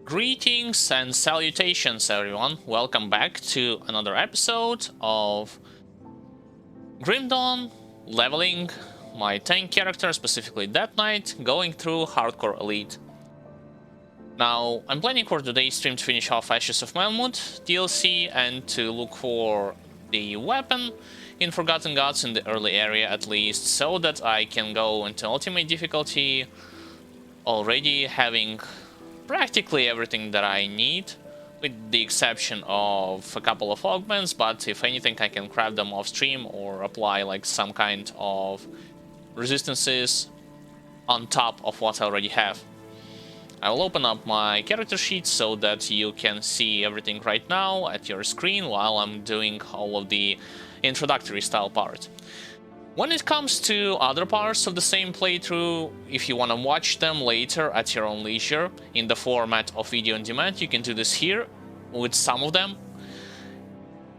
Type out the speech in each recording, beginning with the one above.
Greetings and salutations, everyone. Welcome back to another episode of Grim Dawn, leveling my tank character, specifically Death Knight, going through Hardcore Elite. Now, I'm planning for today's stream to finish off Ashes of Melmoth DLC and to look for the weapon in Forgotten Gods in the early area at least, so that I can go into ultimate difficulty already having practically everything that I need, with the exception of a couple of augments, but if anything I can craft them off stream or apply like some kind of resistances on top of what I already have. I will open up my character sheet so that you can see everything right now at your screen while I'm doing all of the introductory style part. When it comes to other parts of the same playthrough, if you want to watch them later at your own leisure in the format of video on demand, you can do this here with some of them.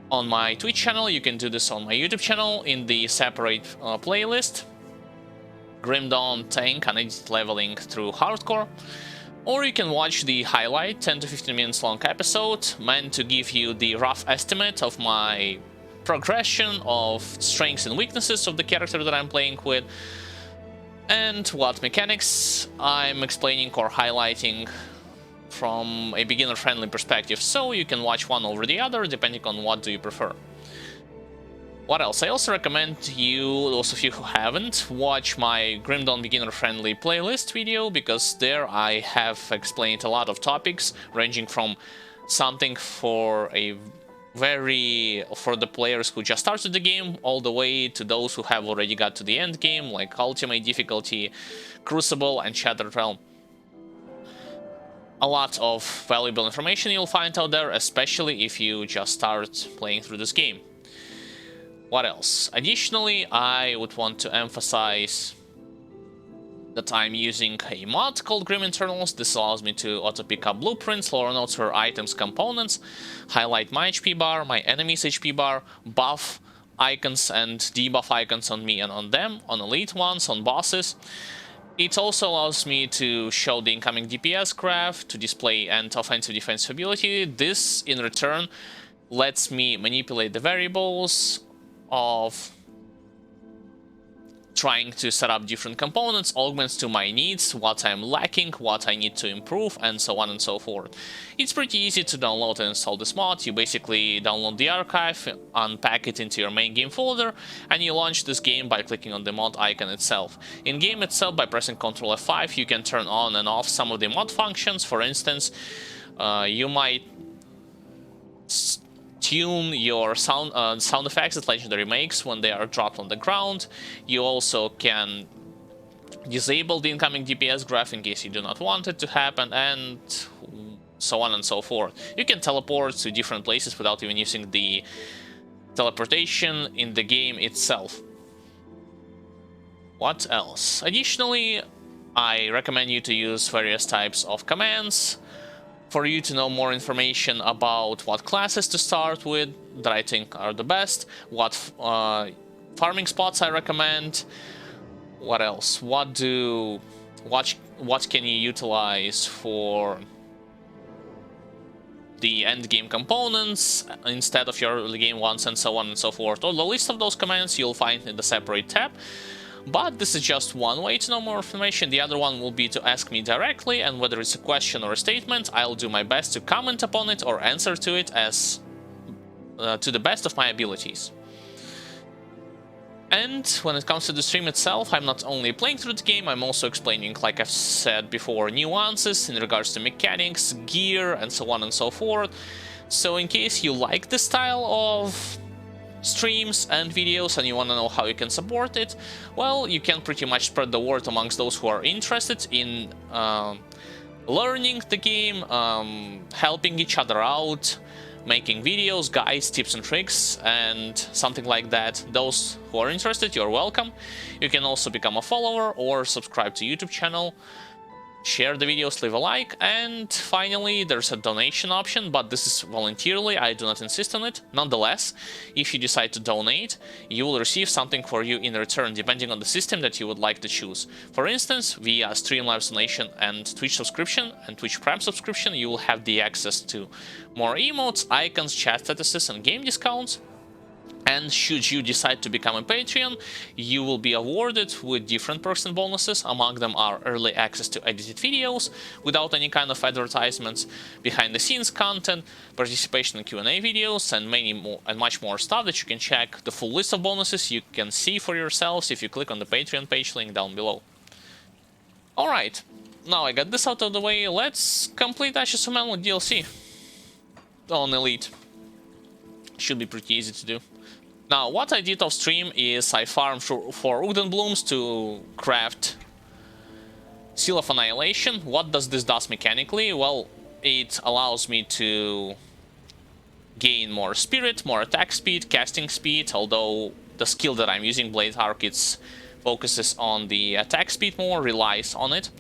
On my Twitch channel, you can do this on my YouTube channel in the separate playlist, Grim Dawn Tank Unedited Leveling through Hardcore. Or you can watch the highlight 10 to 15 minutes long episode meant to give you the rough estimate of my progression of strengths and weaknesses of the character that I'm playing with, and what mechanics I'm explaining or highlighting from a beginner-friendly perspective, so you can watch one over the other depending on what do you prefer. What else? I also recommend you, those of you who haven't, watch my Grim Dawn beginner-friendly playlist video, because there I have explained a lot of topics ranging from something for the players who just started the game, all the way to those who have already got to the end game, like Ultimate Difficulty, Crucible, and Shattered Realm. A lot of valuable information you'll find out there, especially if you just start playing through this game. What else? Additionally, I would want to emphasize that I'm using a mod called Grim Internals. This allows me to auto pick up blueprints, lore notes for items, components, highlight my HP bar, my enemy's HP bar, buff icons and debuff icons on me and on them, on elite ones, on bosses. It also allows me to show the incoming DPS graph, to display and offensive defensive ability. This, in return, lets me manipulate the variables of trying to set up different components, augments to my needs, what I'm lacking, what I need to improve, and so on and so forth. It's pretty easy to download and install this mod. You basically download the archive, unpack it into your main game folder, and you launch this game by clicking on the mod icon itself. In game itself, by pressing Ctrl F5, you can turn on and off some of the mod functions. For instance, you might tune your sound effects that Legendary makes when they are dropped on the ground. You also can disable the incoming DPS graph in case you do not want it to happen, and so on and so forth. You can teleport to different places without even using the teleportation in the game itself. What else? Additionally, I recommend you to use various types of commands for you to know more information about what classes to start with that I think are the best, what farming spots I recommend, what else, what can you utilize for the end game components instead of your early game ones, and so on and so forth. All the list of those commands you'll find in the separate tab. But this is just one way to know more information. The other one will be to ask me directly, and whether it's a question or a statement, I'll do my best to comment upon it or answer to it as to the best of my abilities. And when it comes to the stream itself, I'm not only playing through the game, I'm also explaining, like I've said before, nuances in regards to mechanics, gear, and so on and so forth. So in case you like this style of streams and videos and you want to know how you can support it, well, you can pretty much spread the word amongst those who are interested in learning the game, helping each other out, making videos, guides, tips and tricks, and something like that. Those who are interested, you're welcome. You can also become a follower or subscribe to YouTube channel share the videos, leave a like, and finally there's a donation option, but this is voluntarily, I do not insist on it. Nonetheless, if you decide to donate, you will receive something for you in return, depending on the system that you would like to choose. For instance, via Streamlabs donation and Twitch subscription and Twitch Prime subscription, you will have the access to more emotes, icons, chat statuses, and game discounts. And should you decide to become a Patreon, you will be awarded with different perks and bonuses. Among them are early access to edited videos without any kind of advertisements, behind the scenes content, participation in Q&A videos, and many more and much more stuff that you can check. The full list of bonuses you can see for yourselves if you click on the Patreon page link down below. Alright, now I got this out of the way, let's complete Ashes of Melon DLC on Elite. Should be pretty easy to do. Now, what I did off stream is I farmed for Wooden Blooms to craft Seal of Annihilation. What does this do mechanically? Well, it allows me to gain more spirit, more attack speed, casting speed, although the skill that I'm using, Blade Arc, it focuses on the attack speed more, relies on it.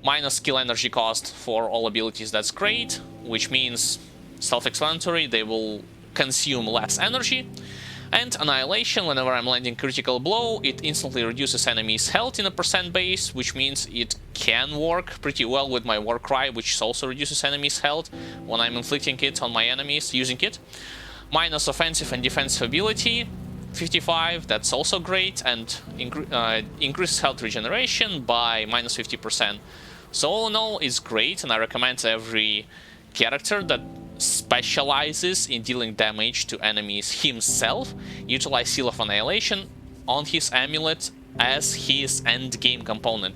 Minus skill energy cost for all abilities, that's great, which means, self-explanatory, they will consume less energy. And Annihilation, whenever I'm landing critical blow, it instantly reduces enemies' health in a % base, which means it can work pretty well with my Warcry, which also reduces enemies' health when I'm inflicting it on my enemies using it. Minus offensive and defensive ability, 55, that's also great, and increases health regeneration by minus 50%. So all in all, it's great, and I recommend every character that specializes in dealing damage to enemies himself utilize Seal of Annihilation on his amulet as his end game component.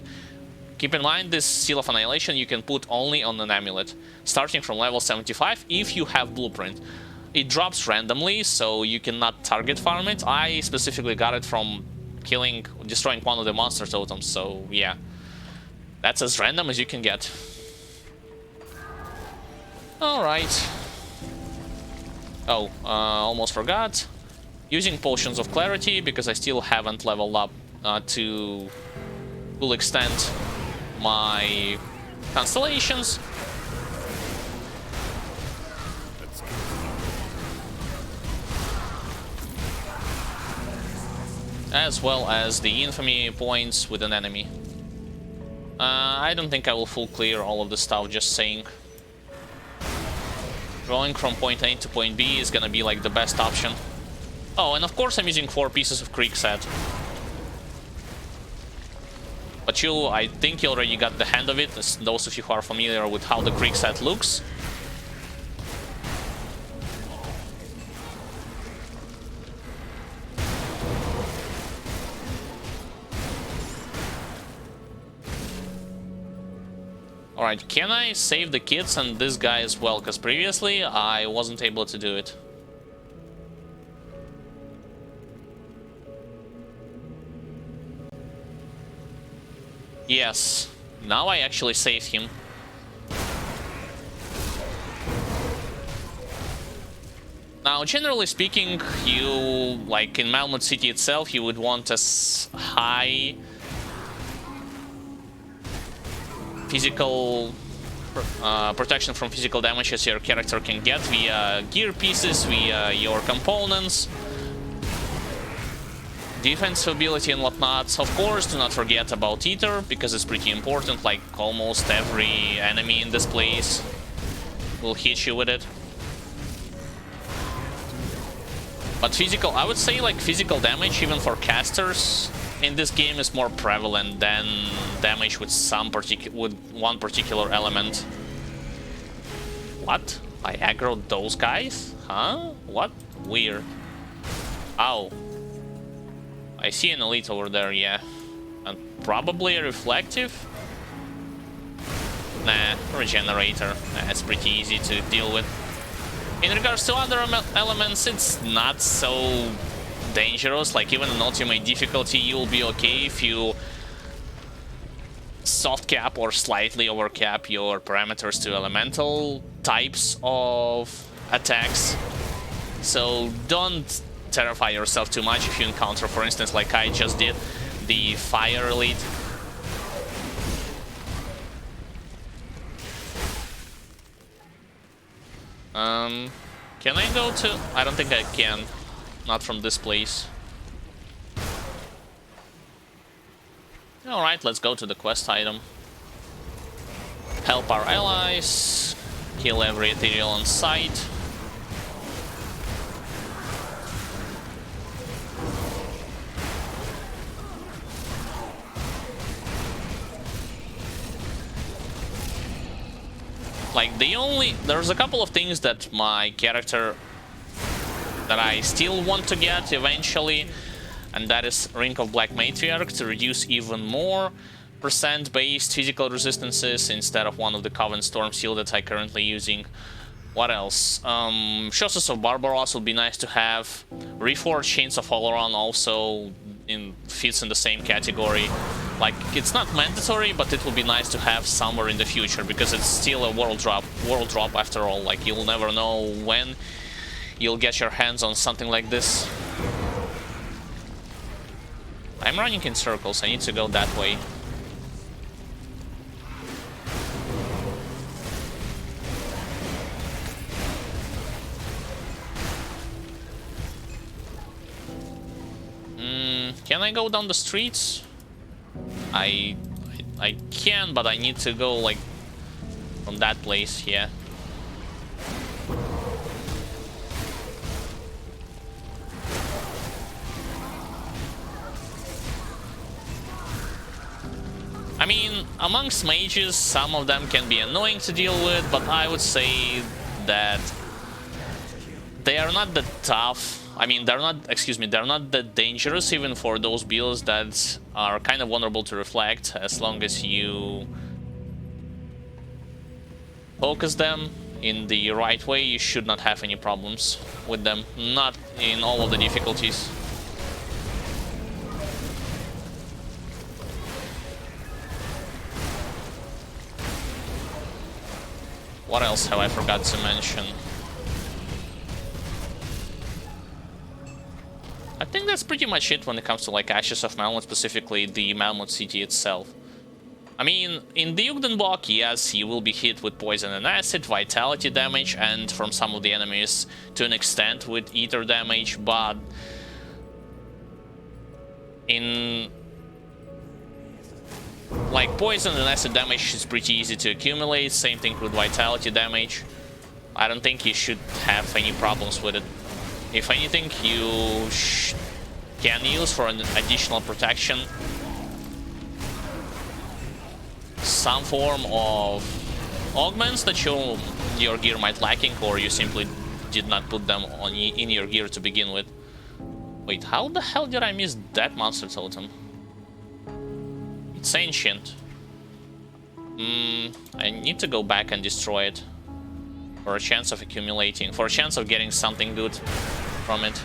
Keep in mind, this Seal of Annihilation you can put only on an amulet, starting from level 75 if you have Blueprint. It drops randomly, so you cannot target farm it. I specifically got it from destroying one of the monster totems, so yeah. That's as random as you can get. Alright. Oh, almost forgot. Using Potions of Clarity, because I still haven't leveled up to full extent my constellations. As well as the infamy points with an enemy. I don't think I will full clear all of the stuff, just saying. Going from point A to point B is gonna be like the best option. Oh, and of course I'm using 4 pieces of Creek set. But I think you already got the hand of it, as those of you who are familiar with how the Creek set looks. Alright, can I save the kids and this guy as well? Because previously I wasn't able to do it. Yes, now I actually saved him. Now, generally speaking, like in Malmut City itself, you would want as high physical protection from physical damage as your character can get via gear pieces, via your components, defensive ability and whatnot. Of course, do not forget about Ether, because it's pretty important, like almost every enemy in this place will hit you with it. But I would say like physical damage, even for casters, in this game is more prevalent than damage with one particular element. What? I aggroed those guys? Huh? What? Weird. Ow. I see an elite over there, yeah. And probably a reflective? Nah, regenerator. That's pretty easy to deal with. In regards to other elements, it's not so dangerous. Like even in ultimate difficulty, you'll be okay if you soft cap or slightly overcap your parameters to elemental types of attacks. So don't terrify yourself too much if you encounter, for instance, like I just did, the fire elite. Can I go to... I don't think I can. Not from this place. Alright, let's go to the quest item. Help our allies. Kill every ethereal on sight. Like, there's a couple of things that my character that I still want to get eventually, and that is Ring of Black Matriarch to reduce even more percent-based physical resistances instead of one of the Coven Storm Seal that I'm currently using. What else? Shosses of Barbaros would be nice to have. Reforged Chains of Oleron also fits in the same category. Like, it's not mandatory, but it will be nice to have somewhere in the future, because it's still a world drop after all. Like, you'll never know when you'll get your hands on something like this. I'm running in circles, I need to go that way. Can I go down the streets? I can, but I need to go, like, from that place, yeah. I mean, amongst mages, some of them can be annoying to deal with, but I would say that they are not that tough. I mean, they're not that dangerous, even for those builds that are kind of vulnerable to reflect, as long as you focus them in the right way. You should not have any problems with them, not in all of the difficulties. What else have I forgot to mention? I think that's pretty much it when it comes to, like, Ashes of Malmut, specifically the Malmut city itself. I mean, in the Ugden block, yes, you will be hit with poison and acid, vitality damage, and from some of the enemies to an extent with ether damage, but in, like, poison and acid damage is pretty easy to accumulate, same thing with vitality damage. I don't think you should have any problems with it. If anything, you can use for an additional protection some form of augments that your gear might lacking, or you simply did not put them on in your gear to begin with. Wait, how the hell did I miss that monster totem? It's ancient. I need to go back and destroy it for a chance of accumulating, for a chance of getting something good from it.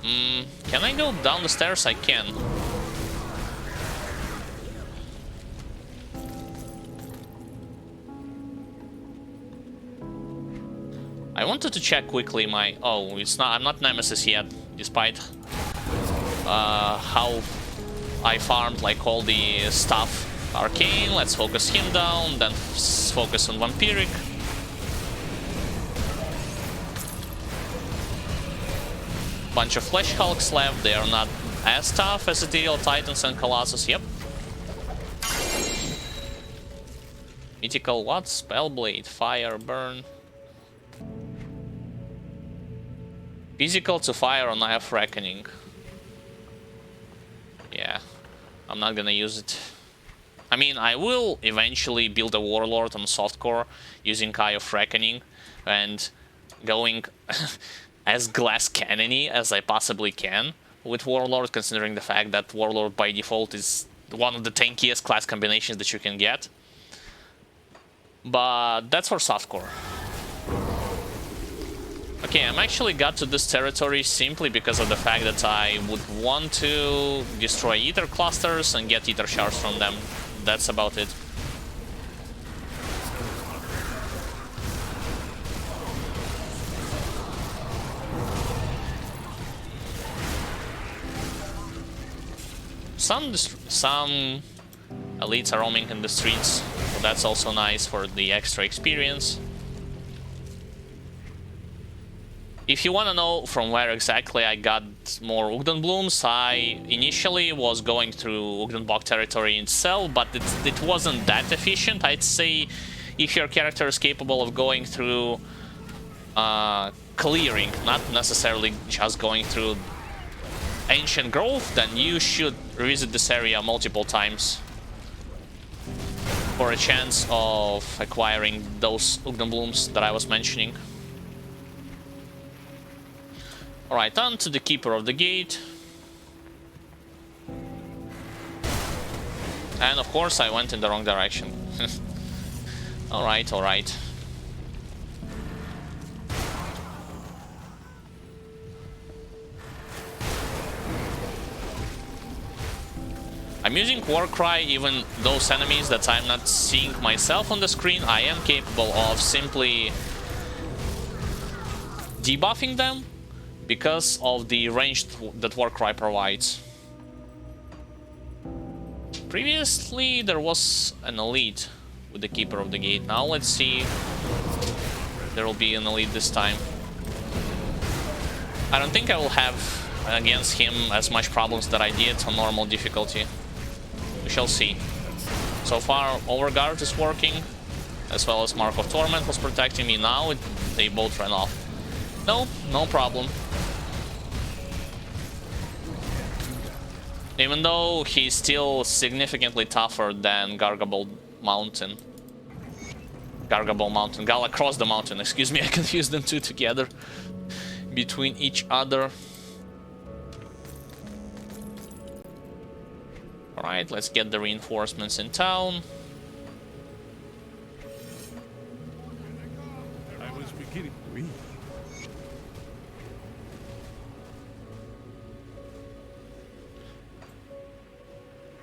Can I go down the stairs? I can. I wanted to check quickly my... Oh, it's not. I'm not Nemesis yet, despite how I farmed, like, all the stuff. Arcane, let's focus him down, then focus on Vampiric. Bunch of Flesh Hulks left, they are not as tough as Ethereal Titans and Colossus, yep. Mythical what? Spellblade, Fire, Burn. Physical to fire on Eye of Reckoning. Yeah, I'm not gonna use it. I mean, I will eventually build a Warlord on softcore using Eye of Reckoning and going as glass cannony as I possibly can with Warlord, considering the fact that Warlord by default is one of the tankiest class combinations that you can get. But that's for softcore. Okay, I'm actually got to this territory simply because of the fact that I would want to destroy ether clusters and get ether shards from them. That's about it. Some elites are roaming in the streets. So that's also nice for the extra experience. If you want to know from where exactly I got more Ugden Blooms, I initially was going through Ugdenbog territory itself, but it wasn't that efficient. I'd say if your character is capable of going through clearing, not necessarily just going through ancient growth, then you should revisit this area multiple times for a chance of acquiring those Ugden Blooms that I was mentioning. Alright, on to the Keeper of the Gate. And of course I went in the wrong direction. Alright, alright. I'm using Warcry, even those enemies that I'm not seeing myself on the screen, I am capable of simply debuffing them because of the range that Warcry provides. Previously there was an elite with the Keeper of the Gate. Now let's see. There will be an elite this time. I don't think I will have against him as much problems that I did on normal difficulty. We shall see. So far Overguard is working, as well as Mark of Torment was protecting me. Now they both ran off. No problem. Even though he's still significantly tougher than Gargable Mountain. Gal across the mountain, excuse me, I confused them two together. Between each other. Alright, let's get the reinforcements in town. I was beginning to read.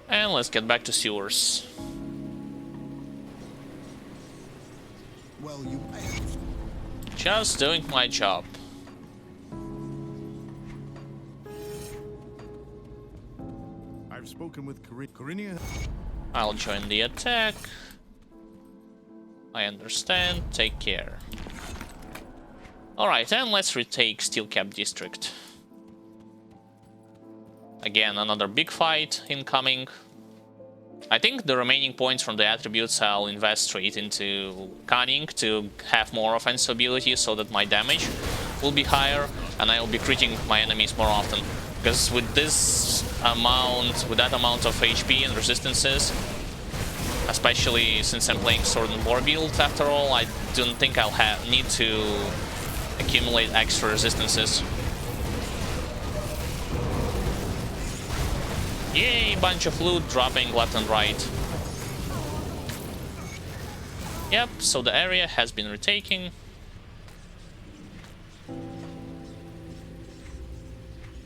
And let's get back to sewers. Well, you Just doing my job. I've spoken with Corinia. I'll join the attack. I understand. Take care. Alright, and let's retake Steelcap District. Again, another big fight incoming. I think the remaining points from the attributes I'll invest straight into Cunning to have more offensive ability so that my damage will be higher and I will be critting my enemies more often. Because with that amount of HP and resistances, especially since I'm playing Sword and War build after all, I don't think I'll need to accumulate extra resistances. Yay, bunch of loot dropping left and right. Yep, so the area has been retaken.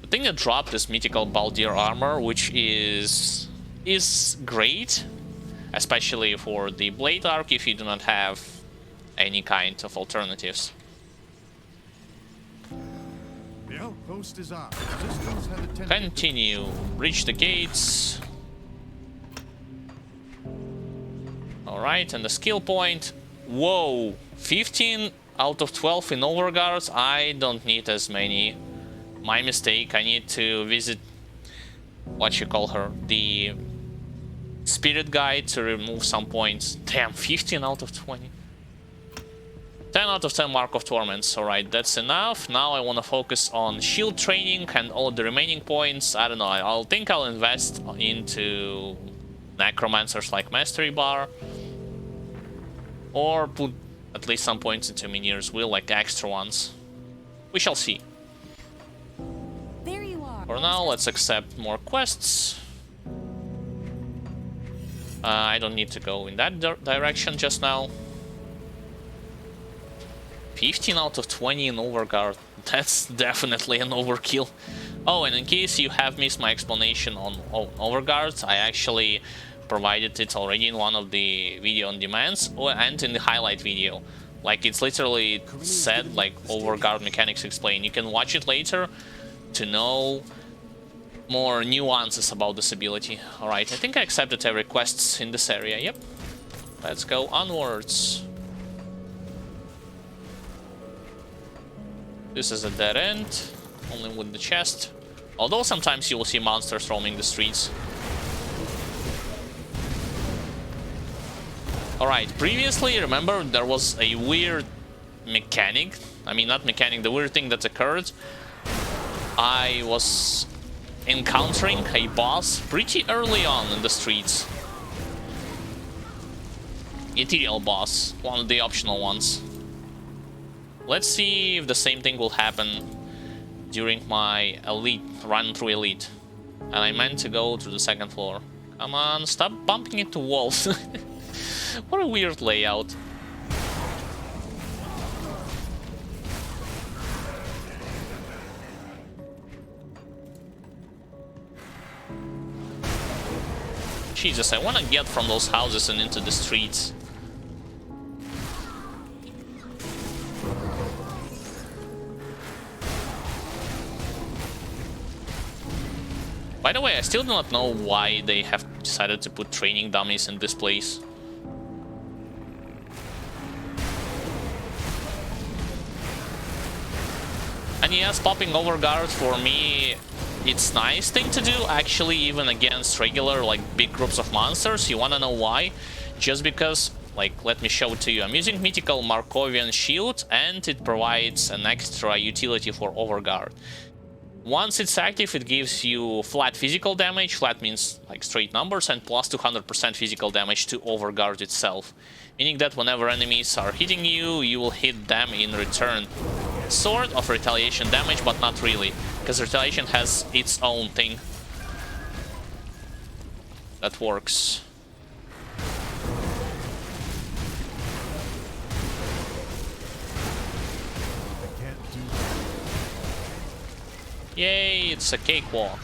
The thing that dropped is mythical Baldir armor, which is great, especially for the Blade Arc if you do not have any kind of alternatives. The outpost is ours. Resistance had attempted Continue. Reach the gates. Alright, and the skill point. Whoa! 15 out of 12 in Overguards. I don't need as many. My mistake. I need to visit... what you call her? The Spirit Guide to remove some points. Damn, 15 out of 20. 10 out of 10 Mark of Torments. Alright, that's enough. Now I want to focus on shield training and all the remaining points. I don't know, I'll think I'll invest into Necromancers like Mastery Bar. Or put at least some points into Minier's Will, like extra ones. We shall see. There you are. For now, let's accept more quests. I don't need to go in that direction just now. 15 out of 20 in Overguard. That's definitely an overkill. Oh, and in case you have missed my explanation on Overguard, I actually provided it already in one of the video on demands and in the highlight video. Like, it's literally said, like, Overguard mechanics explained. You can watch it later to know more nuances about this ability. Alright, I think I accepted every quest in this area, yep. Let's go onwards. This is a dead end, only with the chest. Although sometimes you will see monsters roaming the streets. Alright, previously, remember, there was a weird mechanic. I mean, not mechanic, the weird thing that occurred. I was encountering a boss pretty early on in the streets. Ethereal boss, one of the optional ones. Let's see if the same thing will happen during my elite run through elite. And I meant to go to the second floor. Come on, stop bumping into walls. What a weird layout. Jesus, I want to get from those houses and into the streets. By the way, I still do not know why they have decided to put training dummies in this place. And yes, popping overguard for me, it's nice thing to do, actually, even against regular, like, big groups of monsters. You wanna know why? Just because, like, let me show it to you. I'm using mythical Markovian shield, and it provides an extra utility for overguard. Once it's active, it gives you flat physical damage, flat means like straight numbers, and plus 200% physical damage to overguard itself. Meaning that whenever enemies are hitting you, you will hit them in return. Sort of retaliation damage, but not really, because retaliation has its own thing that works. Yay, it's a cakewalk.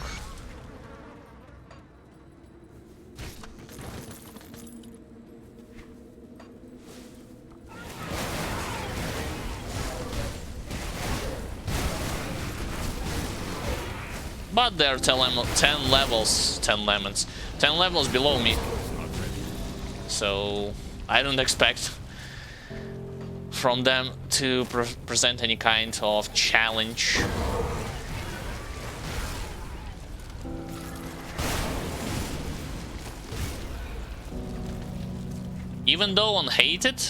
But they're 10 levels below me. So I don't expect from them to present any kind of challenge. Even though unhated,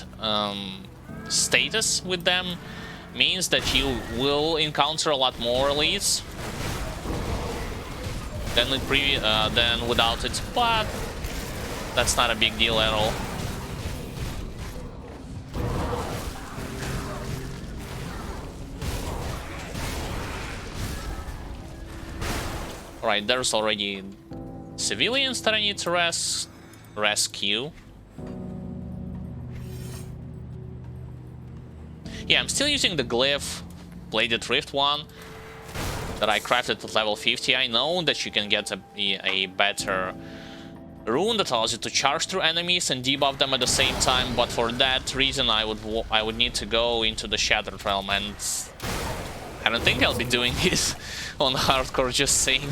status with them means that you will encounter a lot more elites than without it, but that's not a big deal at all. Alright, there's already civilians that I need to rescue. Yeah, I'm still using the glyph bladed rift one that I crafted at level 50. I know that you can get a better rune that allows you to charge through enemies and debuff them at the same time, but for that reason I would need to go into the Shattered Realm, and I don't think I'll be doing it on hardcore, just saying.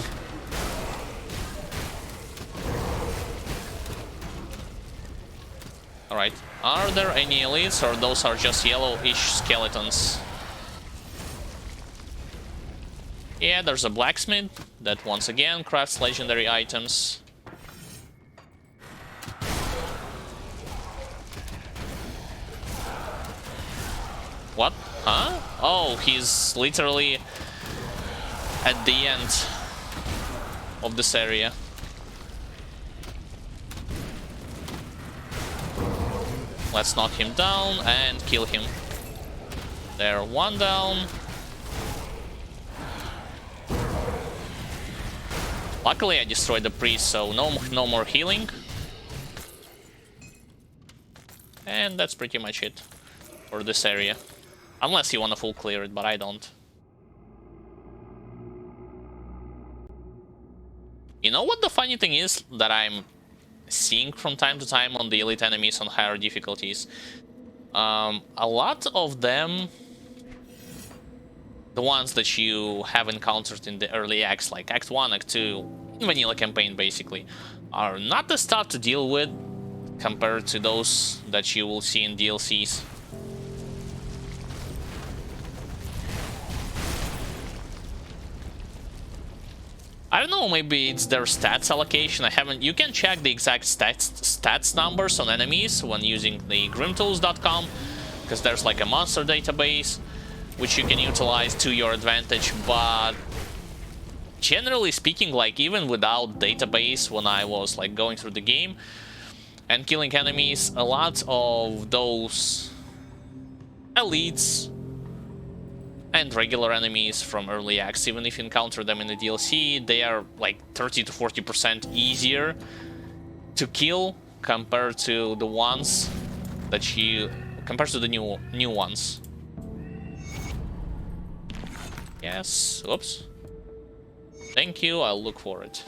Alright, are there any elites, or those are just yellowish skeletons? Yeah, there's a blacksmith that once again crafts legendary items. What? Huh? Oh, he's literally at the end of this area. Let's knock him down and kill him. There, one down. Luckily I destroyed the priest, so no more healing. And that's pretty much it for this area. Unless you want to full clear it, but I don't. You know what the funny thing is that I'm seeing from time to time on the elite enemies on higher difficulties? A lot of them, the ones that you have encountered in the early acts, like Act 1, Act 2, in vanilla campaign basically, are not as tough to deal with compared to those that you will see in DLCs. I don't know, maybe it's their stats allocation. I haven't. You can check the exact stats numbers on enemies when using the grimtools.com, because there's like a monster database which you can utilize to your advantage. But generally speaking, like even without database, when I was like going through the game and killing enemies, a lot of those elites and regular enemies from early acts, even if you encounter them in the DLC, they are like 30 to 40% easier to kill compared to the ones that compared to the new ones. Yes, oops. Thank you, I'll look for it.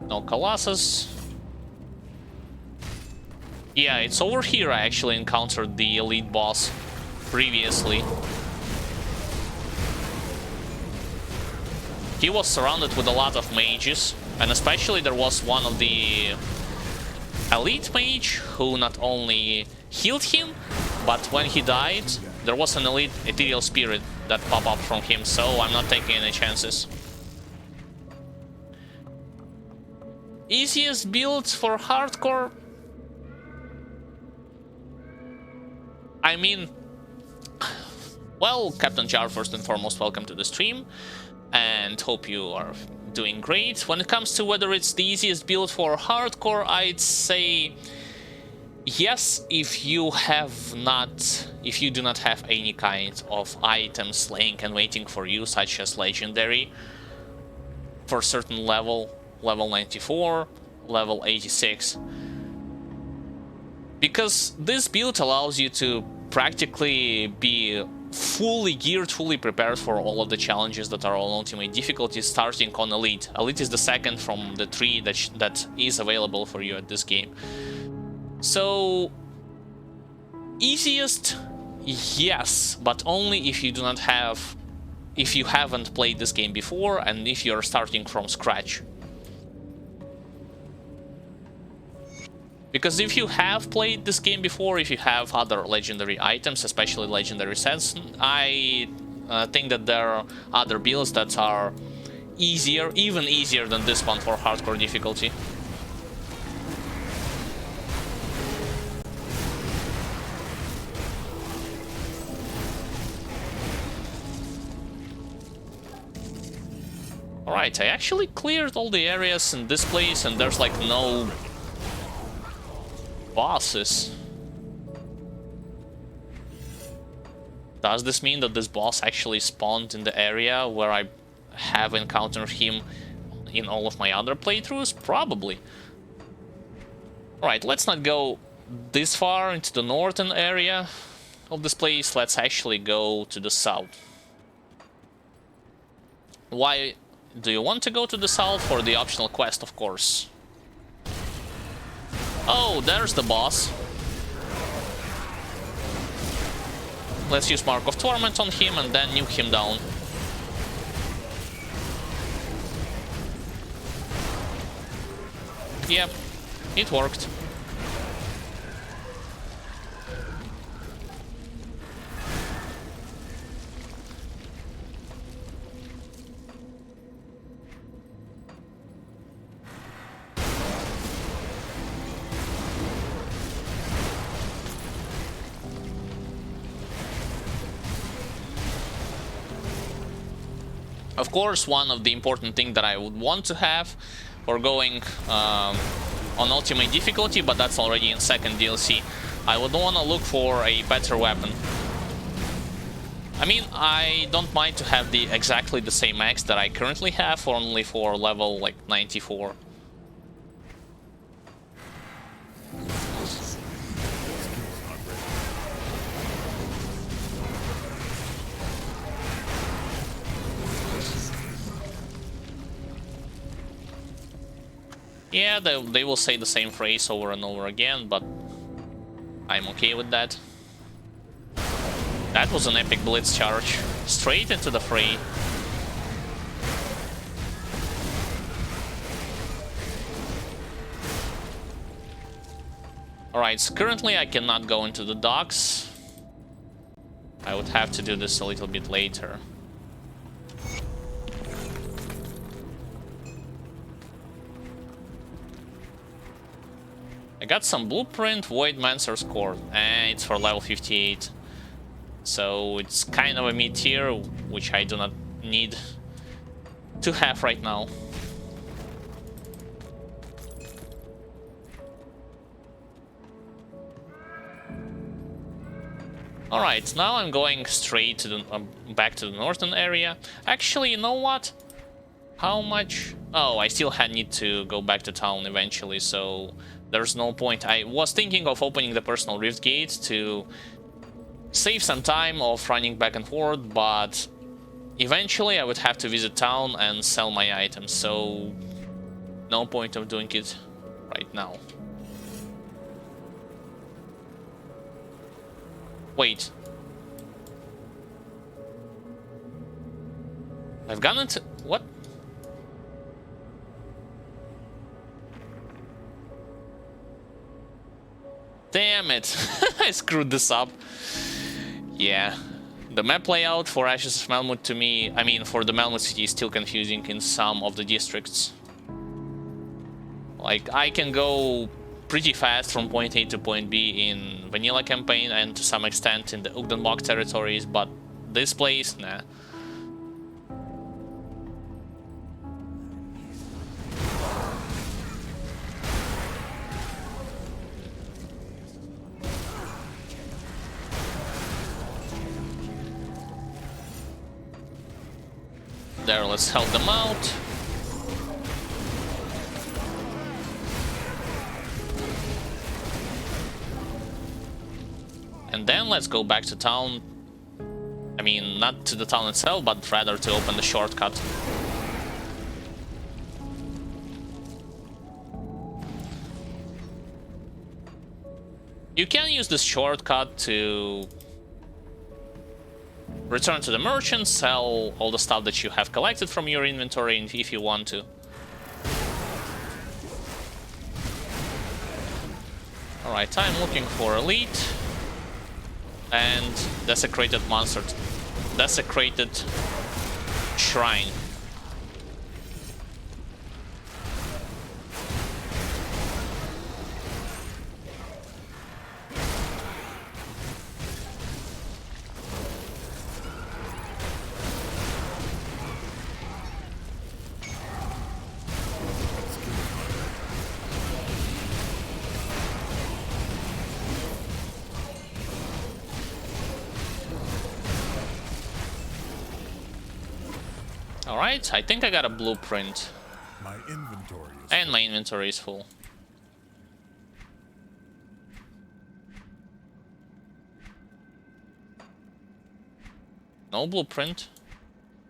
No Colossus. Yeah, it's over here I actually encountered the elite boss previously. He was surrounded with a lot of mages, and especially there was one of the elite mage who not only healed him, but when he died, there was an elite ethereal spirit that popped up from him, so I'm not taking any chances. Easiest build for hardcore? I mean, well, Captain Jar, first and foremost, welcome to the stream, and hope you are doing great. When it comes to whether it's the easiest build for hardcore, I'd say yes, if you do not have any kind of items laying and waiting for you, such as legendary, for a certain level 94, level 86. Because this build allows you to practically be fully geared, fully prepared for all of the challenges that are on ultimate difficulty, starting on elite. Elite is the second from the three that is available for you at this game. So easiest, yes, but only if you haven't played this game before and if you're starting from scratch. Because if you have played this game before, if you have other legendary items, especially legendary sets, I think that there are other builds that are easier, even easier than this one for hardcore difficulty. Alright, I actually cleared all the areas in this place and there's like no bosses. Does this mean that this boss actually spawned in the area where I have encountered him in all of my other playthroughs? Probably. Alright, let's not go this far into the northern area of this place. Let's actually go to the south. Why do you want to go to the south? For the optional quest, of course. Oh, there's the boss. Let's use Mark of Torment on him and then nuke him down. Yep, it worked. Of course, one of the important things that I would want to have for going on ultimate difficulty, but that's already in second DLC, I would want to look for a better weapon. I mean, I don't mind to have exactly the same axe that I currently have, only for level like 94. Yeah, they will say the same phrase over and over again, but I'm okay with that. That was an epic blitz charge. Straight into the fray. Alright, so currently I cannot go into the docks. I would have to do this a little bit later. I got some blueprint, Void Mancer's Core, and it's for level 58. So it's kind of a mid tier, which I do not need to have right now. Alright, now I'm going straight to the back to the northern area. Actually, you know what? How much? Oh, I still need to go back to town eventually, so there's no point. I was thinking of opening the personal rift gate to save some time of running back and forth, but eventually I would have to visit town and sell my items, so no point of doing it right now. Wait. I've gone into... what? Damn it. I screwed this up. Yeah. The map layout for Ashes of Melmoth to me... I mean, for the Melmoth city is still confusing in some of the districts. Like, I can go pretty fast from point A to point B in vanilla campaign and to some extent in the Ugdenbach territories, but this place, nah. There, let's help them out. And then let's go back to town. I mean, not to the town itself, but rather to open the shortcut. You can use this shortcut to return to the merchant, sell all the stuff that you have collected from your inventory if you want to. Alright, I'm looking for Elite and Desecrated Monster, Desecrated Shrine. Alright, I think I got a blueprint. My inventory is and my inventory is full. No blueprint?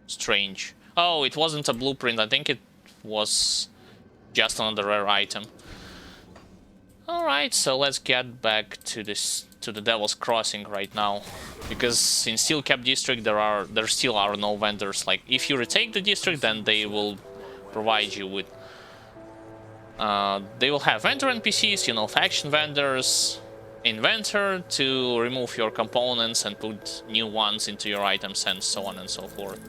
Strange. Oh, it wasn't a blueprint. I think it was just another rare item. Alright, so let's get back to the Devil's Crossing right now. Because in Steel Cap District there still are no vendors. Like, if you retake the district, then they will provide you with... they will have vendor NPCs, you know, faction vendors, inventor to remove your components and put new ones into your items and so on and so forth.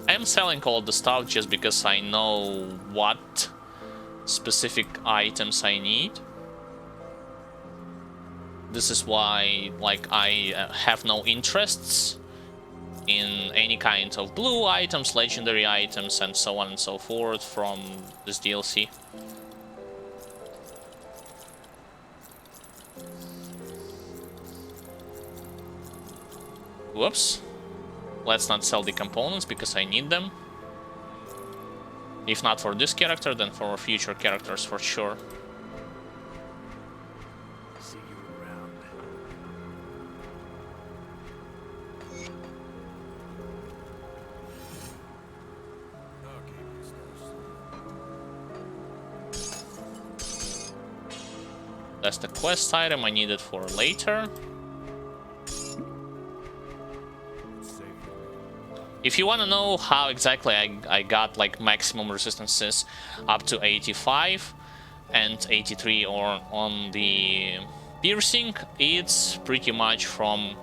I'm selling all the stuff just because I know what specific items I need. This is why, like, I have no interests in any kind of blue items, legendary items, and so on and so forth from this DLC. Whoops. Let's not sell the components because I need them. If not for this character, then for future characters for sure. That's the quest item I needed for later. If you want to know how exactly I got like maximum resistances up to 85 and 83 or on the piercing, it's pretty much from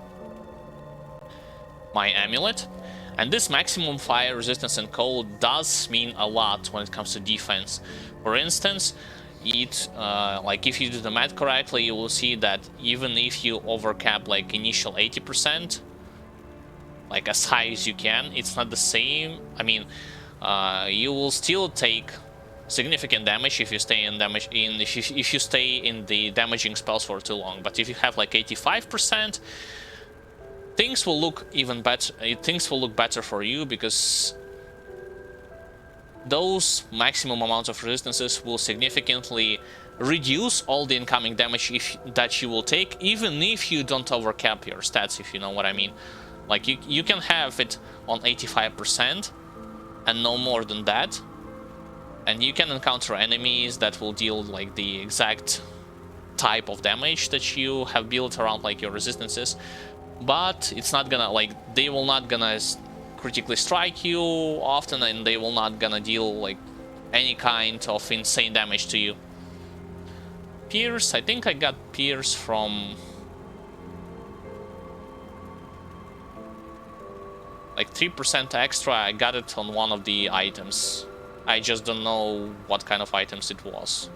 my amulet. And this maximum fire resistance and cold does mean a lot when it comes to defense. For instance, it like if you do the math correctly, you will see that even if you overcap like initial 80%, like as high as you can, it's not the same. I mean, you will still take significant damage if you stay in if you stay in the damaging spells for too long. But if you have like 85%, things will look even better. Things will look better for you because those maximum amounts of resistances will significantly reduce all the incoming damage that you will take, even if you don't overcap your stats, if you know what I mean. Like you can have it on 85% and no more than that, and you can encounter enemies that will deal like the exact type of damage that you have built around like your resistances, but it's not gonna like they will not gonna critically strike you often, and they will not gonna deal like any kind of insane damage to you. Pierce, I think I got Pierce from like 3% extra. I got it on one of the items. I just don't know what kind of items it was.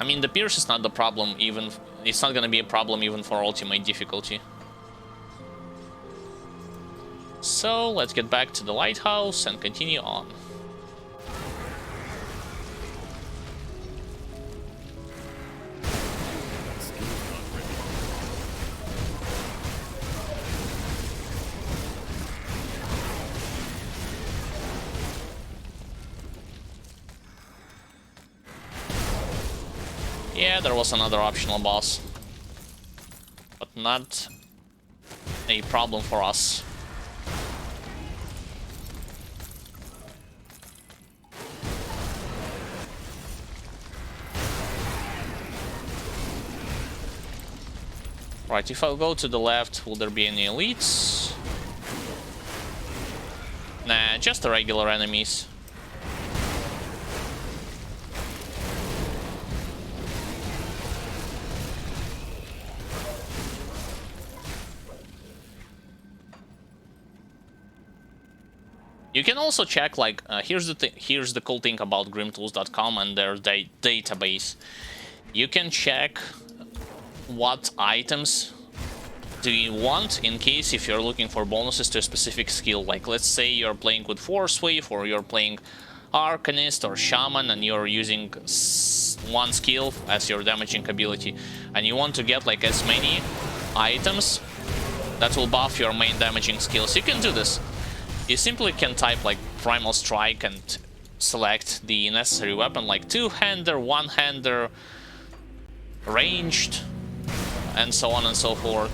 I mean, the Pierce is not the problem, even it's not gonna be a problem even for ultimate difficulty. So let's get back to the lighthouse and continue on. Yeah, there was another optional boss, but not a problem for us. Right, if I go to the left, will there be any elites? Nah, just the regular enemies. You can also check, like, here's the cool thing about grimtools.com and their database. You can check what items do you want in case if you're looking for bonuses to a specific skill. Like, let's say you're playing with Force Wave, or you're playing Arcanist or Shaman, and you're using one skill as your damaging ability, and you want to get like as many items that will buff your main damaging skills. You can do this. You simply can type like Primal Strike and select the necessary weapon, like two-hander, one-hander, ranged, and so on and so forth.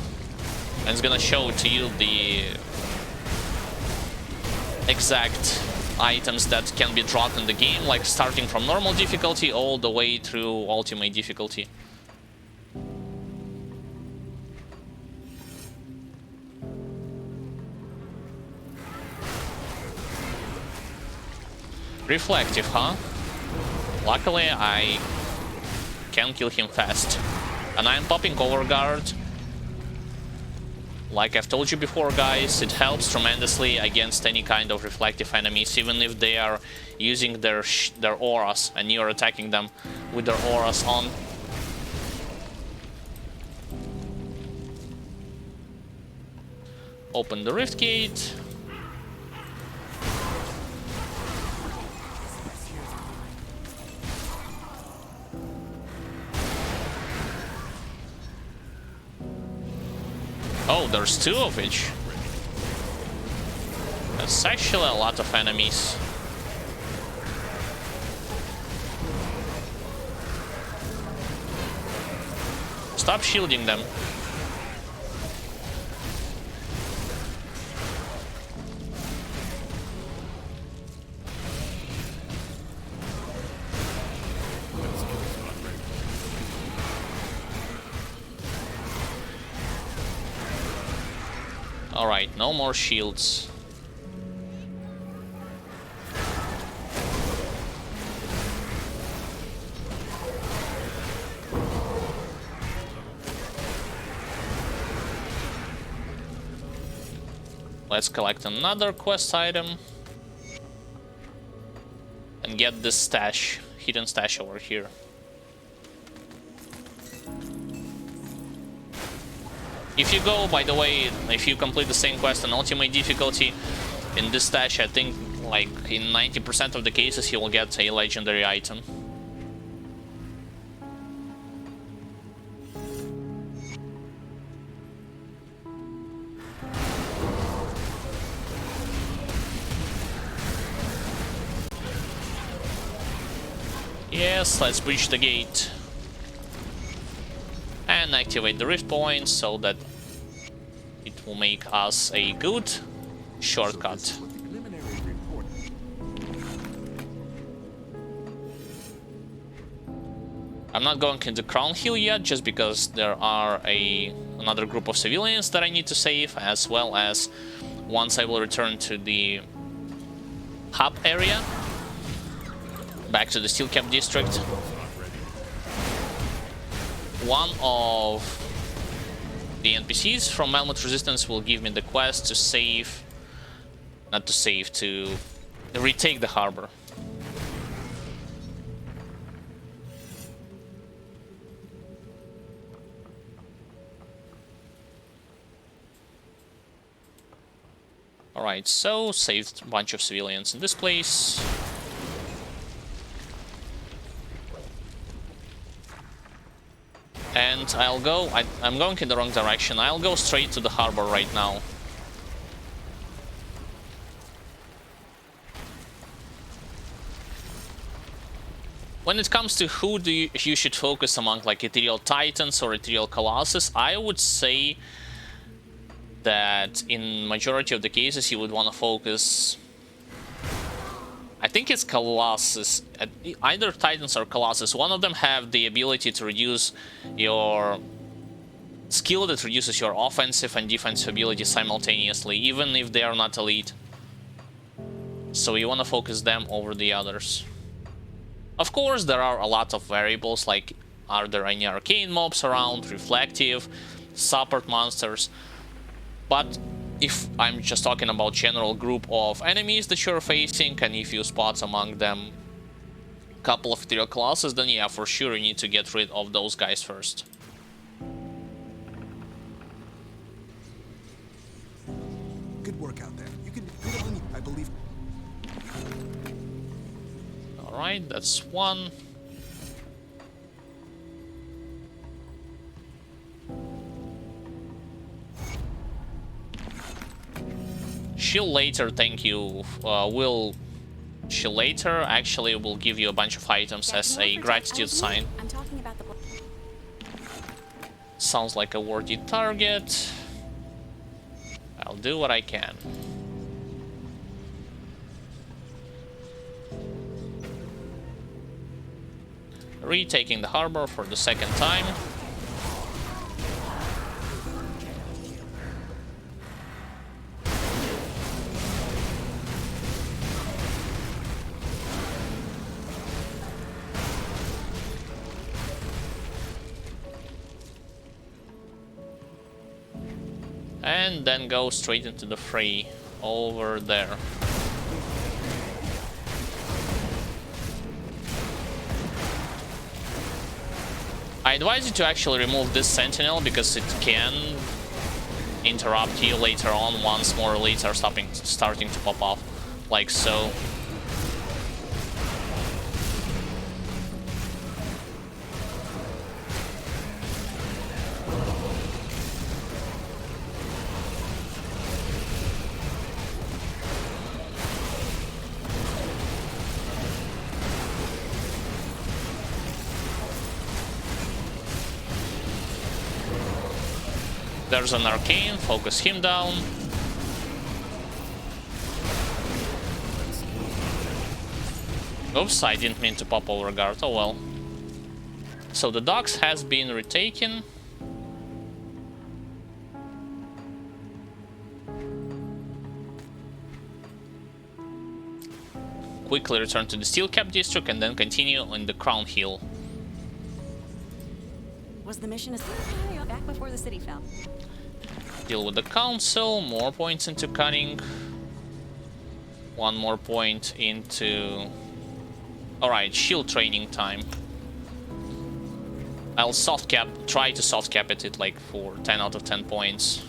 And it's gonna show to you the exact items that can be dropped in the game, like starting from normal difficulty all the way through ultimate difficulty. Reflective, huh? Luckily, I can kill him fast. And I'm popping Overguard. Like I've told you before, guys, it helps tremendously against any kind of reflective enemies, even if they are using their auras and you're attacking them with their auras on. Open the Rift Gate. Oh, there's two of each. That's actually a lot of enemies. Stop shielding them. Alright, no more shields. Let's collect another quest item. And get this stash, hidden stash over here. If you go, by the way, if you complete the same quest on ultimate difficulty, in this stash, I think, like, in 90% of the cases, you will get a legendary item. Yes, let's breach the gate. And activate the rift point so that it will make us a good shortcut. So this is what the preliminary report. I'm not going into Crown Hill yet, just because there are another group of civilians that I need to save, as well as once I will return to the hub area, back to the Steel Cap district. One of the NPCs from Mammoth Resistance will give me the quest to save, not to save, to retake the harbor. Alright, so saved a bunch of civilians in this place. And I'll go, I'm going in the wrong direction. I'll go straight to the harbor right now. When it comes to who you should focus among, like, Ethereal Titans or Ethereal Colossus, I would say that in majority of the cases you would want to focus... I think it's Colossus, either Titans or Colossus. One of them have the ability to reduce your skill that reduces your offensive and defensive ability simultaneously, even if they are not elite. So you want to focus them over the others. Of course, there are a lot of variables, like are there any arcane mobs around, reflective, support monsters. But if I'm just talking about general group of enemies that you're facing, and if you spot among them a couple of Ethereal Colossus, then yeah, for sure you need to get rid of those guys first. Good work out there. You can do it on, I believe. Alright, that's one. Chill later, thank you. Chill later actually will give you a bunch of items as a gratitude sign. I'm talking about the... Sounds like a worthy target. I'll do what I can. Retaking the harbor for the second time. And then go straight into the fray over there. I advise you to actually remove this sentinel because it can interrupt you later on once more elites are starting to pop off, like so. There's an arcane, focus him down. Oops, I didn't mean to pop over guard, oh well. So the docks has been retaken. quickly return to the Steel Cap District and then continue in the Crown Hill. Was the mission back before the city fell? Deal with the Council, more points into cunning. One more point into... Alright, shield training time. I'll soft cap, try to soft cap it like for 10 out of 10 points.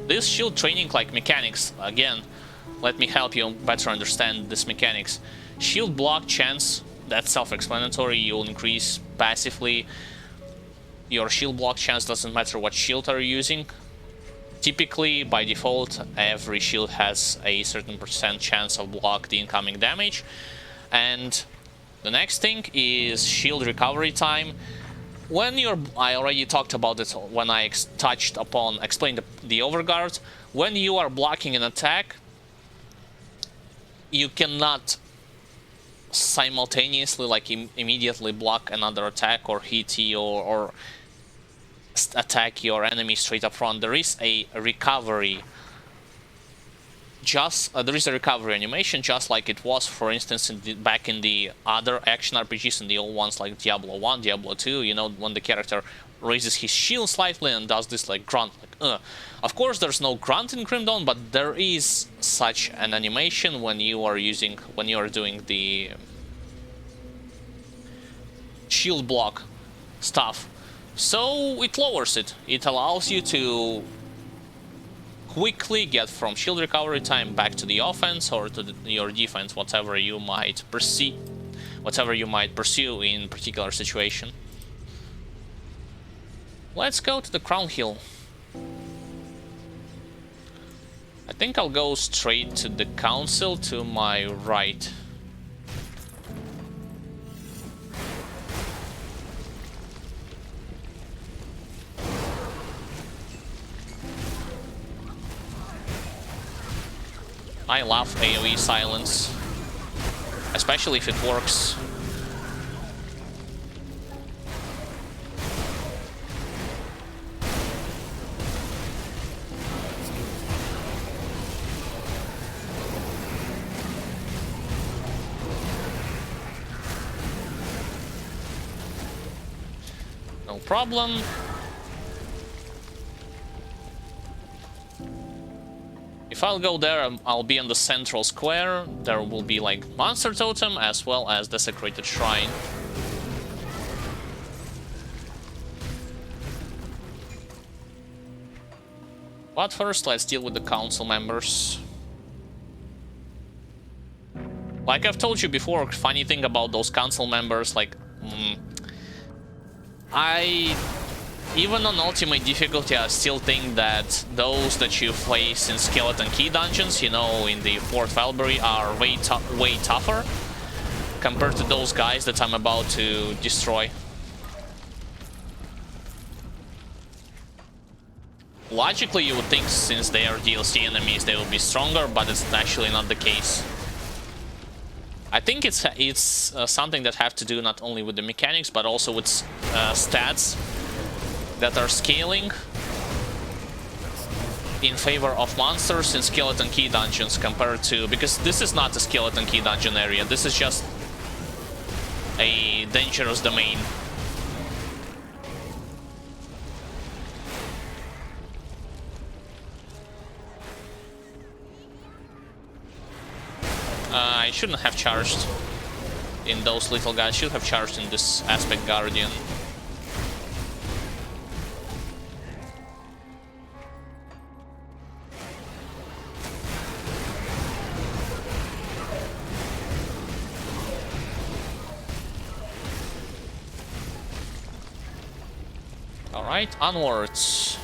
This shield training like mechanics, again, let me help you better understand this mechanics. Shield block chance, that's self-explanatory, you'll increase passively. Your shield block chance doesn't matter what shield are you using. Typically, by default, every shield has a certain percent chance of block the incoming damage. And the next thing is shield recovery time. When you're... I already talked about it when I explained the overguard. When you are blocking an attack, you cannot simultaneously, like, immediately block another attack or hit you or attack your enemy straight up front. There is a recovery. There is a recovery animation, just like it was, for instance, back in the other action RPGs, in the old ones like Diablo 1, Diablo 2, you know, when the character raises his shield slightly and does this like grunt, like Of course, there's no grunt in Grim Dawn, but there is such an animation when you are doing the shield block stuff. So it lowers it. It allows you to quickly get from shield recovery time back to the offense or to your defense, whatever you might pursue in particular situation. Let's go to the Crown Hill. I think I'll go straight to the Council to my right. I love AoE silence, especially if it works. No problem. If I'll go there, I'll be on the central square. There will be like monster totem as well as desecrated shrine. But first, let's deal with the council members. Like I've told you before, funny thing about those council members, like even on ultimate difficulty, I still think that those that you face in Skeleton Key dungeons, you know, in the Fort Valbury, are way tougher compared to those guys that I'm about to destroy. Logically, you would think since they are DLC enemies, they will be stronger, but it's actually not the case. I think it's something that have to do not only with the mechanics, but also with stats that are scaling in favor of monsters in Skeleton Key dungeons compared to... Because this is not a Skeleton Key dungeon area, this is just a dangerous domain. I shouldn't have charged in those little guys, should have charged in this Aspect Guardian. Alright, onwards.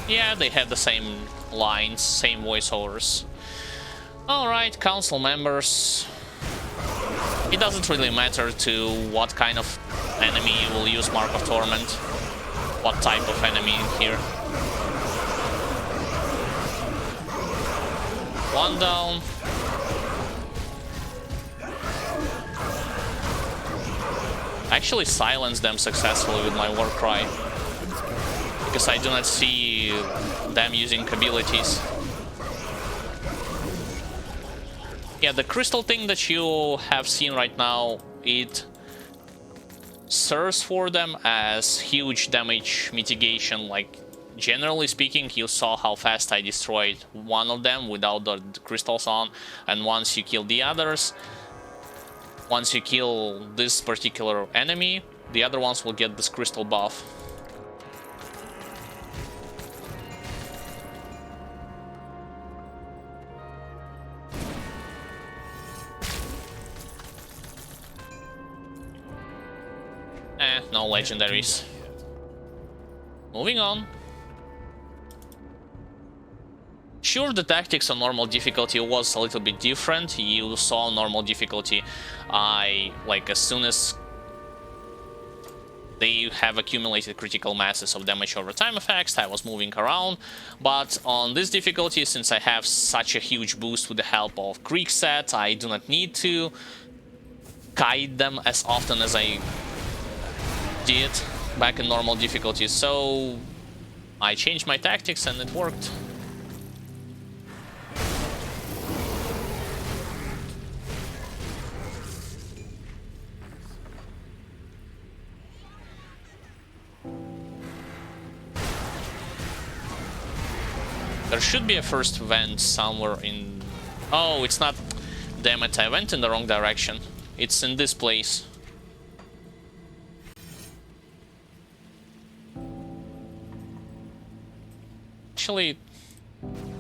Yeah, they have the same lines, same voiceovers. Alright, council members. It doesn't really matter to what kind of enemy you will use Mark of Torment. What type of enemy in here. One down. actually silence them successfully with my war cry, because I do not see them using abilities. Yeah, the crystal thing that you have seen right now, it serves for them as huge damage mitigation. Like, generally speaking, you saw how fast I destroyed one of them without the crystals on, and once you kill the others, once you kill this particular enemy, the other ones will get this crystal buff. No legendaries. Moving on. Sure, the tactics on normal difficulty was a little bit different. You saw normal difficulty, as soon as they have accumulated critical masses of damage over time effects, I was moving around. But on this difficulty, since I have such a huge boost with the help of Creek set, I do not need to kite them as often as I did back in normal difficulty. So I changed my tactics and it worked. There should be a first vent somewhere in... Oh, it's not... Damn it, I went in the wrong direction. It's in this place. Actually,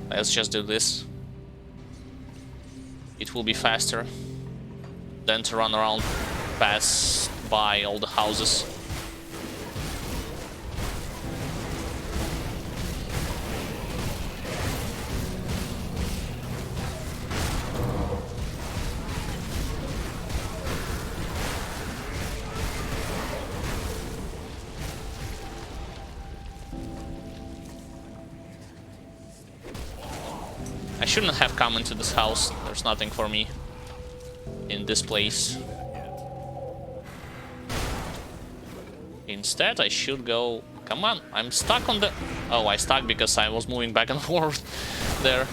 let's just do this. It will be faster than to run around, pass by all the houses. I shouldn't have come into this house. There's nothing for me in this place. Instead, I should go... Come on, I'm stuck on the... Oh, I stuck because I was moving back and forth there.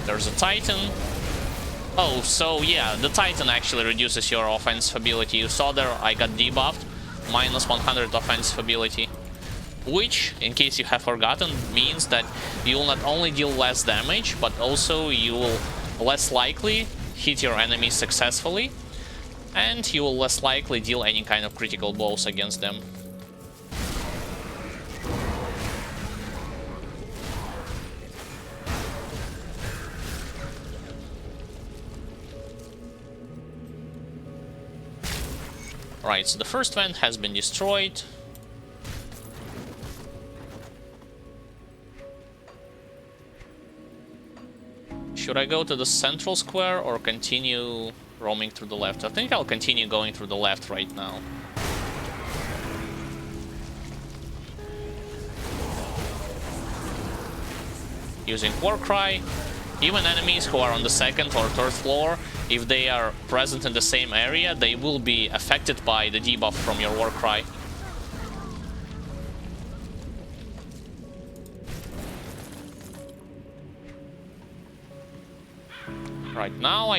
There's a Titan. Oh, so yeah, the Titan actually reduces your offensive ability. You saw there I got debuffed, minus 100 offensive ability. Which, in case you have forgotten, means that you will not only deal less damage, but also you will less likely hit your enemies successfully, and you will less likely deal any kind of critical blows against them. Right, so the first vent has been destroyed. Should I go to the central square or continue roaming through the left? I think I'll continue going through the left right now. Using Warcry, even enemies who are on the second or third floor, if they are present in the same area, they will be affected by the debuff from your Warcry. Right now,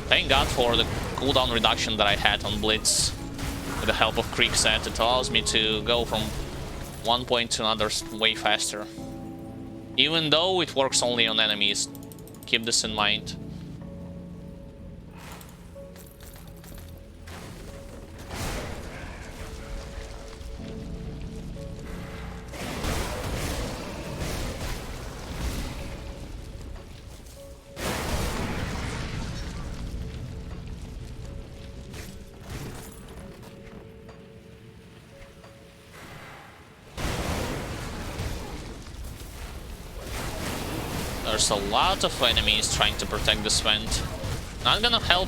Thank God for the cooldown reduction that I had on Blitz. With the help of Creek set, it allows me to go from one point to another way faster. Even though it works only on enemies. Keep this in mind. There's a lot of enemies trying to protect this vent. Not gonna help.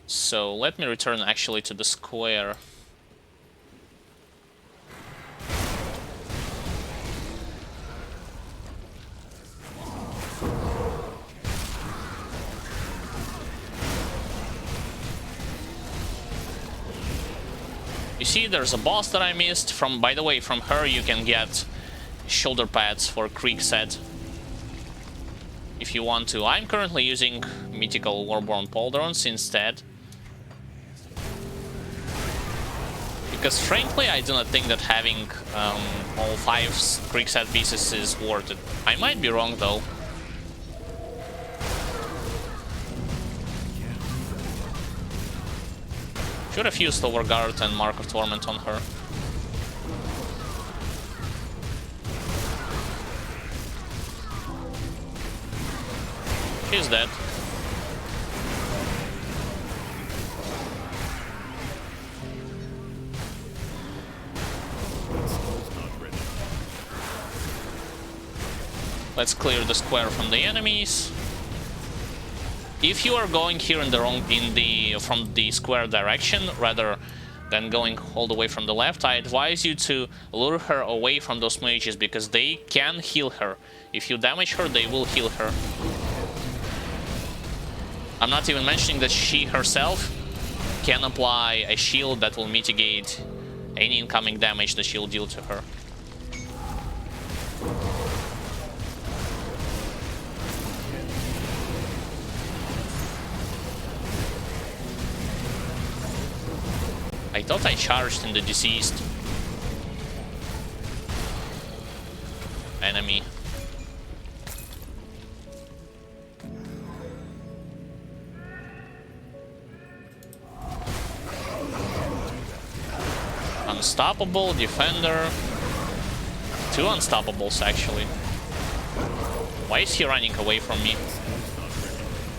So let me return actually to the square. You see, there's a boss that I missed. By the way, from her you can get shoulder pads for Creek set. If you want to. I'm currently using Mythical Warborn Pauldrons instead. Because frankly, I do not think that having all 5 Creek set pieces is worth it. I might be wrong though. Should have used Overguard and Mark of Torment on her. She's dead. Let's clear the square from the enemies. If you are going here in from the square direction rather than going all the way from the left, I advise you to lure her away from those mages because they can heal her. If you damage her, they will heal her. I'm not even mentioning that she herself can apply a shield that will mitigate any incoming damage that she'll deal to her. I thought I charged in the deceased enemy. Unstoppable, defender. 2 unstoppables actually. Why is he running away from me?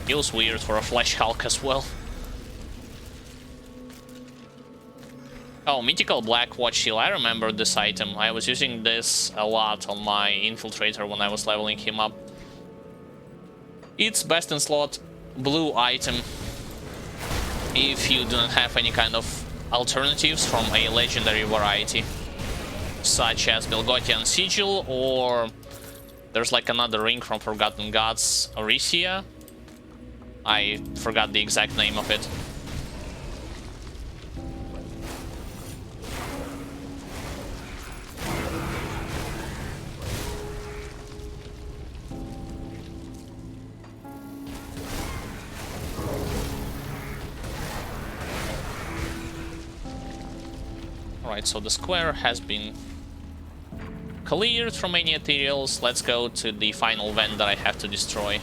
Feels weird for a Flesh Hulk as well. Oh, Mythical Black Watch Seal. I remember this item. I was using this a lot on my Infiltrator when I was leveling him up. It's best in slot blue item if you do not have any kind of alternatives from a legendary variety, such as Belgothian Sigil, or there's like another ring from Forgotten Gods, Orisia. I forgot the exact name of it. Alright, so the square has been cleared from any ethereals. Let's go to the final vent that I have to destroy.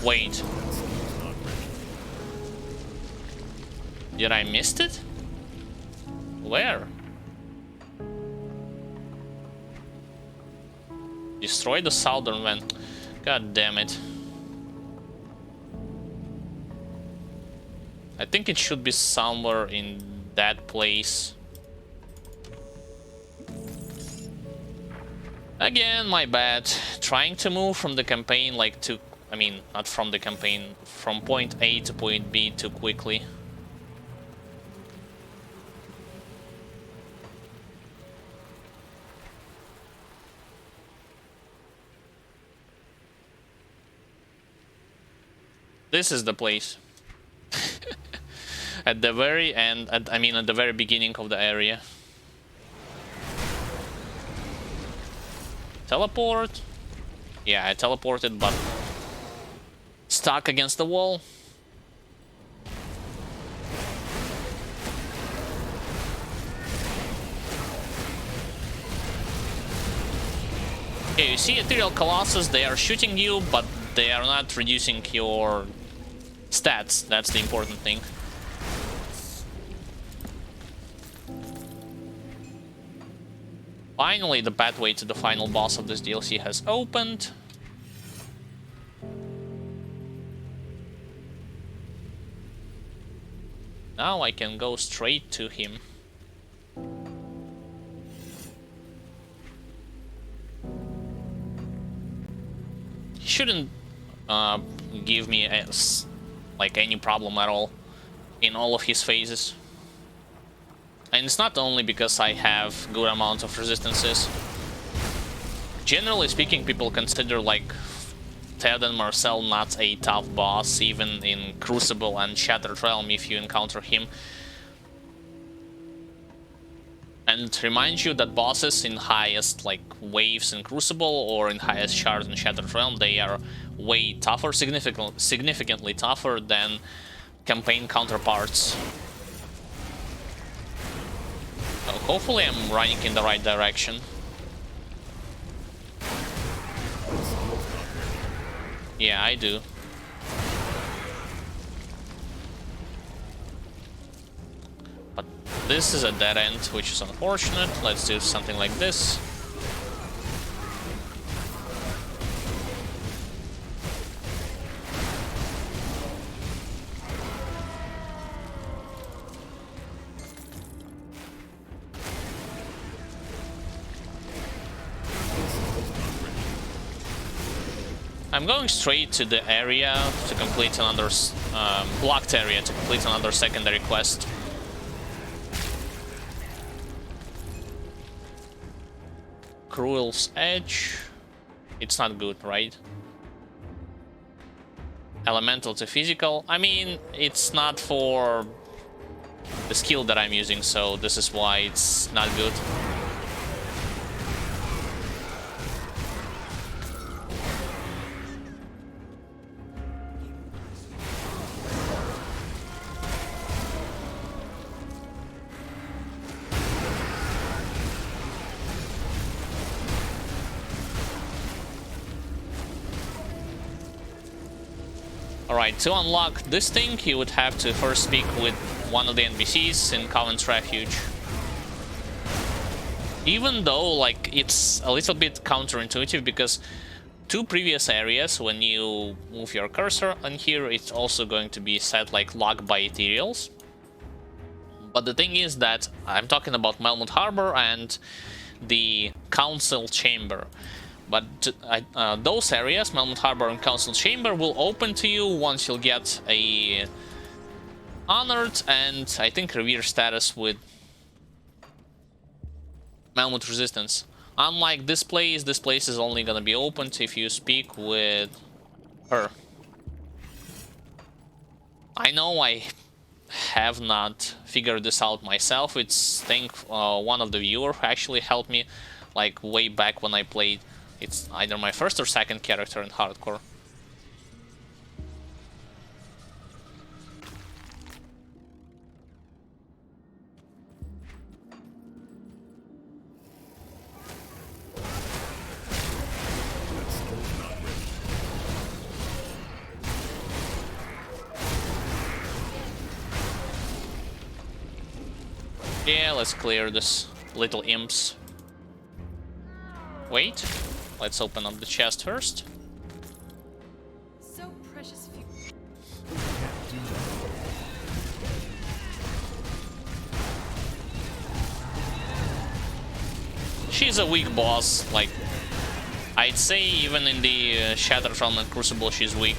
Wait. Did I miss it? Where? Destroy the southern vent. God damn it. I think it should be somewhere in that place. Again, my bad. Trying to move from the campaign like to... I mean, not from the campaign. From point A to point B too quickly. This is the place. At the very end, I mean at the very beginning of the area. Teleport? Yeah, I teleported, but stuck against the wall. Okay, you see Ethereal Colossus, they are shooting you, but they are not reducing your stats. That's the important thing. Finally, the pathway to the final boss of this DLC has opened. Now I can go straight to him. He shouldn't give me like any problem at all in all of his phases. And it's not only because I have good amount of resistances. Generally speaking, people consider like Ted and Marcel not a tough boss, even in Crucible and Shattered Realm if you encounter him. And remind you that bosses in highest like waves in Crucible or in highest shards in Shattered Realm, they are way tougher, significantly tougher than campaign counterparts. So hopefully I'm running in the right direction. Yeah, I do. But this is a dead end, which is unfortunate. Let's do something like this. I'm going straight to the area to complete another blocked area to complete another secondary quest. Cruel's Edge. It's not good, right? Elemental to physical. I mean, it's not for the skill that I'm using, so this is why it's not good. Alright, to unlock this thing, you would have to first speak with one of the NPCs in Covenant's Refuge. Even though, like, it's a little bit counterintuitive, because two previous areas, when you move your cursor on here, it's also going to be set like locked by ethereals. But the thing is that I'm talking about Melmoth Harbor and the Council Chamber. But those areas, Melmoth Harbor and Council Chamber, will open to you once you'll get a Honored and I think Revered status with Melmoth Resistance. Unlike this place is only gonna be opened if you speak with her. I know I have not figured this out myself. It's one of the viewers who actually helped me, like way back when I played. It's either my first or second character in hardcore. Yeah, let's clear this little imps. Wait, let's open up the chest first. So precious few. She's a weak boss, like, I'd say even in the Shattered Realm and Crucible she's weak.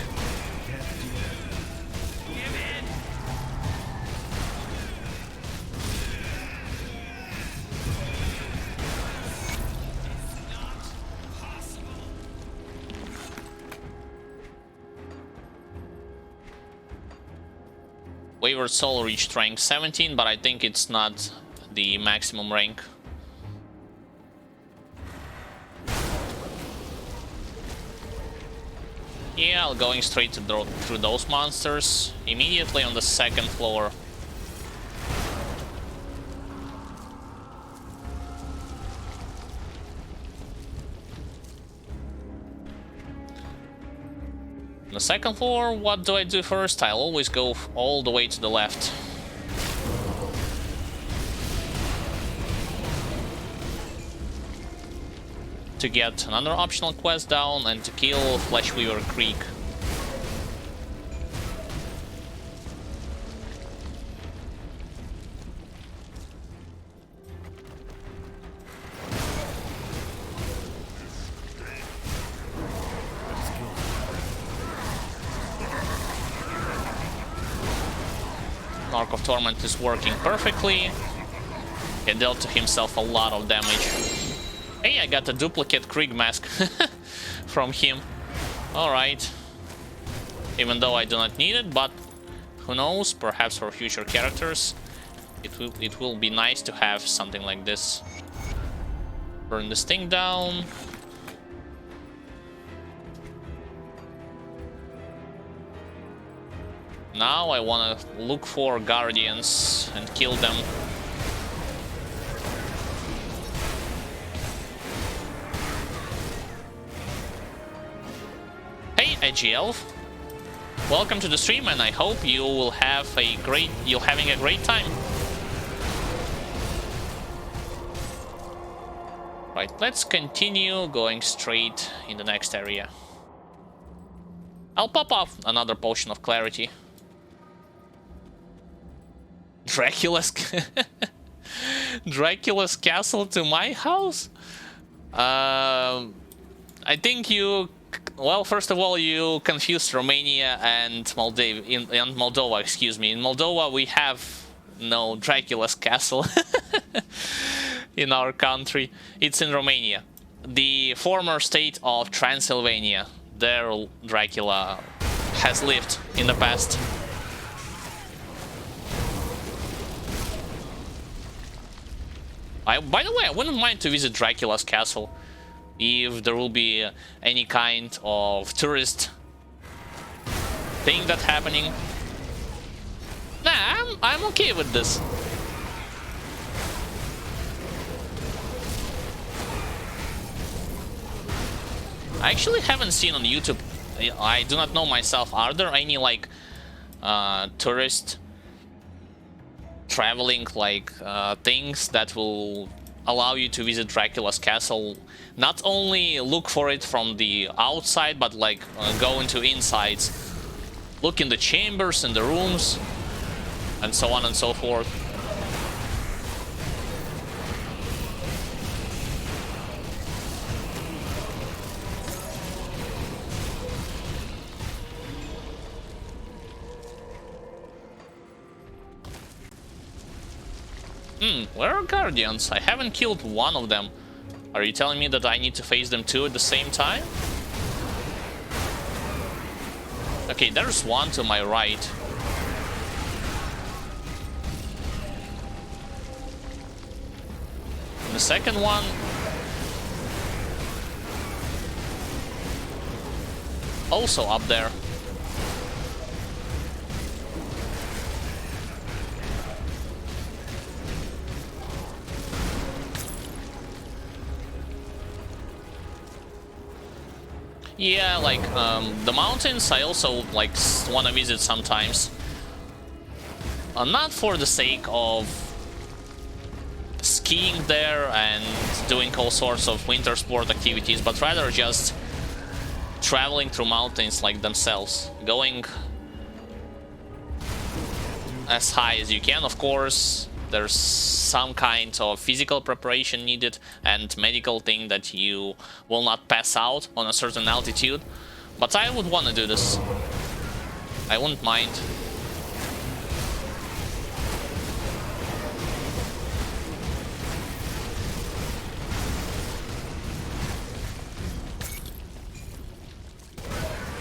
Wayward Soul reached rank 17, but I think it's not the maximum rank. Yeah, I'll going straight through those monsters immediately on the second floor. On the second floor, what do I do first? I'll always go all the way to the left. to get another optional quest down and to kill Fleshweaver Creek. Arc of Torment is working perfectly. He dealt to himself a lot of damage. Hey, I got a duplicate Krieg mask from him. Alright. Even though I do not need it, but who knows, perhaps for future characters it will be nice to have something like this. Burn this thing down. Now I want to look for Guardians and kill them. Hey, Edgy Elf. Welcome to the stream, and I hope you will have you're having a great time. Right, let's continue going straight in the next area. I'll pop off another potion of clarity. Dracula's castle to my house? I think you... Well, first of all, you confused Romania and Moldova, excuse me. In Moldova, we have no Dracula's castle in our country. It's in Romania. The former state of Transylvania. There, Dracula has lived in the past. By the way, I wouldn't mind to visit Dracula's castle if there will be any kind of tourist thing that's happening. Nah, I'm okay with this. I actually haven't seen on YouTube. I do not know myself. Are there any like tourist traveling like things that will allow you to visit Dracula's castle? Not only look for it from the outside, but like go into insides, look in the chambers and the rooms, and so on and so forth. Where are Guardians? I haven't killed one of them. Are you telling me that I need to face them two at the same time? Okay, there's one to my right. And the second one... also up there. Yeah, like, the mountains I also, like, want to visit sometimes. Not for the sake of skiing there and doing all sorts of winter sport activities, but rather just traveling through mountains like themselves. Going as high as you can, of course. There's some kind of physical preparation needed and medical thing that you will not pass out on a certain altitude. But I would want to do this. I wouldn't mind.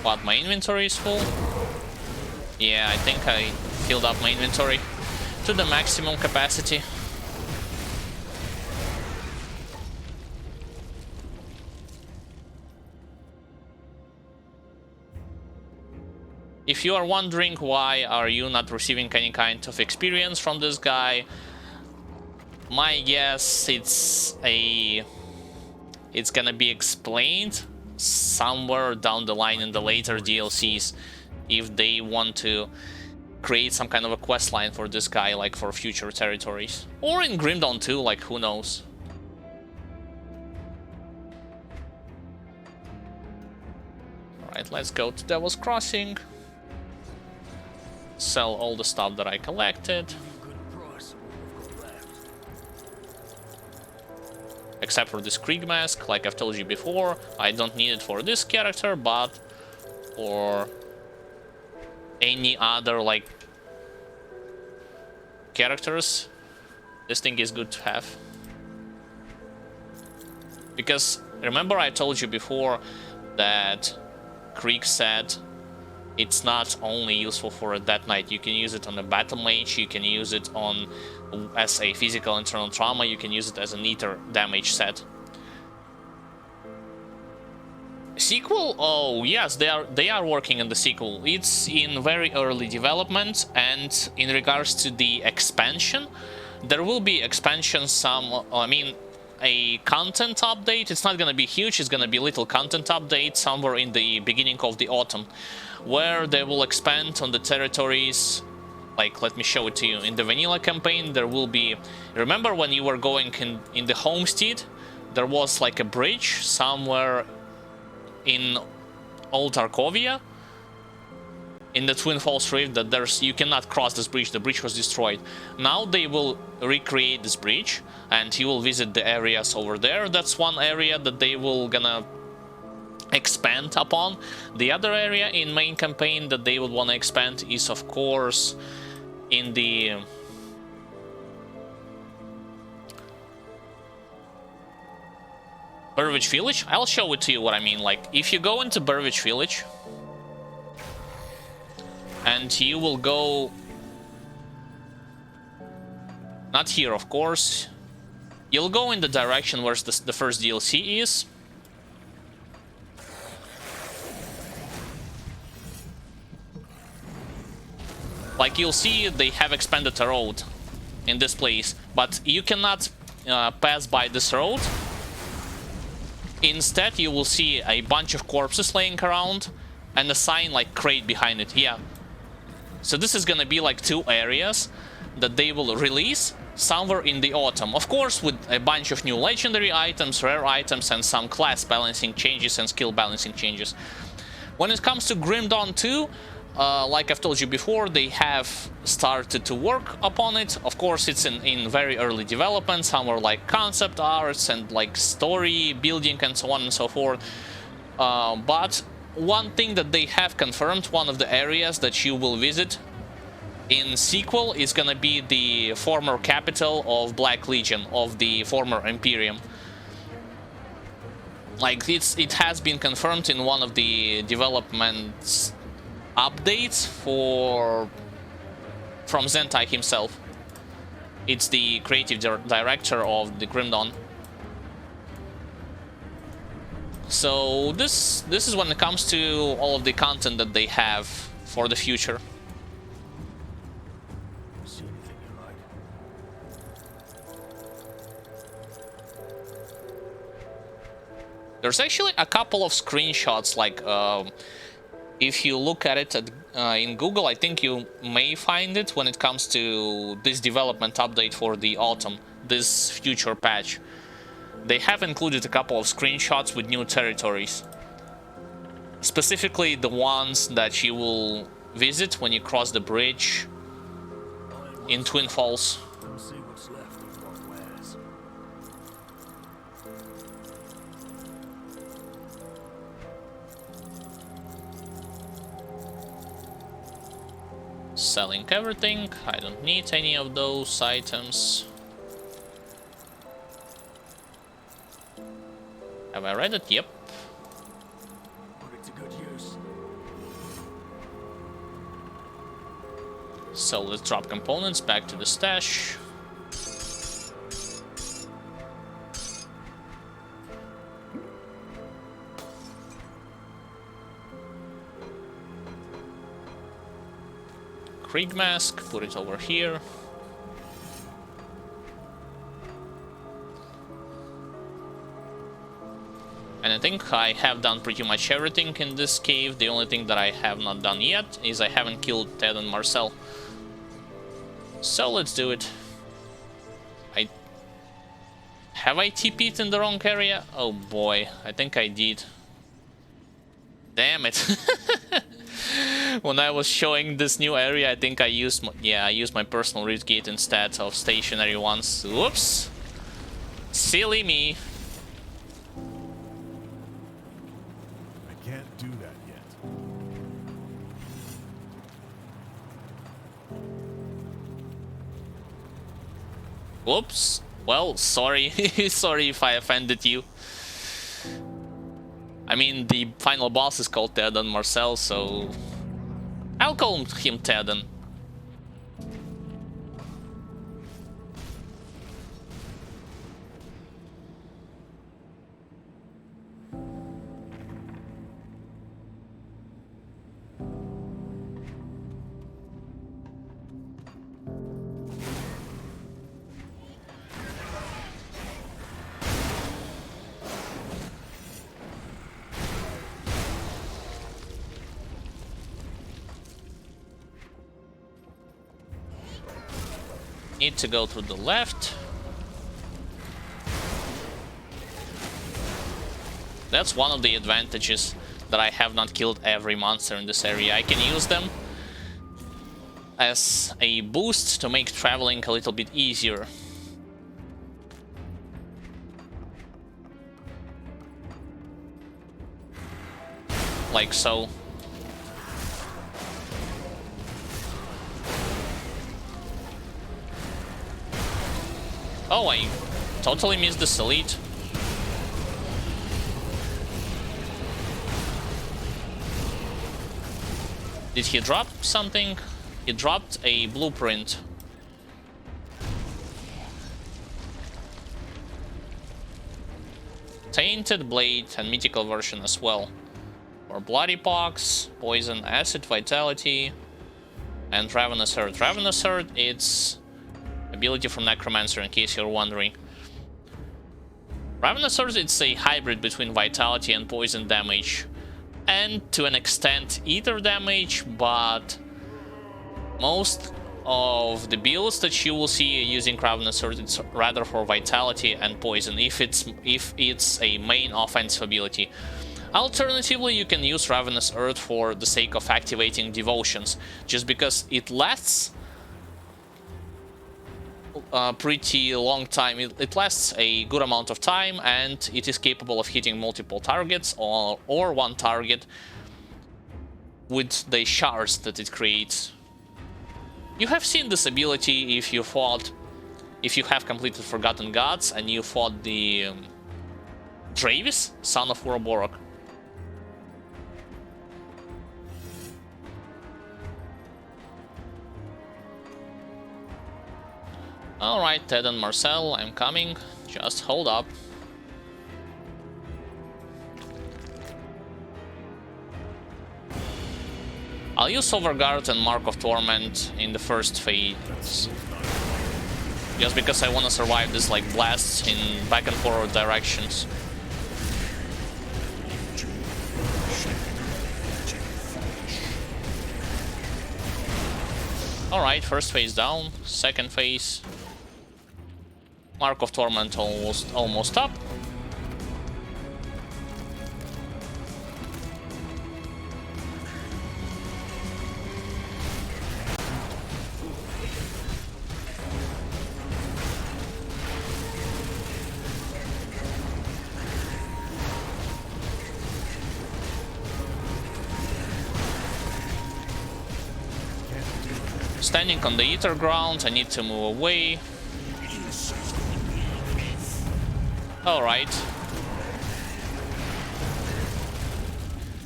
What, my inventory is full? Yeah, I think I filled up my inventory to the maximum capacity. If you are wondering why are you not receiving any kind of experience from this guy, my guess it's gonna be explained somewhere down the line in the later DLCs if they want to create some kind of a quest line for this guy, like for future territories. Or in Grim Dawn too, like who knows. Alright, let's go to Devil's Crossing. Sell all the stuff that I collected. Except for this Krieg mask, like I've told you before. I don't need it for this character, but for any other, like, characters, this thing is good to have. Because, remember I told you before that Krieg said it's not only useful for a Death Knight, you can use it on a Battle Mage, you can use it on as a physical internal trauma, you can use it as an ether damage set. Sequel? Oh yes, they are working on the sequel. It's in very early development, and in regards to the expansion, there will be expansion a content update. It's not gonna be huge, it's gonna be a little content update somewhere in the beginning of the autumn, where they will expand on the territories. Like, let me show it to you. In the vanilla campaign, there will be... Remember when you were going in the homestead? There was like a bridge somewhere in Old Arkovia, in the Twin Falls Rift, that you cannot cross this bridge. The bridge was destroyed. Now they will recreate this bridge, and you will visit the areas over there. That's one area that they will gonna expand upon. The other area in main campaign that they would want to expand is, of course, in the Burwich Village. I'll show it to you what I mean. Like, if you go into Burwich Village and you will go, not here of course, you'll go in the direction where the first DLC is. Like, you'll see they have expanded a road in this place, but you cannot pass by this road. Instead, you will see a bunch of corpses laying around and a sign like crate behind it. Yeah. So this is gonna be like two areas that they will release somewhere in the autumn. Of course, with a bunch of new legendary items, rare items, and some class balancing changes and skill balancing changes. When it comes to Grim Dawn 2, like I've told you before, they have started to work upon it. Of course, it's in very early development, somewhere like concept arts and like story building and so on and so forth. But one thing that they have confirmed, one of the areas that you will visit in sequel is gonna be the former capital of Black Legion, of the former Imperium. Like, it has been confirmed in one of the developments updates from Zentai himself. It's the creative director of the Grim Dawn. So this is when it comes to all of the content that they have for the future. There's actually a couple of screenshots, like if you look at it in Google, I think you may find it when it comes to this development update for the autumn, this future patch. They have included a couple of screenshots with new territories. Specifically the ones that you will visit when you cross the bridge in Twin Falls. Selling everything. I don't need any of those items. Have I read it? Yep. Put it to good use. So let's drop components back to the stash. Krieg mask, put it over here. And I think I have done pretty much everything in this cave. The only thing that I have not done yet is I haven't killed Ted and Marcel. So let's do it. Have I TP'd in the wrong area? Oh boy, I think I did. Damn it. When I was showing this new area, I think I used my personal root gate instead of stationary ones. Whoops. Silly me. I can't do that yet. Whoops. Well, sorry. Sorry if I offended you. I mean, the final boss is called Theoden Marcel, so I'll call him Theoden. Need to go through the left. That's one of the advantages, that I have not killed every monster in this area. I can use them as a boost to make traveling a little bit easier. Like so. Oh, I totally missed this elite. Did he drop something? He dropped a blueprint. Tainted Blade and mythical version as well. For Bloody Pox, Poison, Acid, Vitality, and Ravenous Herd. Ravenous Herd, it's ability from Necromancer, in case you're wondering. Ravenous Herd, it's a hybrid between Vitality and Poison damage. And to an extent, Ether damage, but most of the builds that you will see using Ravenous Herd, it's rather for Vitality and Poison, if it's a main offensive ability. Alternatively, you can use Ravenous Earth for the sake of activating Devotions, just because it lasts a pretty long time. It lasts a good amount of time, and it is capable of hitting multiple targets or one target with the shards that it creates. You have seen this ability if you have completed Forgotten Gods and you fought the Dravis, son of Uroborok. Alright, Ted and Marcel, I'm coming. Just hold up. I'll use Overguard and Mark of Torment in the first phase. Just because I want to survive this like blasts in back and forward directions. Alright, first phase down, second phase. Mark of Torment almost up. Standing on the ether ground, I need to move away. Alright.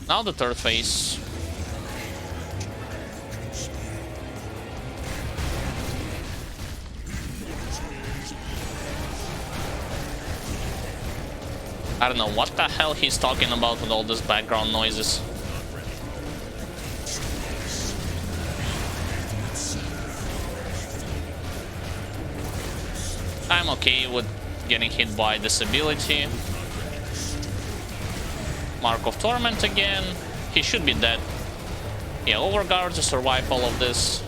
Now the third phase. I don't know what the hell he's talking about with all these background noises. I'm okay with getting hit by this ability. Mark of Torment again. He should be dead. Yeah, Overguard to survive all of this.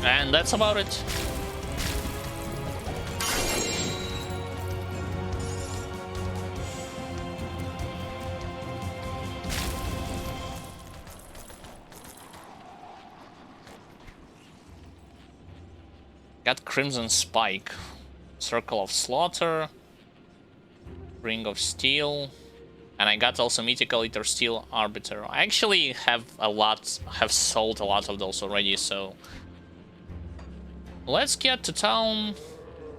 And that's about it. got Crimson Spike, Circle of Slaughter, Ring of Steel, and I got also Mythical Ether Steel Arbiter. I actually have sold a lot of those already, so let's get to town,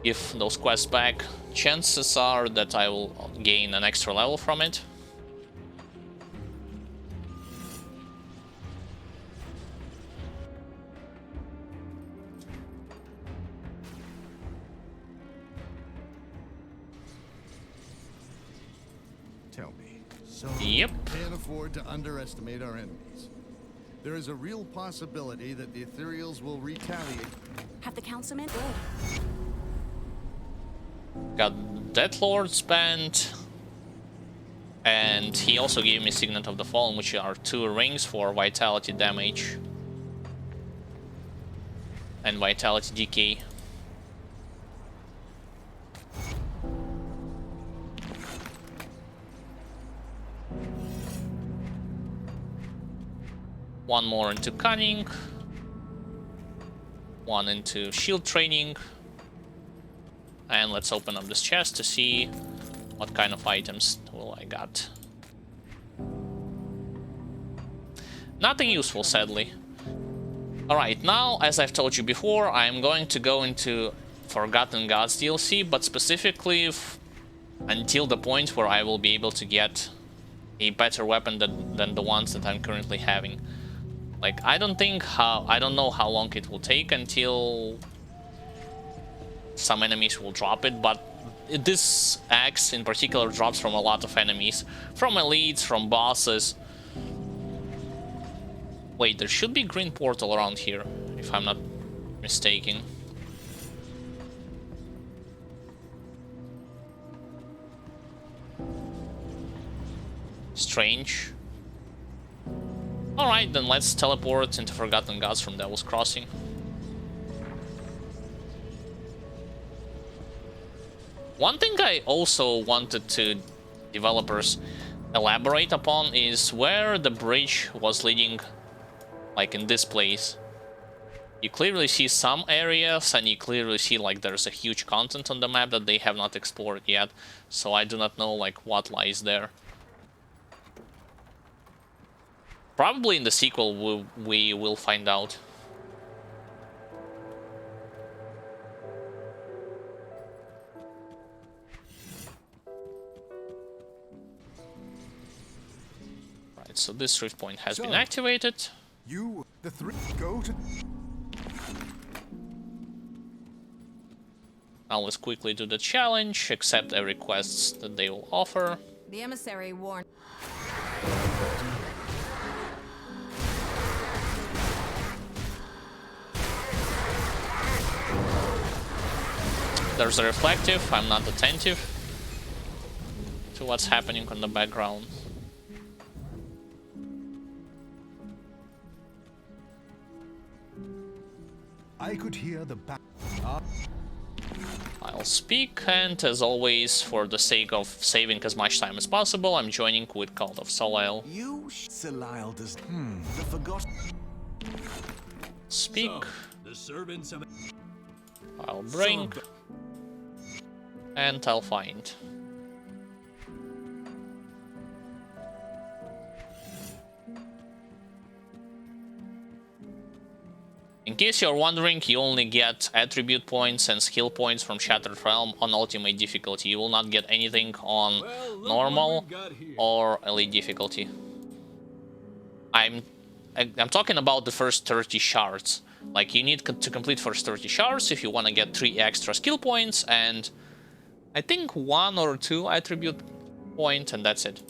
give those quests back. Chances are that I will gain an extra level from it. Tell me. So Yep. we can't afford to underestimate our enemies. There is a real possibility that the Ethereals will retaliate. Have the councilman? Good. Got Deathlord's band, and he also gave me Signet of the Fallen, which are 2 rings for vitality damage and vitality decay. One more into cunning, one into shield training. And let's open up this chest to see what kind of items will I got. Nothing useful, sadly. Alright, now, as I've told you before, I'm going to go into Forgotten Gods DLC, but specifically until the point where I will be able to get a better weapon than the ones that I'm currently having. Like, I don't know how long it will take until some enemies will drop it, but this axe in particular drops from a lot of enemies. From elites, from bosses. Wait, there should be green portal around here, if I'm not mistaken. Strange. Alright, then let's teleport into Forgotten Gods from Devil's Crossing. One thing I also wanted to developers elaborate upon is where the bridge was leading, like in this place. You clearly see some areas, and you clearly see like there's a huge content on the map that they have not explored yet, so I do not know like what lies there. Probably in the sequel we will find out. Right, so this rift point has been activated. You, the 3, go to... Now let's quickly do the challenge, accept every quest that they will offer. The emissary warned. There's a reflective, I'm not attentive to what's happening on the background. I could hear the back. I'll speak, and as always, for the sake of saving as much time as possible, I'm joining with Cult of Solile. You, Solile does. The forgotten. Speak. So, the servants have. I'll bring. And I'll find. In case you're wondering, you only get attribute points and skill points from Shattered Realm on ultimate difficulty. You will not get anything on normal or elite difficulty. I'm talking about the first 30 shards. Like, you need to complete first 30 shards if you want to get 3 extra skill points and I think 1 or 2 attribute point, and that's it.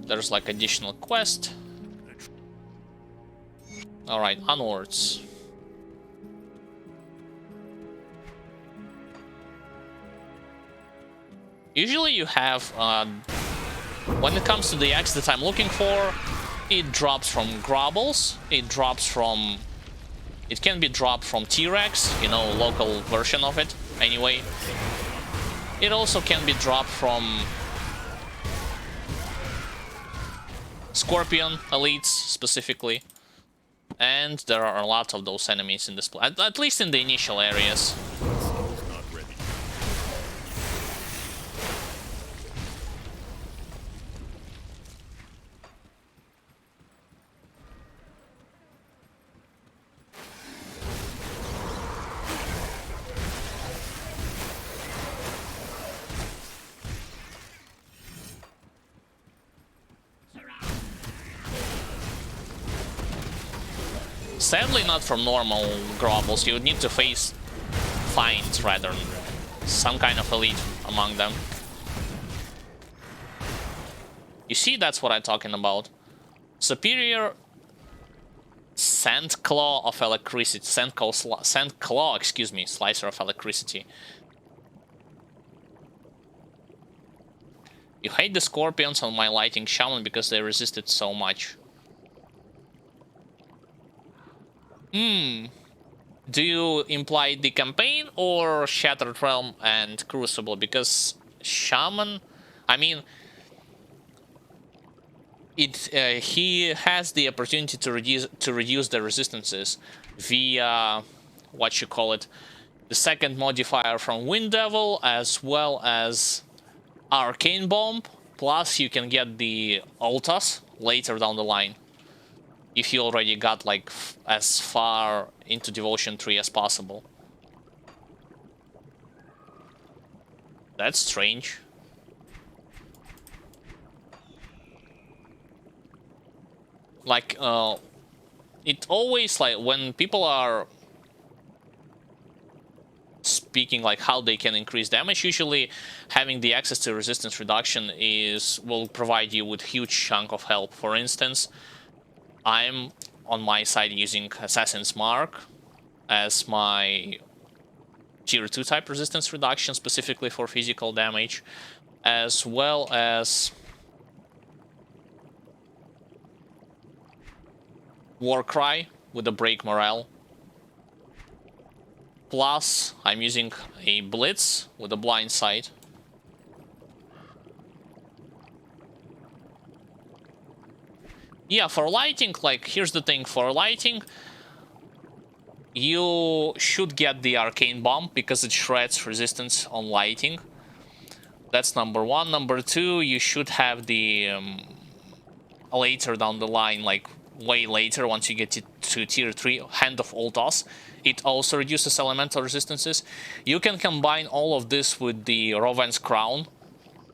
There's like additional quest. Alright, onwards. Usually you have, when it comes to the axe that I'm looking for, it drops from Grobbles, it can be dropped from T-Rex, you know, local version of it, anyway. It also can be dropped from Scorpion elites specifically. And there are a lot of those enemies in this place, at least in the initial areas. Not ready. Sadly, not from normal Grobbles. You would need to find rather some kind of elite among them. You see, that's what I'm talking about. Superior Sand Claw of Electricity. Sand Claw, excuse me, Slicer of Electricity. You hate the Scorpions on my Lighting Shaman because they resisted so much. Do you imply the campaign or Shattered Realm and Crucible? Because Shaman, I mean, he has the opportunity to reduce the resistances via what you call it, the second modifier from Wind Devil, as well as Arcane Bomb. Plus, you can get the Ultas later down the line, if you already got like as far into Devotion 3 as possible. That's strange. Like, it always, like, when people are speaking like how they can increase damage, usually having the access to resistance reduction will provide you with huge chunk of help. For instance, I'm on my side using Assassin's Mark as my tier 2 type resistance reduction, specifically for physical damage, as well as Warcry with the Break Morale. Plus, I'm using a Blitz with a Blind Sight. Yeah, for lighting, like, here's the thing, for lighting, you should get the Arcane Bomb because it shreds resistance on lighting. That's number one. Number two, you should have the, later down the line, like, way later, once you get to tier 3, Hand of Ultas. It also reduces elemental resistances. You can combine all of this with the Roven's Crown.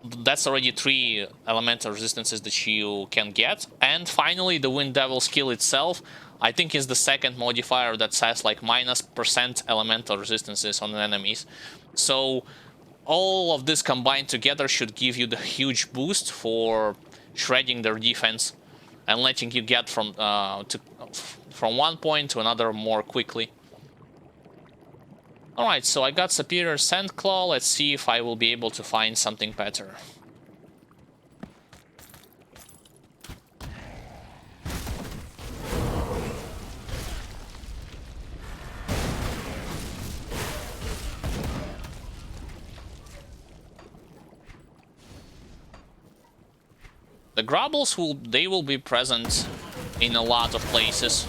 That's already 3 elemental resistances that you can get. And finally, the Wind Devil skill itself, I think, is the second modifier that says like -% elemental resistances on enemies. So all of this combined together should give you the huge boost for shredding their defense and letting you get from one point to another more quickly. Alright, so I got Superior Sandclaw. Let's see if I will be able to find something better. The Grobbles will be present in a lot of places.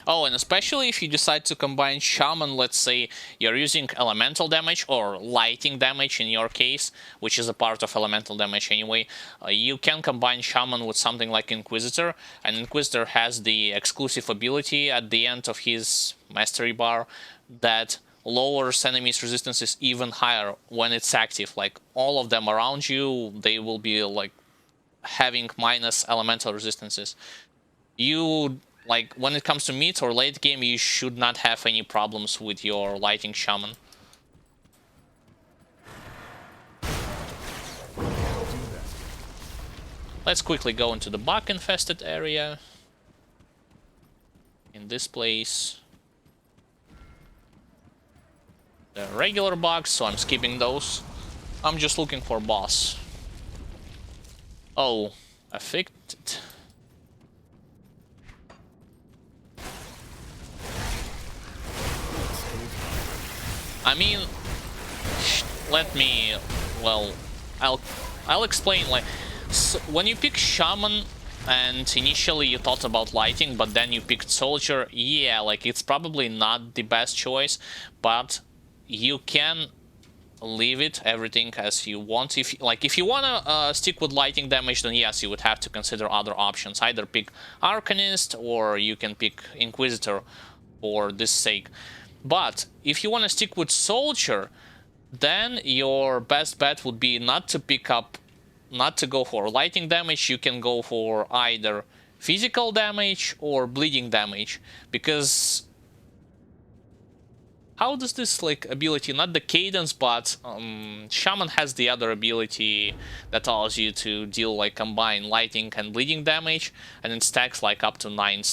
Oh, and especially if you decide to combine Shaman, let's say you're using elemental damage or lighting damage in your case, which is a part of elemental damage anyway, you can combine Shaman with something like Inquisitor, and Inquisitor has the exclusive ability at the end of his mastery bar that lowers enemies' resistances even higher when it's active. Like, all of them around you, they will be like having minus elemental resistances. Like, when it comes to mid or late game, you should not have any problems with your Lighting Shaman. Let's quickly go into the bug-infested area. in this place. The regular bugs, so I'm skipping those. I'm just looking for boss. Oh, affected. I mean, let me, well, I'll explain. Like, so when you pick shaman and initially you thought about lighting, but then you picked soldier, yeah, like it's probably not the best choice, but you can leave it everything as you want. If you wanna stick with lighting damage, then yes, you would have to consider other options. Either pick Arcanist or you can pick Inquisitor for this sake. But if you want to stick with soldier, then your best bet would be not to go for lighting damage. You can go for either physical damage or bleeding damage, because how does this like ability, not the cadence, but shaman has the other ability that allows you to deal like combine lighting and bleeding damage, and it stacks like up to 9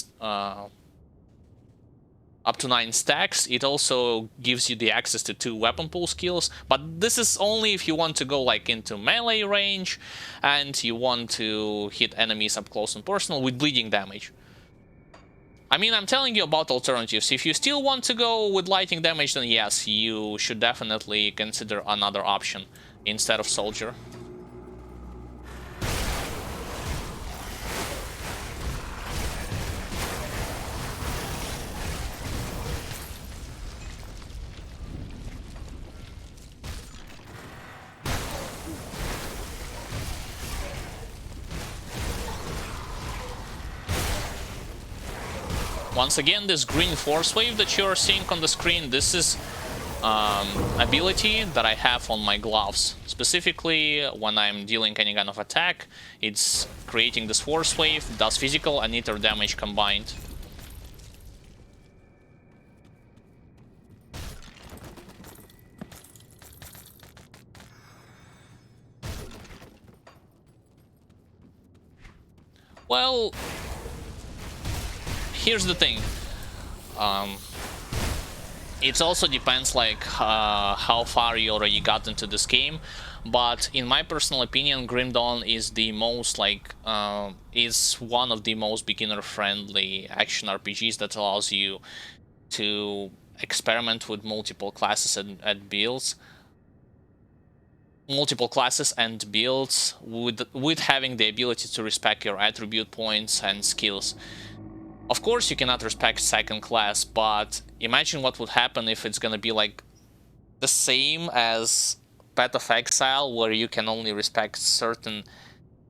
stacks. It also gives you the access to 2 weapon pool skills, but this is only if you want to go like into melee range and you want to hit enemies up close and personal with bleeding damage. I mean, I'm telling you about alternatives. If you still want to go with lighting damage, then yes, you should definitely consider another option instead of soldier. Once again, this green force wave that you're seeing on the screen, this is ability that I have on my gloves. Specifically, when I'm dealing any kind of attack, it's creating this force wave, does physical and ether damage combined. Well, here's the thing. It also depends like how far you already got into this game, but in my personal opinion, Grim Dawn is the most like is one of the most beginner-friendly action RPGs that allows you to experiment with multiple classes and builds. Multiple classes and builds with having the ability to respec your attribute points and skills. Of course, you cannot respect second class, but imagine what would happen if it's gonna be like the same as Path of Exile, where you can only respect certain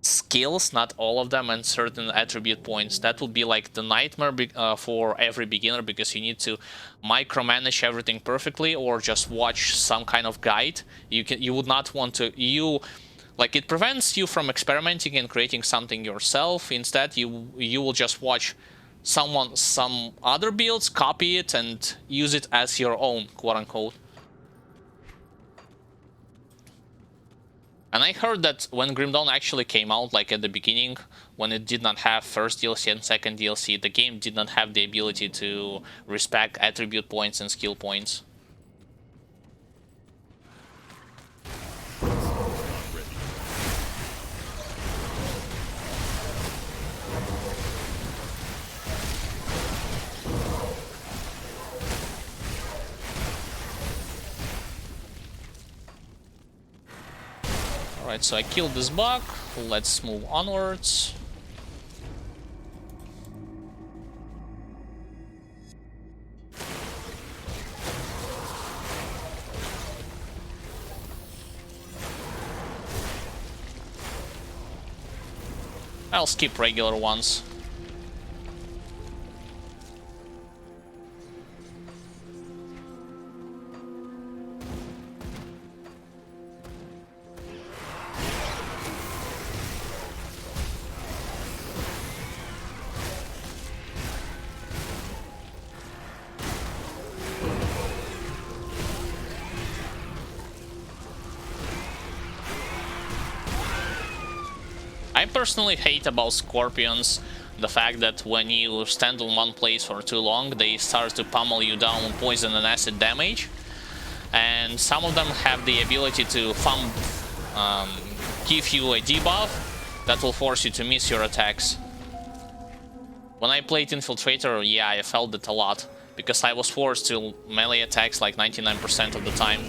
skills, not all of them, and certain attribute points. That would be like the nightmare for every beginner, because you need to micromanage everything perfectly or just watch some kind of guide. You would not want to. Like, it prevents you from experimenting and creating something yourself. Instead, you will just watch some other builds, copy it, and use it as your own, quote-unquote. And I heard that when Grim Dawn actually came out, like at the beginning, when it did not have first DLC and second DLC, the game did not have the ability to respec attribute points and skill points. Alright, so I killed this bug. Let's move onwards. I'll skip regular ones. I personally hate about scorpions The fact that when you stand in one place for too long, they start to pummel you down with poison and acid damage. And some of them have the ability to give you a debuff that will force you to miss your attacks. When I played Infiltrator, yeah, I felt it a lot, because I was forced to melee attacks like 99% of the time.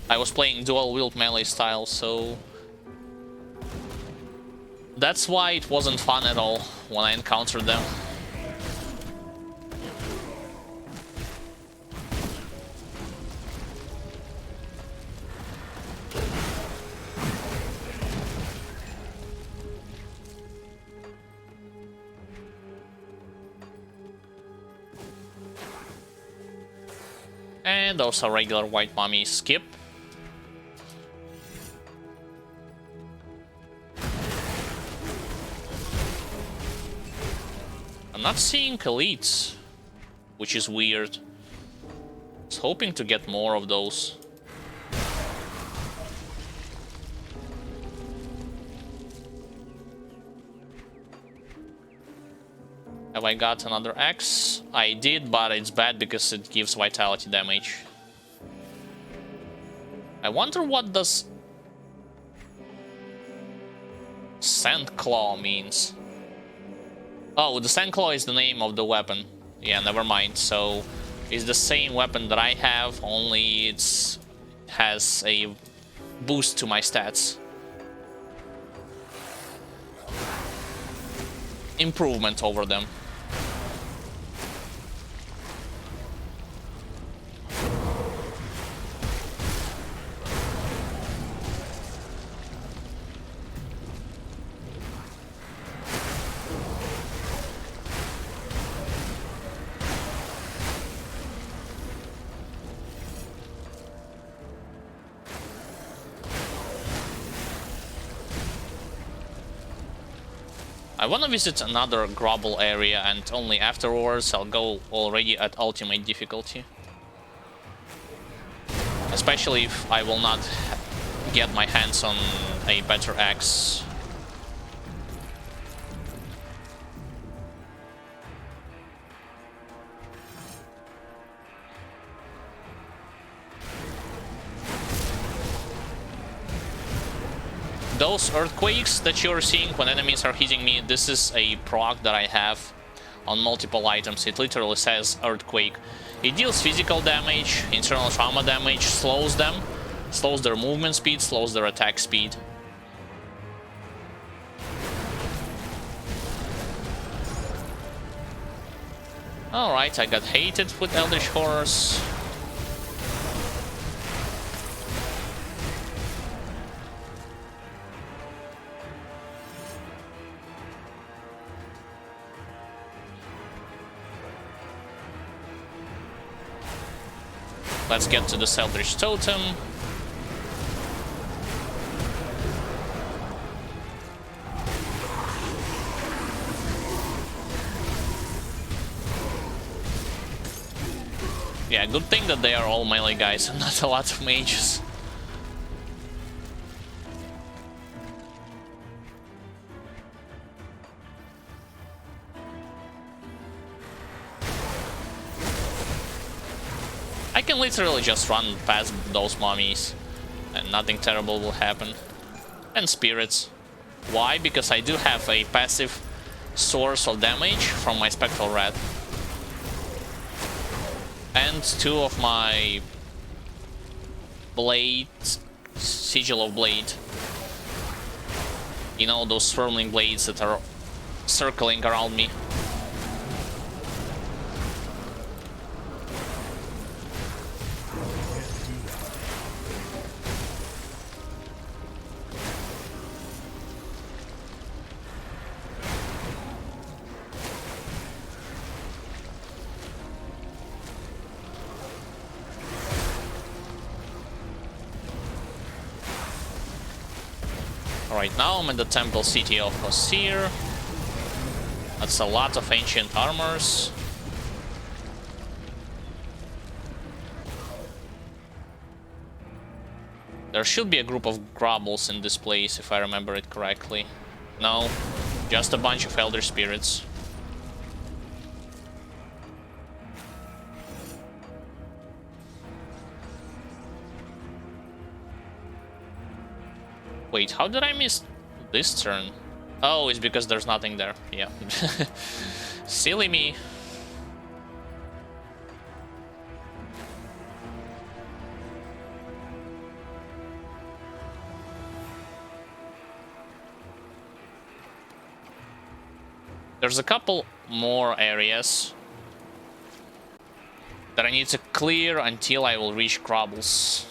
I was playing dual wield melee style, so that's why it wasn't fun at all when I encountered them. And those are regular white mummies. Skip. I'm not seeing elites, which is weird. I was hoping to get more of those. Have I got another axe? I did, but it's bad because it gives vitality damage. I wonder what does Sandclaw means. Oh, the Sandclaw is the name of the weapon. Yeah, never mind. So it's the same weapon that I have, only it has a boost to my stats. Improvement over them. I want to visit another Grubble area, and only afterwards I'll go already at ultimate difficulty. Especially if I will not get my hands on a better axe. Those earthquakes that you're seeing when enemies are hitting me, this is a proc that I have on multiple items. It literally says earthquake. It deals physical damage, internal trauma damage, slows them, slows their movement speed, slows their attack speed. Alright, I got hated with Eldritch Horrors. Let's get to the Eldritch Totem. Yeah, good thing that they are all melee guys and not a lot of mages. I can literally just run past those mummies and nothing terrible will happen. And spirits. Why? Because I do have a passive source of damage from my Spectral Rat. And two of my blades, Sigil of Blade. You know, those swirling blades that are circling around me. Right now I'm in the temple city of Osir. That's a lot of ancient armors. There should be a group of Grubbles in this place, if I remember it correctly. No, just a bunch of Elder Spirits. Wait, how did I miss this turn? Oh, it's because there's nothing there. Yeah. Silly me. There's a couple more areas that I need to clear until I will reach Crobbles.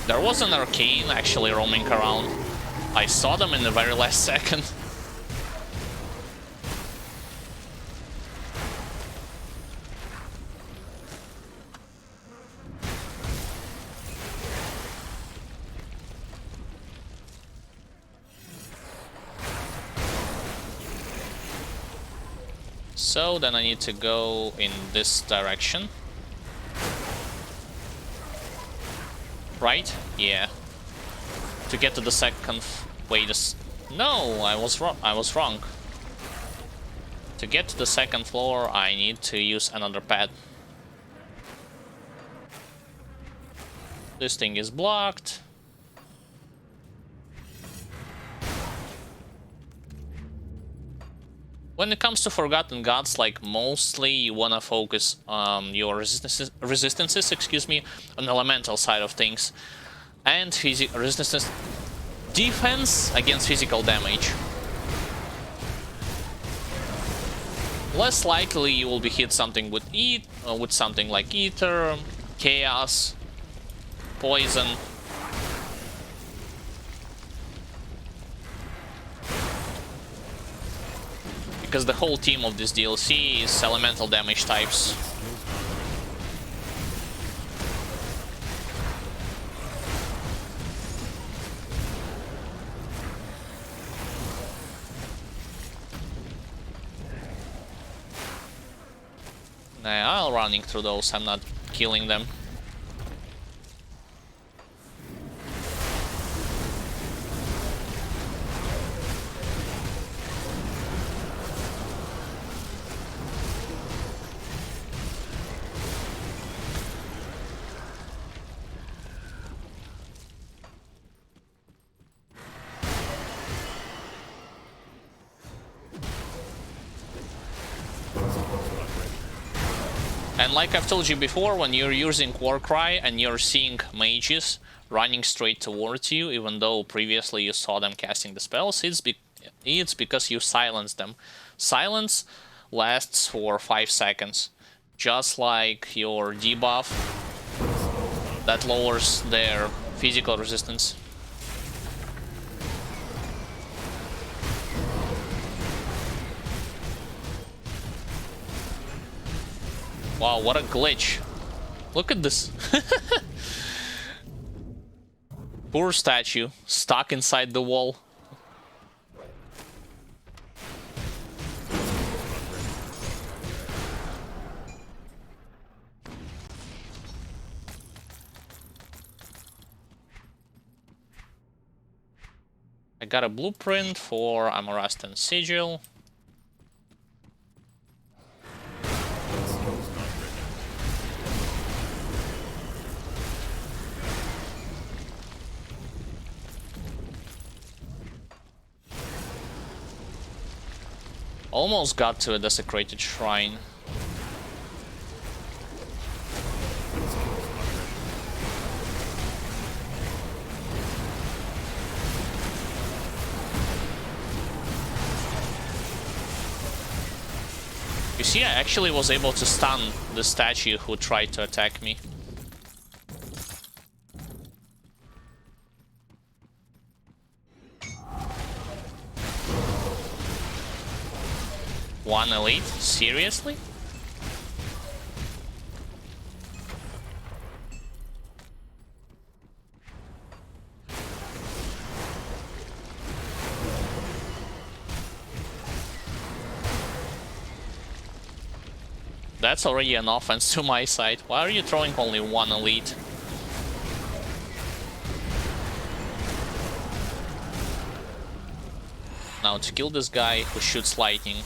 There was an arcane actually roaming around. I saw them in the very last second. So then I need to go in this direction. Right? Yeah. To get to the second... Wait a... No, I was wrong. To get to the second floor, I need to use another pad. This thing is blocked. When it comes to Forgotten Gods, like, mostly you wanna focus your resistances, excuse me, on the elemental side of things. And resistance defense against physical damage. Less likely you will be hit something with something like Ether, Chaos, Poison. Because the whole team of this DLC is elemental damage types. Nah, I'm running through those, I'm not killing them. And like I've told you before, when you're using Warcry and you're seeing mages running straight towards you, even though previously you saw them casting the spells, it's because you silenced them. Silence lasts for 5 seconds, just like your debuff that lowers their physical resistance. Wow, what a glitch. Look at this. Poor statue, stuck inside the wall. I got a blueprint for Amarastan Sigil. Almost got to a desecrated shrine. You see, I actually was able to stun the statue who tried to attack me. One elite? Seriously? That's already an offense to my side. Why are you throwing only one elite? Now to kill this guy who shoots lightning.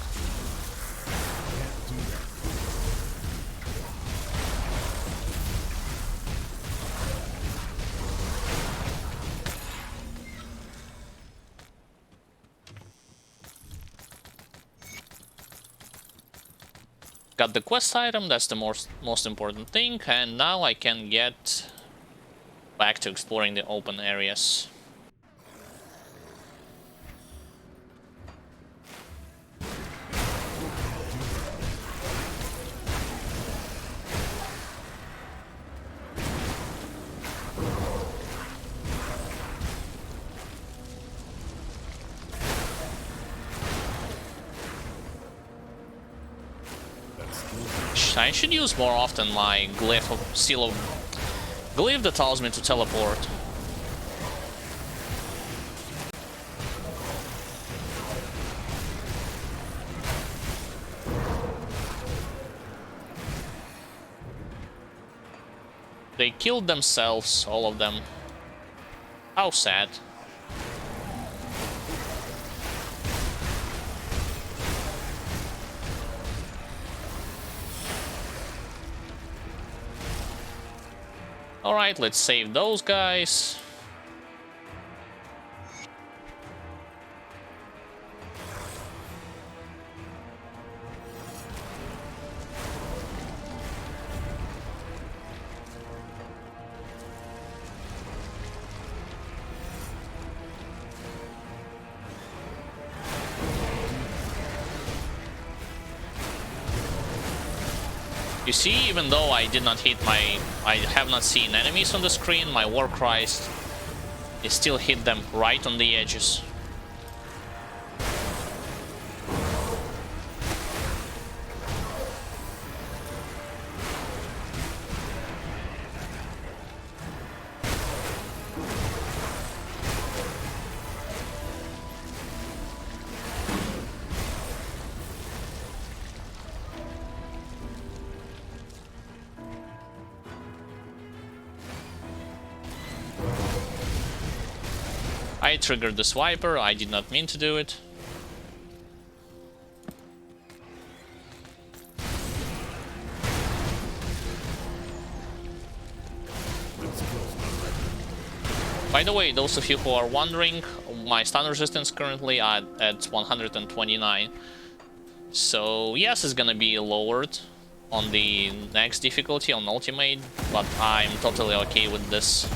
Got the quest item, that's the most important thing, and now I can get back to exploring the open areas. I should use more often my glyph of seal of glyph that allows me to teleport. They killed themselves, all of them. How sad. Alright, let's save those guys. You see, even though I did not hit I have not seen enemies on the screen, my War Christ, it still hit them right on the edges. I triggered the swiper, I did not mean to do it. By the way, those of you who are wondering, my stun resistance currently at 129. So yes, it's gonna be lowered on the next difficulty on ultimate, but I'm totally okay with this.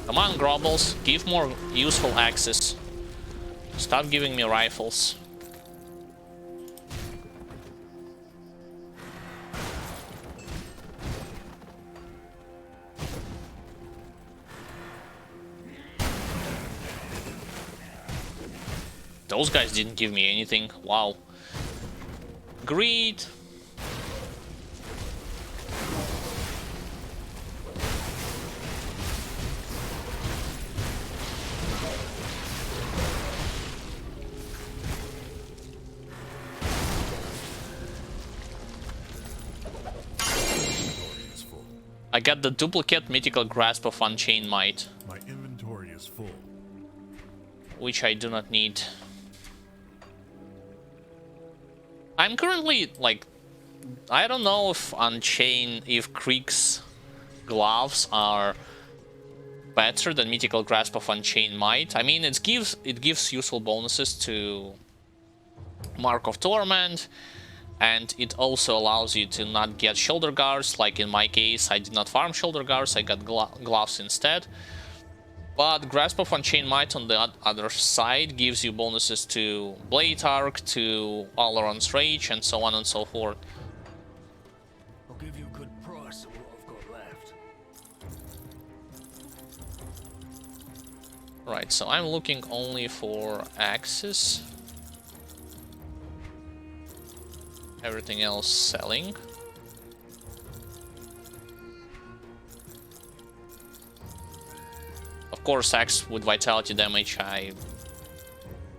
Come on, Grobbles, give more useful axes. Stop giving me rifles. Those guys didn't give me anything. Wow. Greed. I got the duplicate mythical grasp of Unchained Might. My inventory is full. Which I do not need. I'm currently, like, I don't know if if Krieg's gloves are better than mythical grasp of Unchained Might. I mean, it gives useful bonuses to Mark of Torment, and it also allows you to not get shoulder guards. Like in my case, I did not farm shoulder guards, I got gloves instead. But Grasp of Unchained Might on the other side gives you bonuses to Blade Arc, to Alaron's Rage, and so on and so forth. I'll give you a good price of what I've got left. Right, so I'm looking only for axes. Everything else selling. Of course, axe with vitality damage, I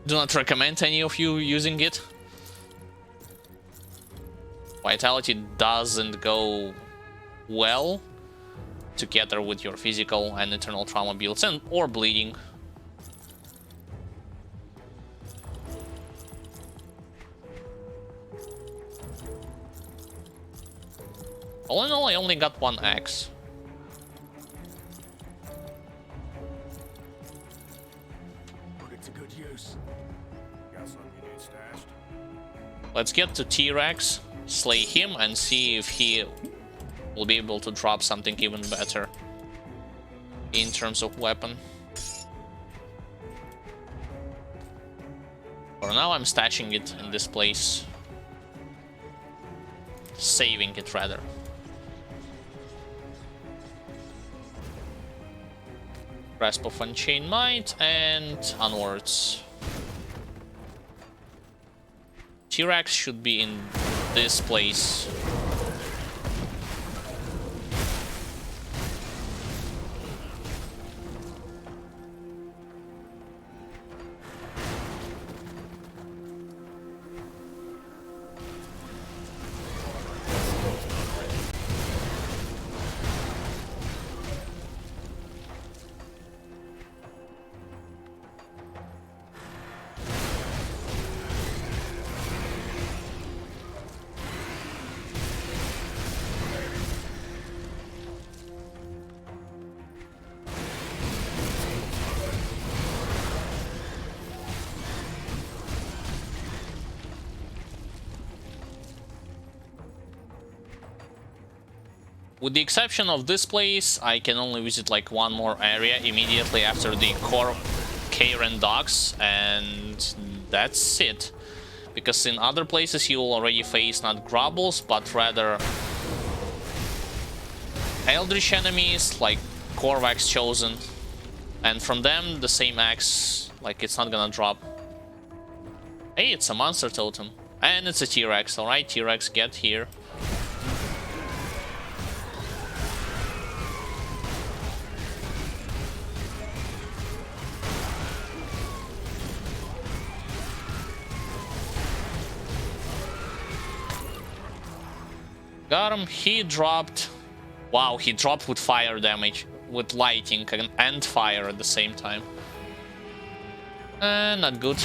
Do not recommend any of you using it. Vitality doesn't go well together with your physical and eternal trauma builds and or bleeding. All in all, I only got one axe. Put it to good use. Got something you need stashed? Let's get to T-Rex, slay him, and see if he will be able to drop something even better in terms of weapon. For now, I'm stashing it in this place. Saving it, rather. Grasp of Unchained Might, and onwards. T-Rex should be in this place. With the exception of this place, I can only visit like one more area immediately after the core Karen docks, and that's it. Because in other places you will already face not grubbles, but rather eldritch enemies like Korvax Chosen, and from them the same axe, like it's not gonna drop. Hey, it's a monster totem, and it's a T-Rex. Alright, T-Rex, get here. Got him. He dropped. Wow, he dropped with fire damage, with lighting and fire at the same time. Not good.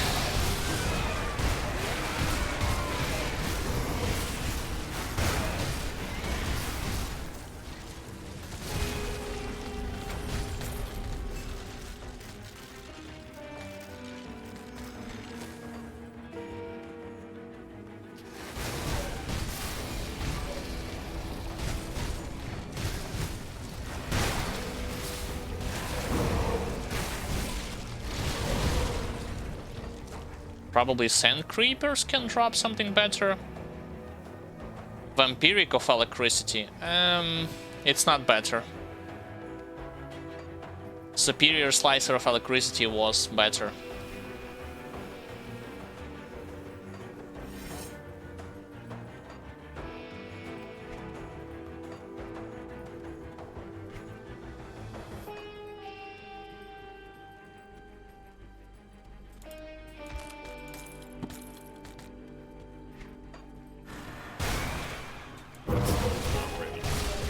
Probably Sand Creepers can drop something better. Vampiric of Electricity. It's not better. Superior Slicer of Electricity was better.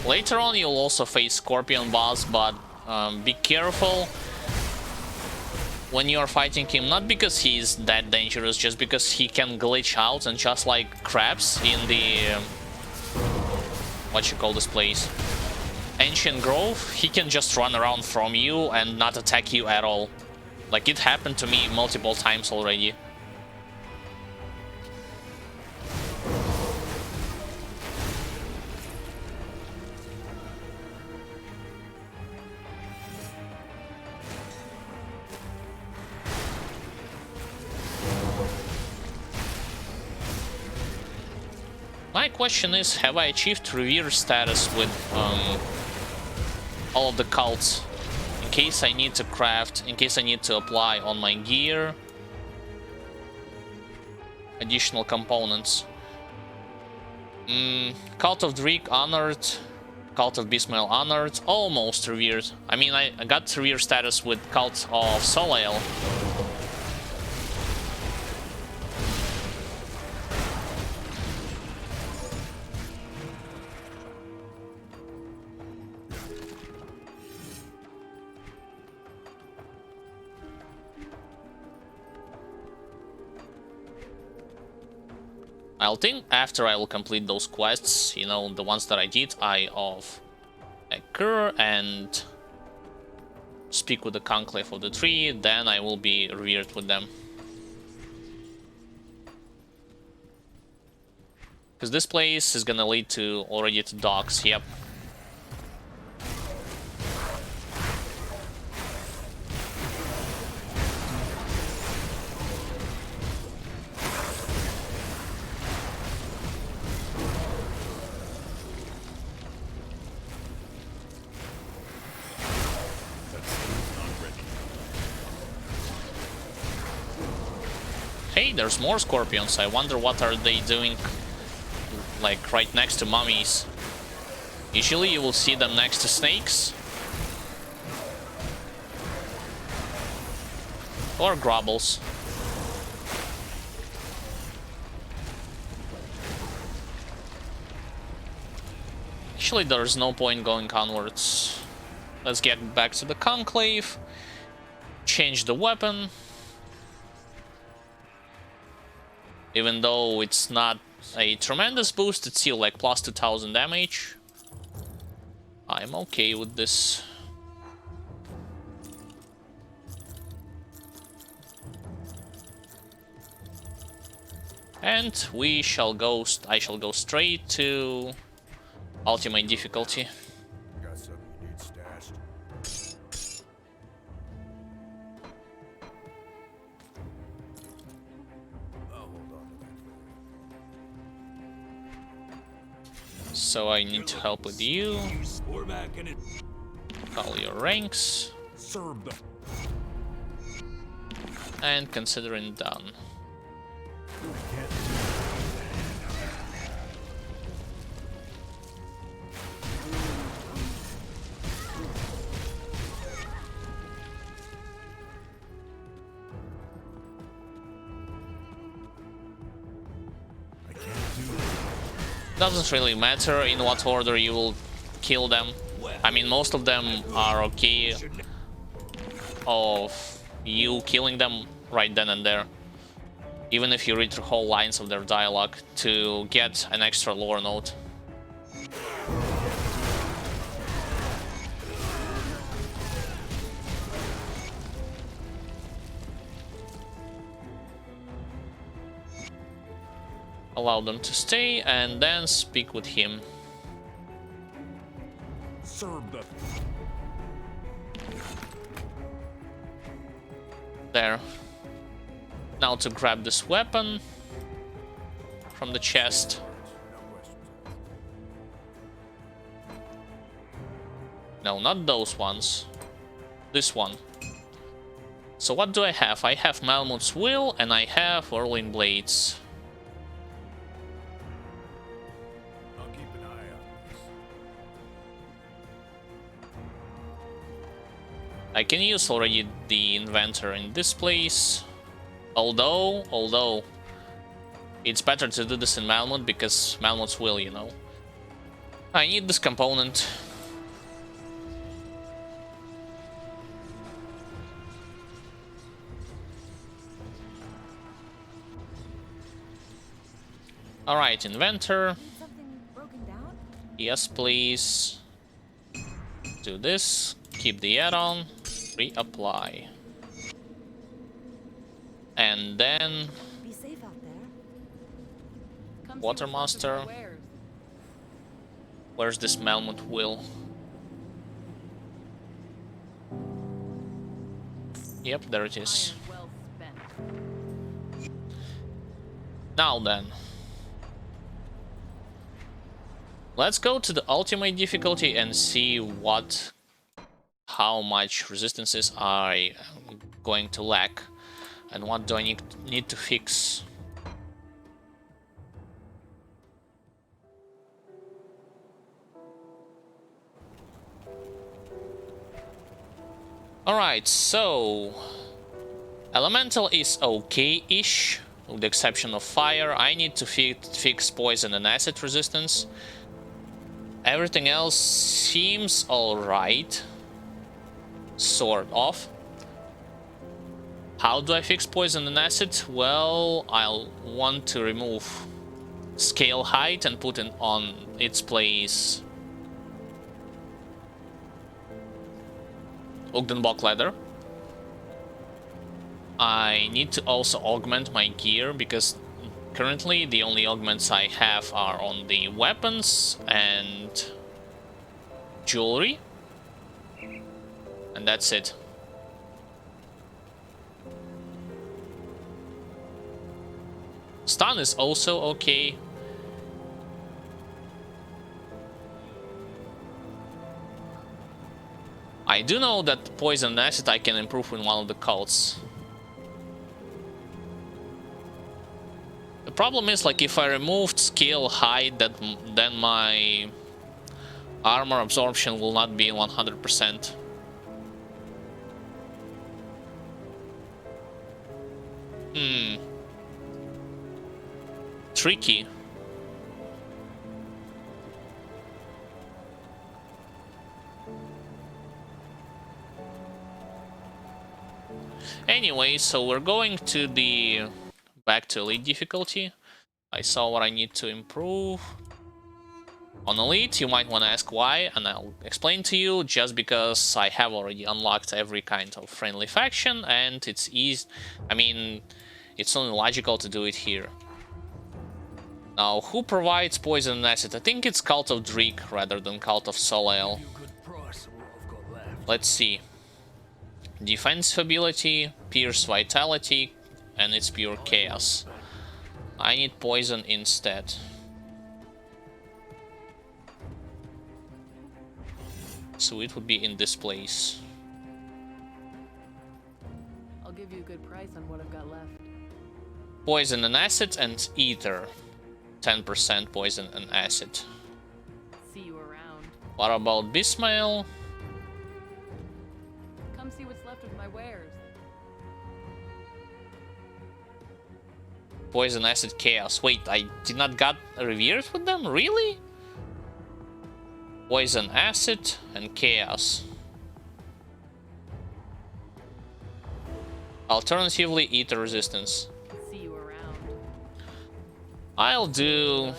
Later on you'll also face Scorpion boss, but be careful when you're fighting him, not because he's that dangerous, just because he can glitch out, and just like crabs in the what you call this place, Ancient Grove, he can just run around from you and not attack you at all. Like, it happened to me multiple times already. My question is, have I achieved revered status with all of the cults? In case I need to craft, in case I need to apply on my gear additional components. Cult of Dreek honored, Cult of Bismael honored, almost revered. I mean, I got revered status with Cult of Soleil. I'll think after I will complete those quests, you know, the ones that I did, Eye of Occur and speak with the Conclave of the Tree, then I will be revered with them. Because this place is gonna lead to already to docks, yep. Hey, there's more scorpions. I wonder what are they doing, like, right next to mummies. Usually you will see them next to snakes. Or grubbles. Actually, there's no point going onwards. Let's get back to the Conclave. Change the weapon. Even though it's not a tremendous boost, it's still like plus 2000 damage. I'm okay with this. And we shall go. I shall go straight to ultimate difficulty. Got something you need stashed? I'll hold on to that. So I need to help with you. We're back in it. Call your ranks. Serve the. And considering done. Doesn't really matter in what order you will kill them. I mean, most of them are okay of you killing them right then and there. Even if you read through whole lines of their dialogue to get an extra lore note. Allow them to stay and then speak with him. Serve the. There. Now to grab this weapon from the chest. No, not those ones. This one. So what do I have? I have Malmut's Will and I have Whirling Blades. I'll keep an eye on this. I can use already the inventor in this place. Although it's better to do this in Malmut because Malmut's Will, you know. I need this component. Alright, inventor. Something broken down? Yes, please. Do this. Keep the add-on. Reapply. And then Be safe out there. Come Watermaster. Where's this Malmut Will? Yep, there it is. Well spent. Now then. Let's go to the ultimate difficulty and see how much resistances I am going to lack. And what do I need to fix? Alright, so elemental is okay-ish, with the exception of fire. I need to fix poison and acid resistance. Everything else seems alright. Sort of. How do I fix poison and acid? Well, I'll want to remove scale height and put it on its place Ogdenbach leather. I need to also augment my gear because currently the only augments I have are on the weapons and jewelry, and that's it. Stun is also okay. I do know that poison and acid I can improve in one of the cults. The problem is, like, if I removed skill height, then my armor absorption will not be 100%. Tricky. Anyway, so we're going to the back to elite difficulty. I saw what I need to improve. On elite, you might want to ask why, and I'll explain to you. Just because I have already unlocked every kind of friendly faction, and it's easy. I mean, it's only logical to do it here. Now, who provides poison and acid? I think it's Cult of Dreek rather than Cult of Soleil. Let's see. Defense ability, Pierce Vitality, and it's pure chaos. I need poison instead. So it would be in this place. I'll give you a good price on what I've got left. Poison and acid and ether. 10% poison and acid. See you around. What about Bismail? Come see what's left of my wares. Poison, acid, chaos. Wait, I did not got revered with them? Really? Poison, acid, and chaos. Alternatively, ether resistance. See you around. I'll do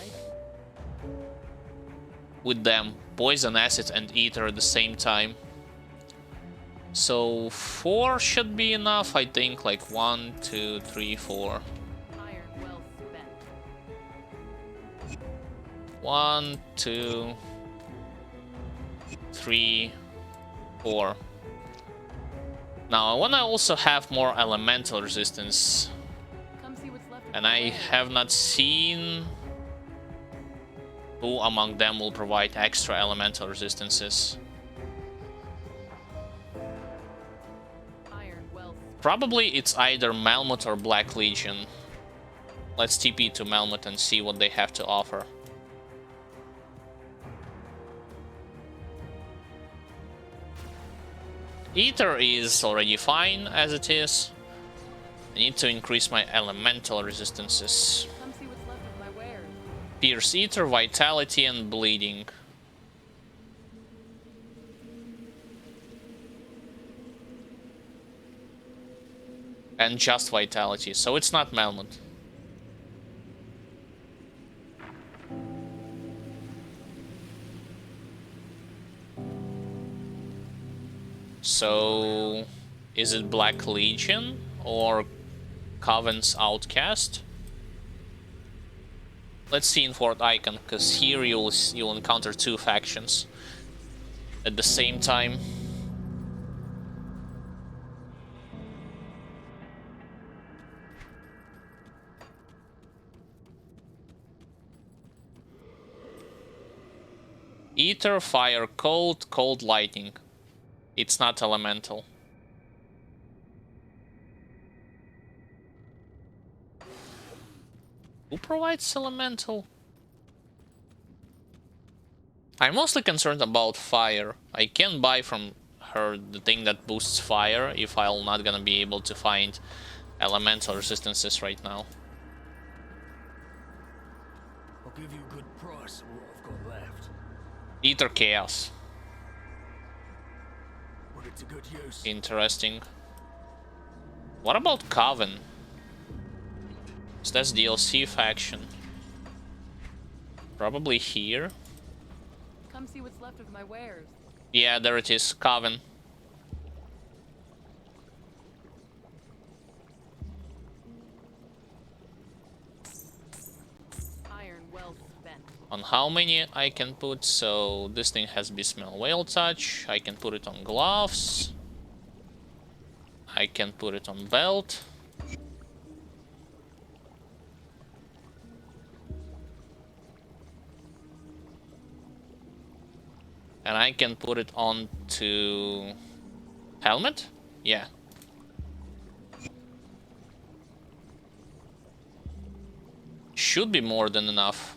with them poison, acid, and ether at the same time. So 4 should be enough, I think. Like 1, 2, 3, 4. Iron well spent. 1, 2, 3, 4. Now I wanna also have more elemental resistance, Come see what's left of and my I wares. have not seen who among them will provide extra elemental resistances. Iron well spent. Probably it's either Malmut or Black Legion. Let's TP to Malmut and see what they have to offer. Ether is already fine as it is. I need to increase my elemental resistances. Come see what's left of my wares. Pierce, ether, vitality, and bleeding. And just vitality, so it's not Malmut. So, is it Black Legion or Coven's Outcast? Let's see in Fort Icon, because here you'll encounter 2 factions at the same time. Ether, fire, cold, cold, lightning. It's not elemental. Who provides elemental? I'm mostly concerned about fire. I can buy from her the thing that boosts fire if I'm not gonna be able to find elemental resistances right now. I'll give you a good price on what I've got left. Ether chaos. Put it to good use. Interesting. What about Coven? So that's DLC faction. Probably here. Come see what's left of my wares. Yeah, there it is, Coven. Iron well spent. On how many I can put? So this thing has Besmell Whale Touch. I can put it on gloves. I can put it on belt. And I can put it on to helmet? Yeah. Should be more than enough.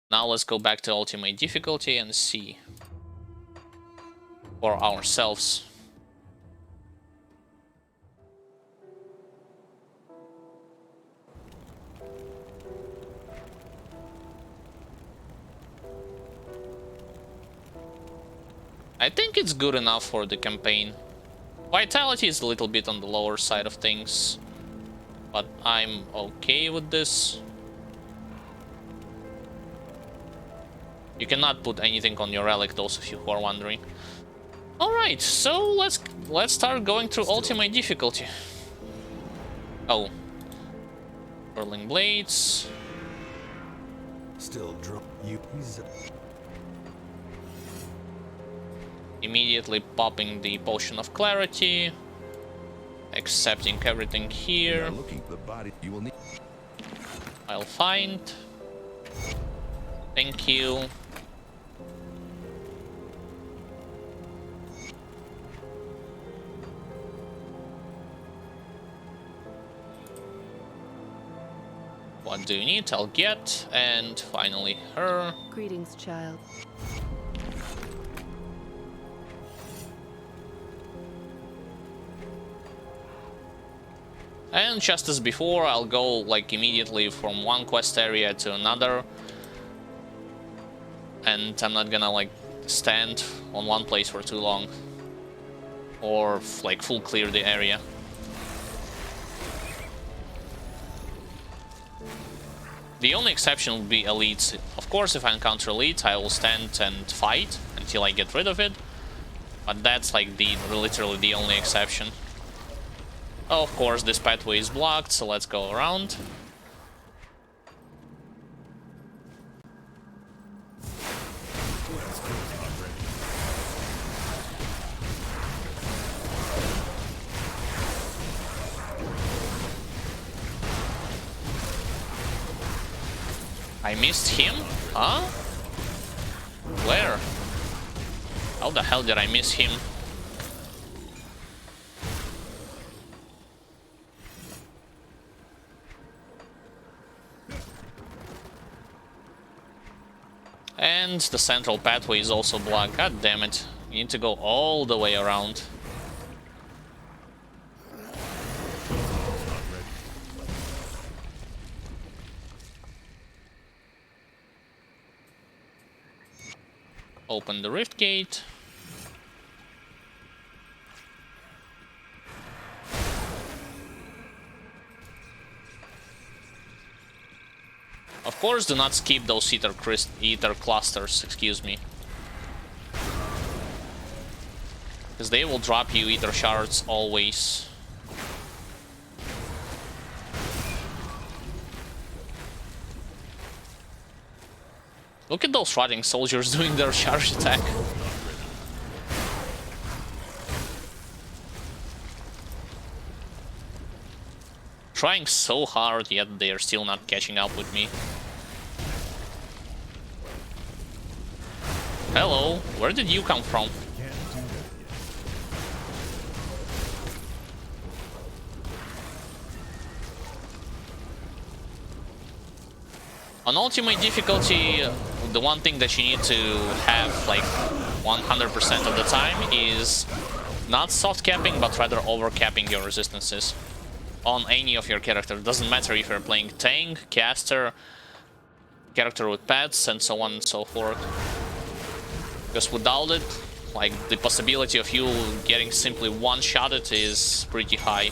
Now let's go back to ultimate difficulty and see for ourselves. I think it's good enough for the campaign. Vitality is a little bit on the lower side of things, but I'm okay with this. You cannot put anything on your relic, those of you who are wondering. Alright, so let's start going through ultimate difficulty. Oh. Whirling blades. Still drunk. You. Immediately popping the potion of clarity. Accepting everything here. Looking for the body, you will need. I'll find. Thank you. What do you need? I'll get. And finally her. Greetings, child. And just as before, I'll go like immediately from one quest area to another. And I'm not gonna like stand on one place for too long. Or like full clear the area. The only exception will be elites. Of course, if I encounter elites, I will stand and fight until I get rid of it. But that's like literally the only exception. Oh, of course, this pathway is blocked, so let's go around. I missed him? Huh? Where? How the hell did I miss him? And the central pathway is also blocked. God damn it. You need to go all the way around. Open the rift gate. Of course, do not skip those ether clusters, excuse me. Because they will drop you ether shards always. Look at those rotting soldiers doing their charge attack. Trying so hard, yet they are still not catching up with me. Hello, where did you come from? On ultimate difficulty, the one thing that you need to have like 100% of the time is not soft capping, but rather overcapping your resistances on any of your characters. Doesn't matter if you're playing tank, caster, character with pets, and so on and so forth. Because without it, like the possibility of you getting simply one-shotted is pretty high.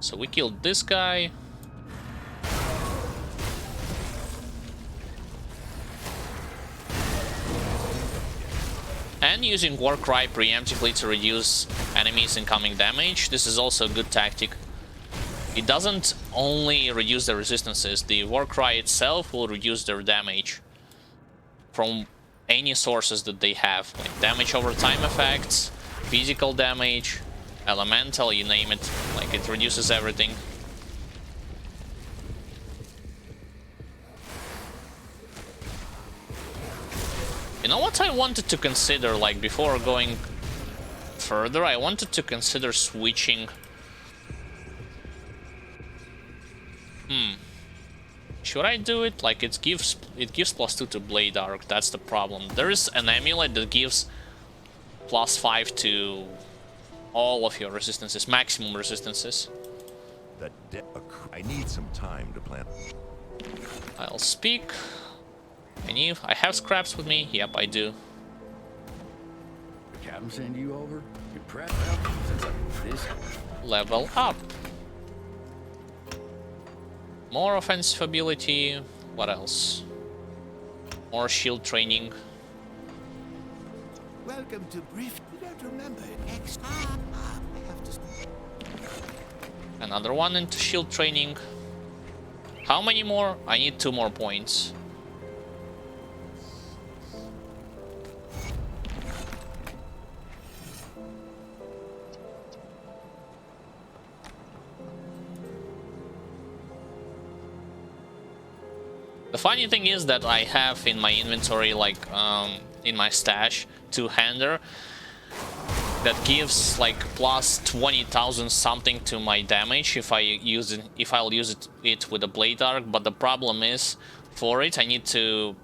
So we killed this guy. And using Warcry preemptively to reduce enemies' incoming damage. This is also a good tactic. It doesn't only reduce the resistances, the Warcry itself will reduce their damage from any sources that they have, like damage over time effects, physical damage, elemental, you name it, like it reduces everything. You know what I wanted to consider, like before going further, I wanted to consider switching. Should I do it? Like it gives +2 to Blade Arc, that's the problem. There is an amulet that gives +5 to all of your resistances, maximum resistances. I need some time to plan. I'll speak. I have scraps with me? Yep, I do. The captain send you over? You prep up since this. Level up. More offensive ability. What else? More shield training. Welcome to brief. You don't remember it. I have to. Another one into shield training. How many more? I need 2 more points. The funny thing is that I have in my inventory, like in my stash, 2-hander that gives like plus 20,000 something to my damage if I use it, if I'll use it with a Blade Arc. But the problem is, for it I need to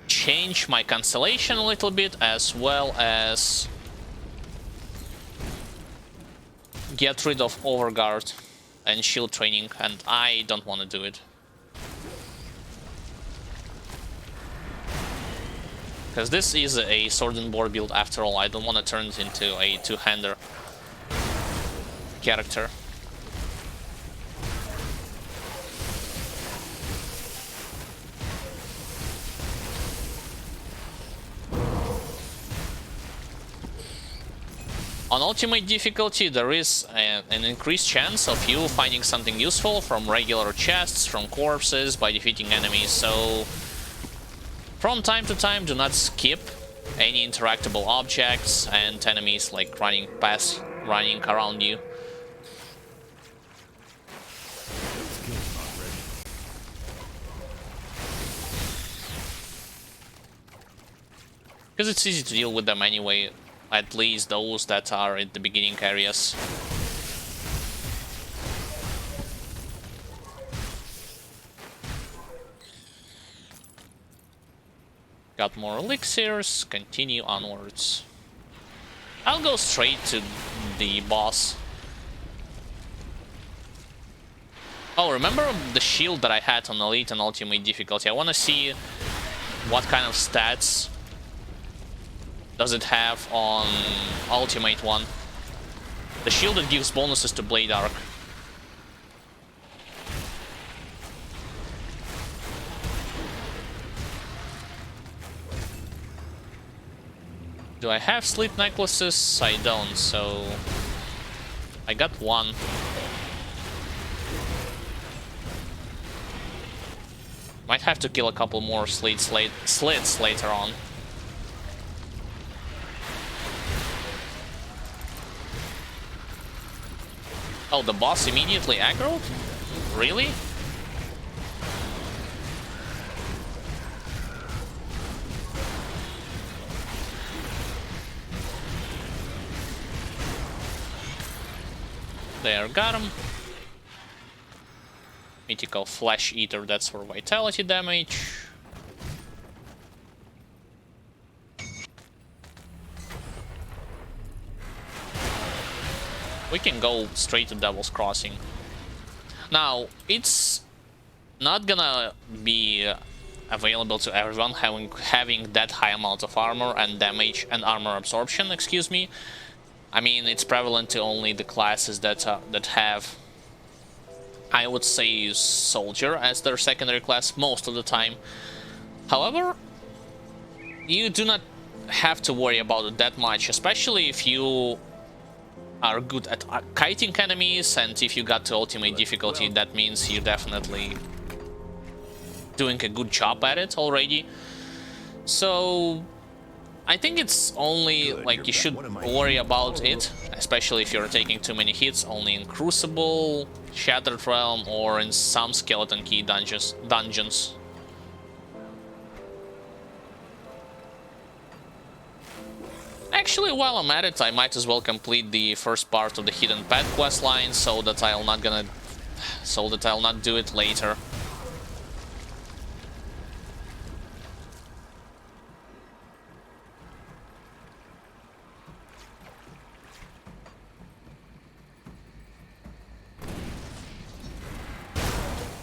change my constellation a little bit, as well as get rid of Overguard and shield training, and I don't want to do it. Because this is a sword and board build after all, I don't want to turn it into a 2-hander character. On ultimate difficulty, there is an increased chance of you finding something useful from regular chests, from corpses, by defeating enemies, so from time to time, do not skip any interactable objects and enemies like running around you. Because it's easy to deal with them anyway, at least those that are in the beginning areas. Got more elixirs, continue onwards. I'll go straight to the boss. Oh, remember the shield that I had on Elite and Ultimate difficulty? I want to see what kind of stats does it have on Ultimate one. The shield that gives bonuses to Blade Arc. Do I have sleep necklaces? I don't, so I got one. Might have to kill a couple more slits later on. Oh, the boss immediately aggroed? Really? There, got him. Mythical Flesh Eater, that's for vitality damage. We can go straight to Devil's Crossing. Now, it's not gonna be available to everyone having that high amount of armor and damage and armor absorption, excuse me. I mean, it's prevalent to only the classes that have I would say soldier as their secondary class most of the time. However, you do not have to worry about it that much, especially if you are good at kiting enemies, and if you got to ultimate difficulty, that means you're definitely doing a good job at it already. So I think it's only like you should worry about it, especially if you're taking too many hits, only in Crucible, Shattered Realm, or in some Skeleton Key dungeons. Actually, while I'm at it, I might as well complete the first part of the Hidden Path quest line, so that I'll not do it later.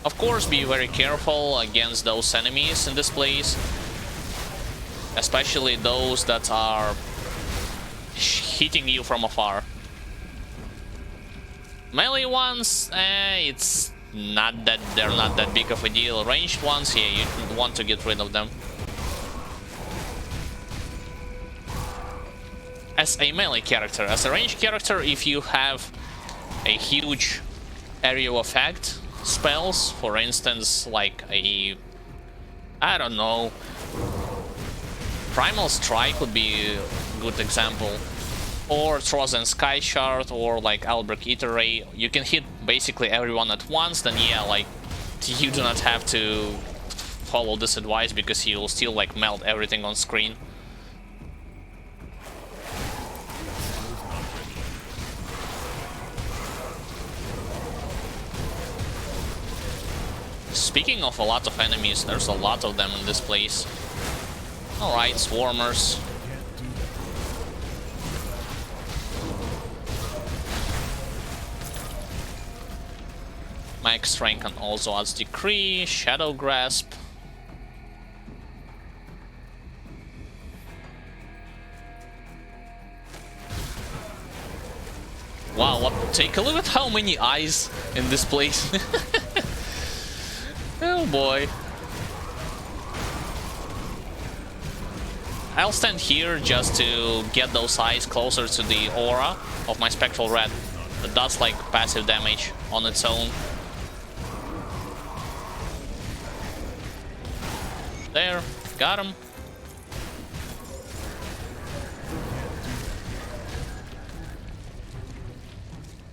Of course, be very careful against those enemies in this place, especially those that are hitting you from afar. Melee ones, it's not that they're not that big of a deal. Ranged ones, yeah, you want to get rid of them. As a melee character, as a ranged character, if you have a huge area of effect spells, for instance, like a, I don't know, Primal Strike would be a good example, or Trozen Sky Shard, or like Albrecht Ether Ray, you can hit basically everyone at once, then yeah, like, you do not have to follow this advice, because you'll still like melt everything on screen. Speaking of a lot of enemies, there's a lot of them in this place. Alright, Swarmers. Max Strength and also adds Decree, Shadow Grasp. Wow, take a look at how many eyes in this place. Oh boy. I'll stand here just to get those eyes closer to the aura of my Spectral Red. That does like passive damage on its own. There, got him.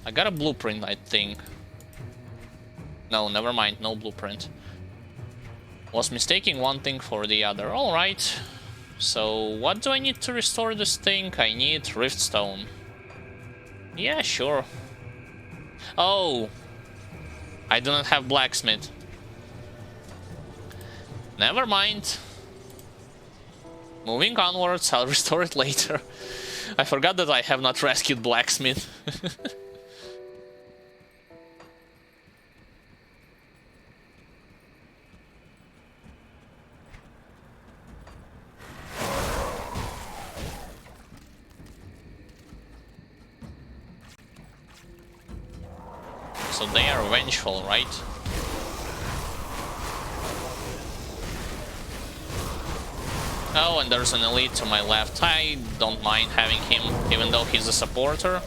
I got a blueprint, I think. No, never mind, no blueprint. Was mistaking one thing for the other. Alright. So, what do I need to restore this thing? I need Riftstone. Yeah, sure. Oh! I do not have Blacksmith. Never mind. Moving onwards, I'll restore it later. I forgot that I have not rescued Blacksmith. So they are vengeful, right? Oh, and there's an elite to my left. I don't mind having him, even though he's a supporter.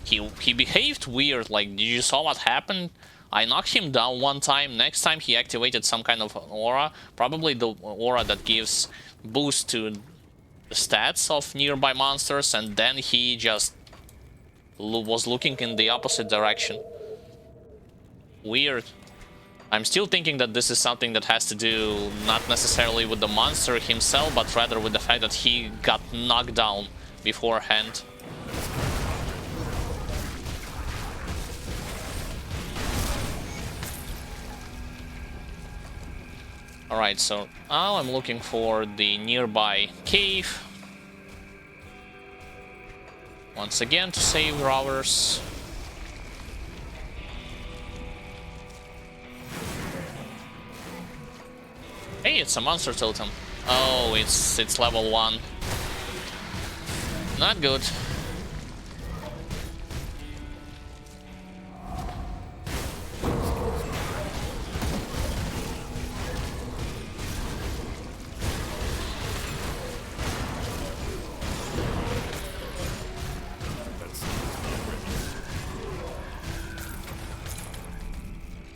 He behaved weird, like, did you saw what happened? I knocked him down one time, next time he activated some kind of aura, probably the aura that gives boost to the stats of nearby monsters, and then he just was looking in the opposite direction. Weird. I'm still thinking that this is something that has to do not necessarily with the monster himself, but rather with the fact that he got knocked down beforehand. Alright, so now I'm looking for the nearby cave. Once again to save robbers. Hey, it's a monster totem. Oh, it's level 1. Not good.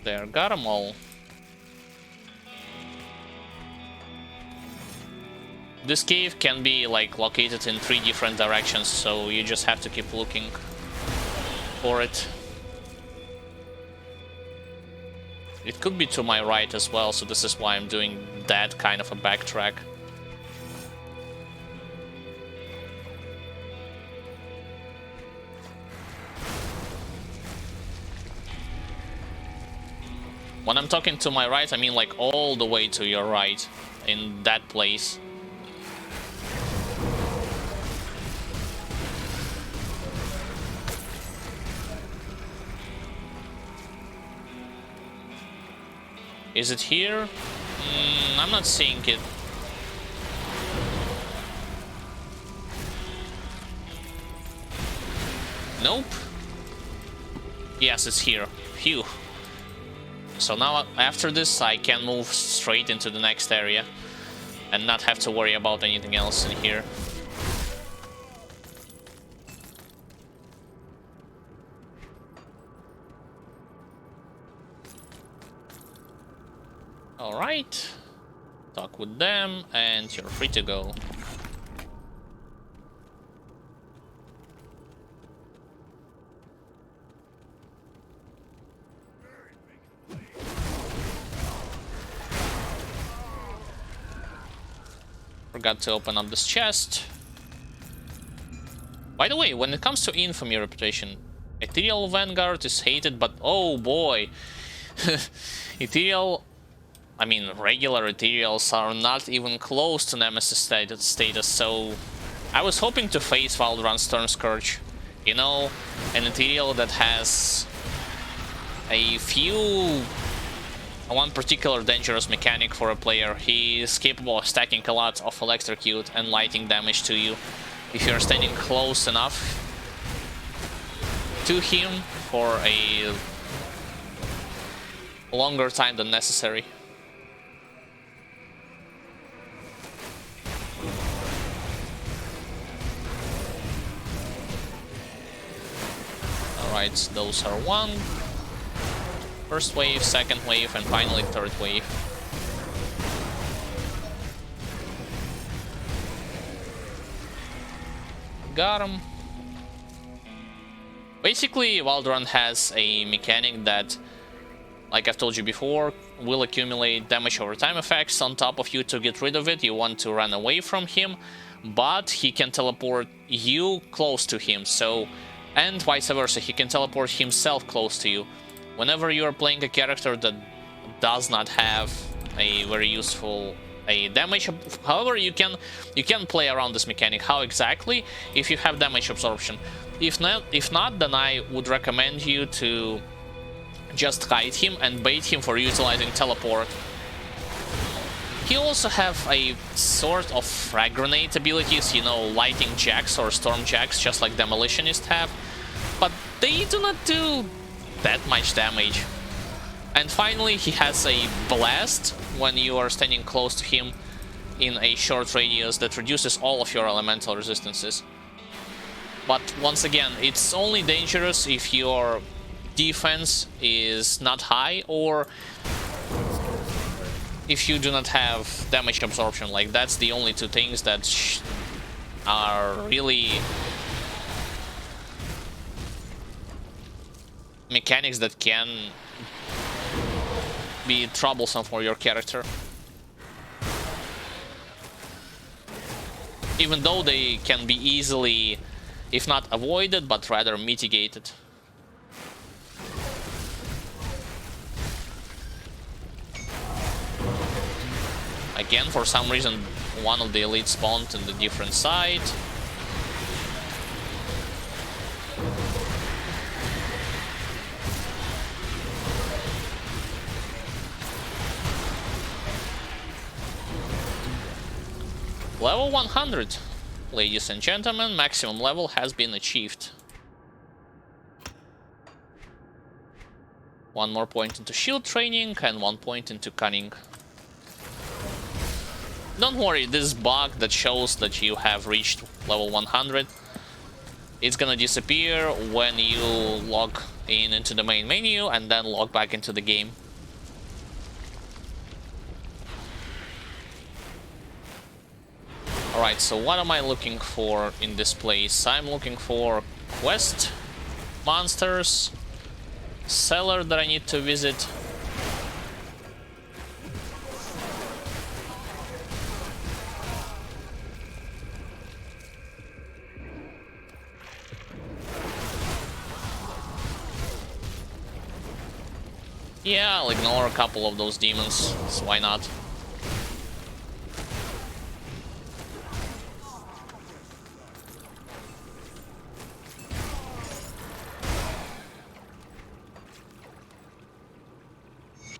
There, got them all. This cave can be like located in 3 different directions, so you just have to keep looking for it. It could be to my right as well, so this is why I'm doing that kind of a backtrack. When I'm talking to my right, I mean like all the way to your right, in that place. Is it here? I'm not seeing it. Nope. Yes, it's here. Phew. So now, after this, I can move straight into the next area and not have to worry about anything else in here. Alright. Talk with them, and you're free to go. Forgot to open up this chest. By the way, when it comes to infamy reputation, Ethereal Vanguard is hated, but oh boy, regular Ethereals are not even close to Nemesis status, so I was hoping to face Valdran Storm Scourge. You know, an Ethereal that has one particular dangerous mechanic for a player. He is capable of stacking a lot of electrocute and lighting damage to you if you're standing close enough to him for a longer time than necessary. Alright, those are one. First wave, second wave, and finally third wave. Got him. Basically, Valdran has a mechanic that, like I've told you before, will accumulate damage over time effects on top of you. To get rid of it, you want to run away from him, but he can teleport you close to him, so, and vice versa, he can teleport himself close to you. Whenever you are playing a character that does not have a very useful damage, however, you can play around this mechanic. How exactly? If you have damage absorption. If not, then I would recommend you to just hide him and bait him for utilizing teleport. He also have a sort of frag grenade abilities, you know, lighting jacks or storm jacks, just like demolitionists have, but they do not do that much damage. And finally, he has a blast when you are standing close to him in a short radius that reduces all of your elemental resistances. But once again, it's only dangerous if your defense is not high or if you do not have damage absorption. Like, that's the only two things that are really mechanics that can be troublesome for your character. Even though they can be easily, if not avoided, but rather mitigated. Again, for some reason, one of the elites spawned on the different side. Level 100, ladies and gentlemen, maximum level has been achieved. One more point into shield training and 1 point into cunning. Don't worry, this bug that shows that you have reached level 100, it's gonna disappear when you log into the main menu and then log back into the game. Alright, so what am I looking for in this place? I'm looking for quest monsters, cellar that I need to visit. Yeah, I'll ignore a couple of those demons, so why not?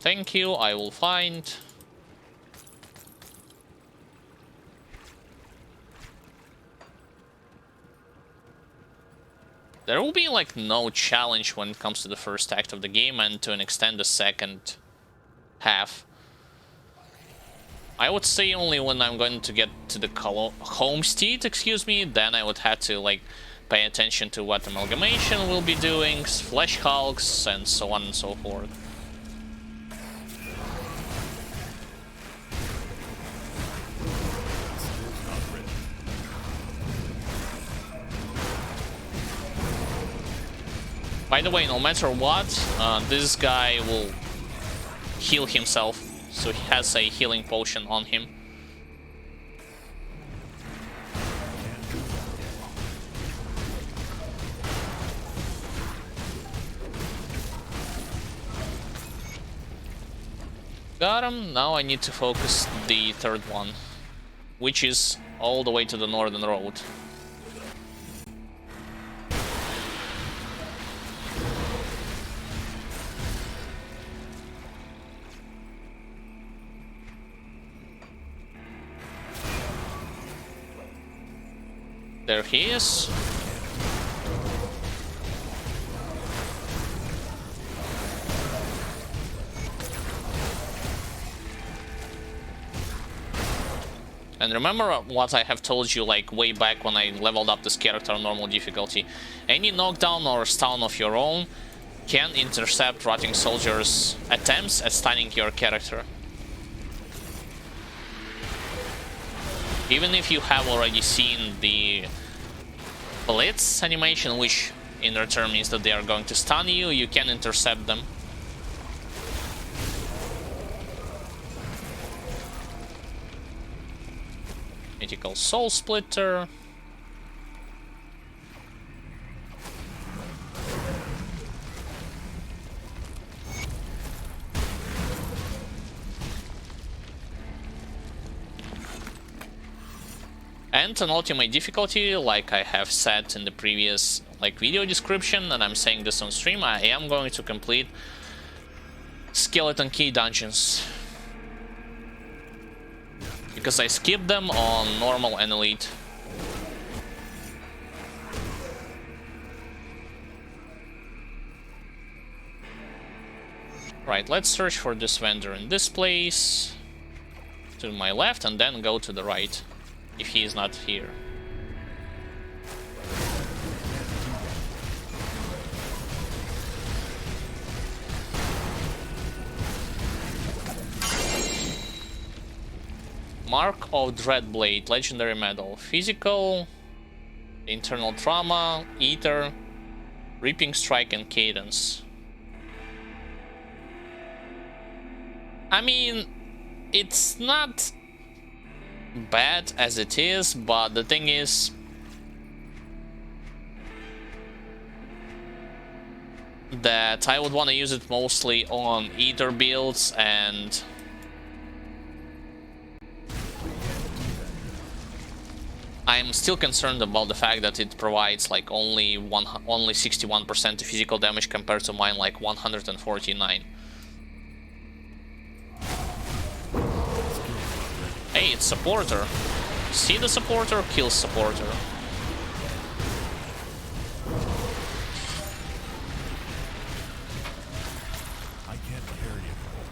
Thank you, I will find. There will be like no challenge when it comes to the first act of the game, and to an extent the second half. I would say only when I'm going to get to the homestead, excuse me, then I would have to like pay attention to what amalgamation will be doing, flesh hulks, and so on and so forth. By the way, no matter what, this guy will heal himself, so he has a healing potion on him. Got him. Now I need to focus the third one, which is all the way to the northern road. There he is. And remember what I have told you like way back when I leveled up this character on normal difficulty. Any knockdown or stun of your own can intercept rotting soldiers' attempts at stunning your character. Even if you have already seen the blitz animation, which in return means that they are going to stun you, you can intercept them. Mythical Soul Splitter. And an ultimate difficulty, like I have said in the previous video description, and I'm saying this on stream, I am going to complete Skeleton Key dungeons. Because I skipped them on normal and elite. Right, let's search for this vendor in this place. To my left and then go to the right. If he is not here. Mark of Dreadblade, legendary medal. Physical, internal trauma, ether, reaping strike, and cadence. I mean, it's not bad as it is, but the thing is that I would want to use it mostly on ether builds, and I'm still concerned about the fact that it provides like only 61% physical damage compared to mine like 149. Hey, it's supporter. See the supporter, kill supporter. I can't carry anymore.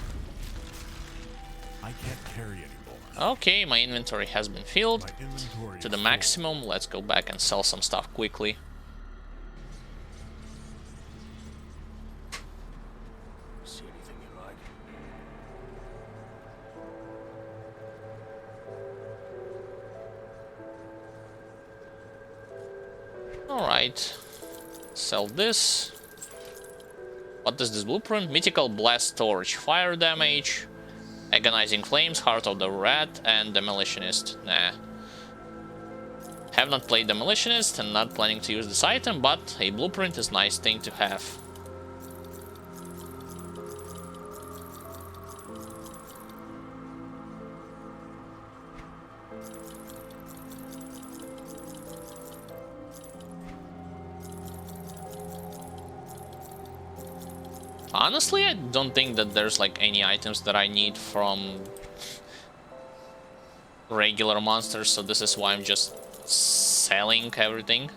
I can't carry anymore. Okay, my inventory has been filled to the maximum. Let's go back and sell some stuff quickly. Alright. Sell this. What is this blueprint? Mythical Blast Torch. Fire damage. Agonizing Flames. Heart of the Rat. And Demolitionist. Nah. Have not played Demolitionist and not planning to use this item, but a blueprint is a nice thing to have. Honestly, I don't think that there's like any items that I need from regular monsters, so this is why I'm just selling everything.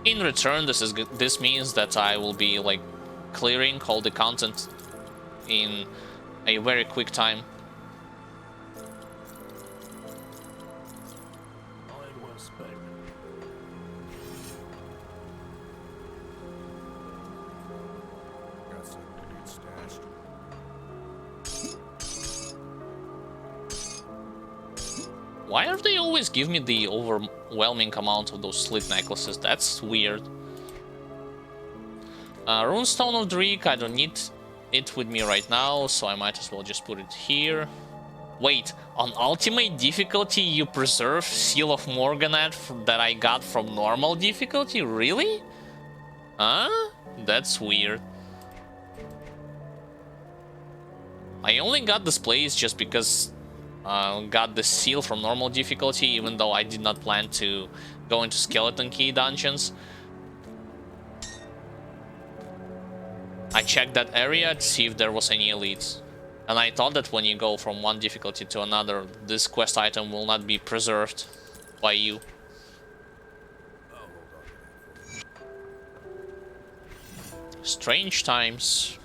In return, this means that I will be like clearing all the content in a very quick time. Why are they always give me the overwhelming amount of those slit necklaces? That's weird. Runestone of Drake, I don't need it with me right now, so I might as well just put it here. Wait, on ultimate difficulty you preserve Seal of Morganat that I got from normal difficulty? Really? Huh? That's weird. I only got this place just because got the seal from normal difficulty, even though I did not plan to go into Skeleton Key dungeons. I checked that area to see if there was any elites. And I thought that when you go from one difficulty to another, this quest item will not be preserved by you. Strange times.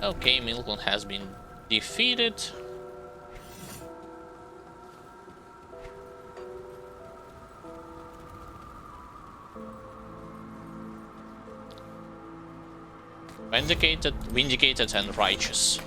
Okay, Milton has been defeated. Vindicated and righteous.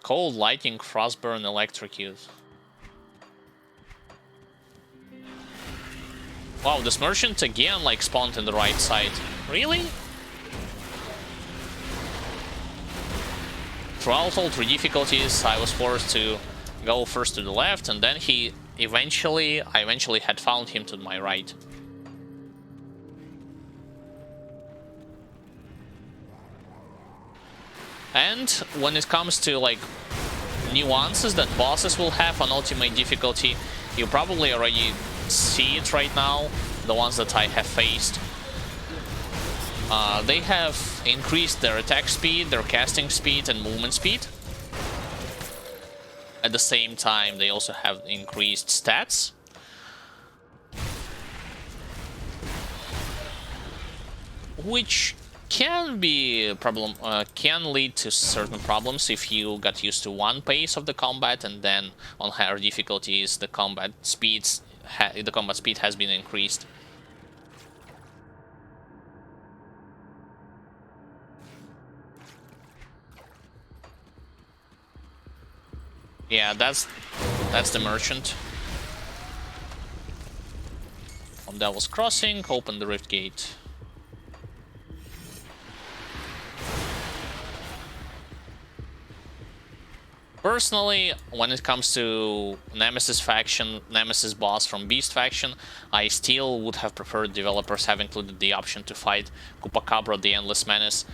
Cold, lightning, frostburn, electrocute. Wow, this merchant again like spawned in the right side. Really? Throughout all three difficulties, I was forced to go first to the left, and then I eventually had found him to my right. And when it comes to like nuances that bosses will have on ultimate difficulty, you probably already see it right now, the ones that I have faced. They have increased their attack speed, their casting speed, and movement speed. At the same time, they also have increased stats. Which can be a problem, can lead to certain problems if you got used to one pace of the combat, and then on higher difficulties the combat speed has been increased. Yeah, that's the merchant. On Devil's Crossing, open the Rift Gate. Personally, when it comes to Nemesis faction, Nemesis boss from Beast faction, I still would have preferred developers have included the option to fight Chupacabra, the Endless Menace,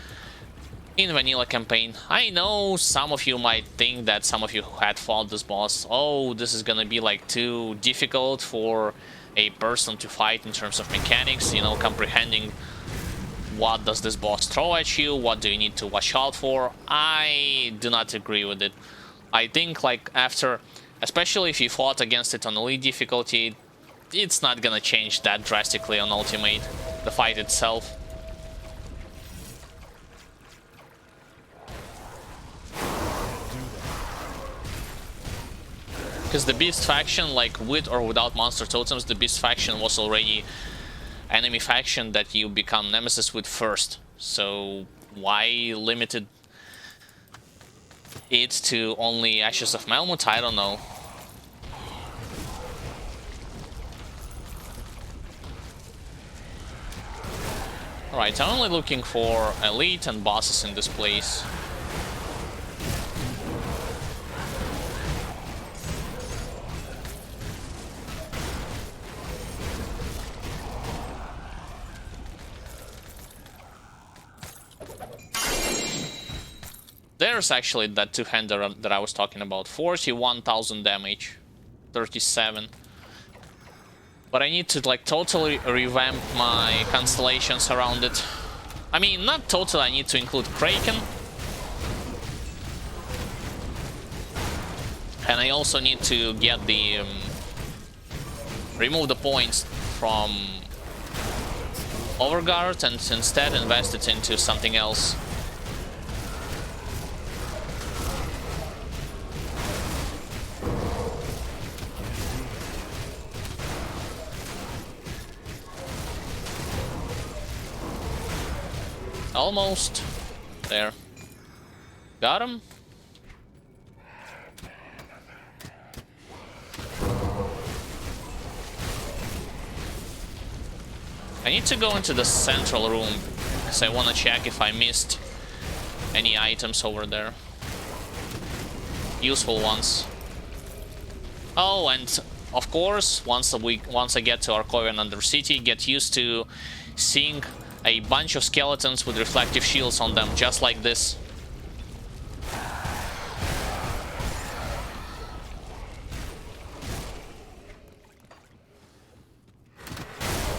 in vanilla campaign. I know some of you might think that some of you who had fought this boss, oh, this is gonna be like too difficult for a person to fight in terms of mechanics, you know, comprehending what does this boss throw at you, what do you need to watch out for. I do not agree with it. I think like after, especially if you fought against it on elite difficulty, it's not gonna change that drastically on ultimate, the fight itself. Because the Beast faction, like with or without monster totems, the Beast faction was already enemy faction that you become nemesis with first. So why limited it to only Ashes of Melmoth? I don't know. Alright, I'm only looking for elite and bosses in this place. There's actually that two-hander that I was talking about. 41,000 damage. 37. But I need to like totally revamp my constellations around it. I mean, not totally, I need to include Kraken. And I also need to get the... remove the points from Overguard and instead invest it into something else. Almost. There. Got him. I need to go into the central room because I want to check if I missed any items over there. Useful ones. Oh, and of course, once I get to Arkovian Undercity, get used to seeing a bunch of skeletons with reflective shields on them, just like this.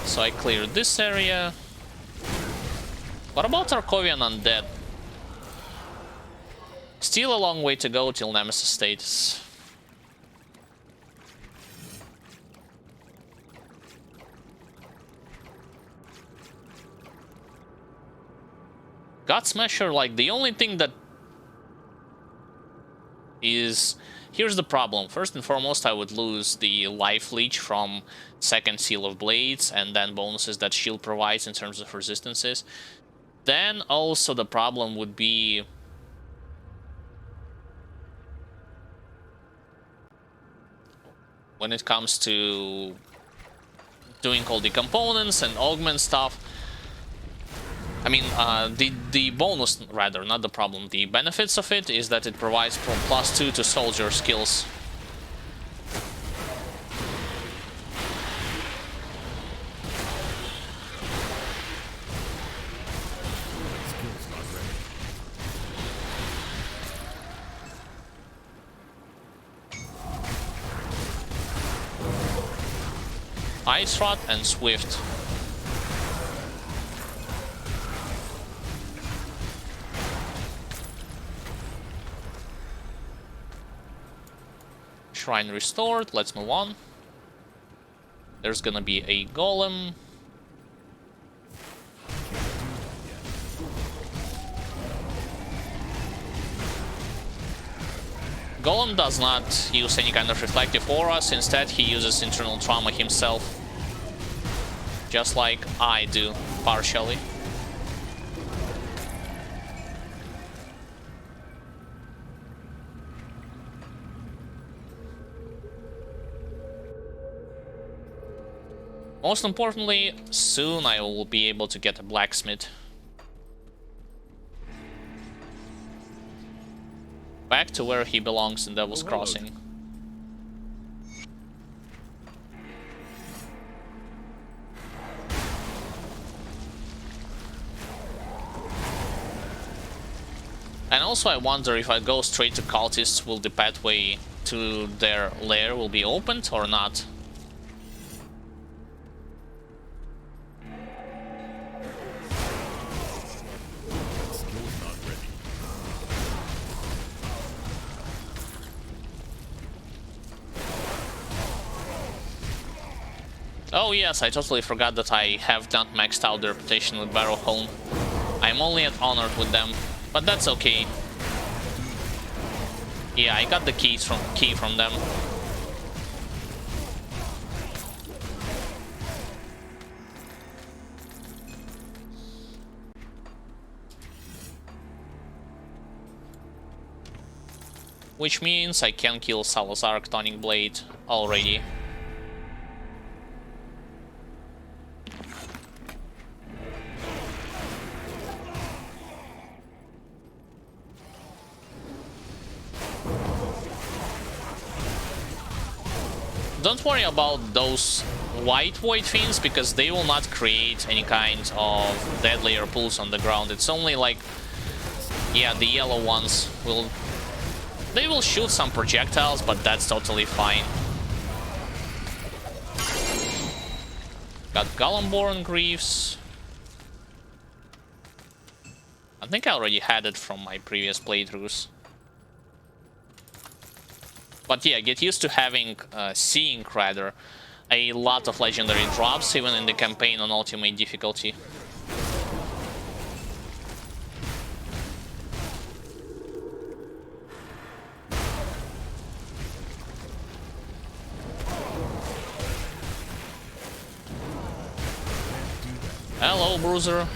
So I cleared this area. What about Arkovian Undead? Still a long way to go till Nemesis status. God Smasher, like, the only thing that is... Here's the problem. First and foremost, I would lose the life leech from second Seal of Blades, and then bonuses that shield provides in terms of resistances. Then also the problem would be... when it comes to doing all the components and augment stuff. I mean, the bonus, rather, not the problem. The benefits of it is that it provides from +2 to soldier skills. Ice Rod and Swift. Shrine restored, let's move on. There's gonna be a golem. Golem does not use any kind of reflective auras, instead he uses internal trauma himself. Just like I do, partially. Most importantly, soon I will be able to get a blacksmith. Back to where he belongs in Devil's Crossing. And also I wonder if I go straight to cultists, will the pathway to their lair will be opened or not? Oh yes, I totally forgot that I have not maxed out the reputation with Barrowhome. I'm only at Honored with them, but that's okay. Yeah, I got the key from them. which means I can kill Salazar Tonic Blade already. Don't worry about those white void fiends, because they will not create any kind of deadlier pools on the ground. It's only like, yeah, the yellow ones will... They will shoot some projectiles, but that's totally fine. Got Golemborn Greaves. I think I already had it from my previous playthroughs. But yeah, get used to having, seeing rather, a lot of legendary drops, even in the campaign on ultimate difficulty. Hello, Bruiser.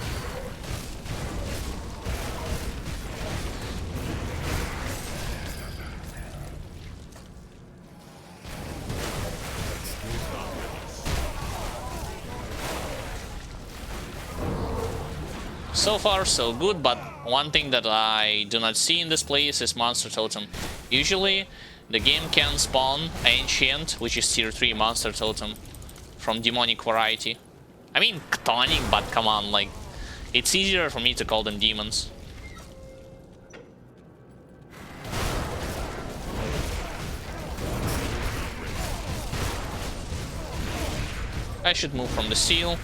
So far, so good, but one thing that I do not see in this place is Monster Totem. Usually, the game can spawn Ancient, which is tier 3 Monster Totem, from Demonic Variety. I mean, Chthonic, but come on, like, it's easier for me to call them demons. I should move from the seal.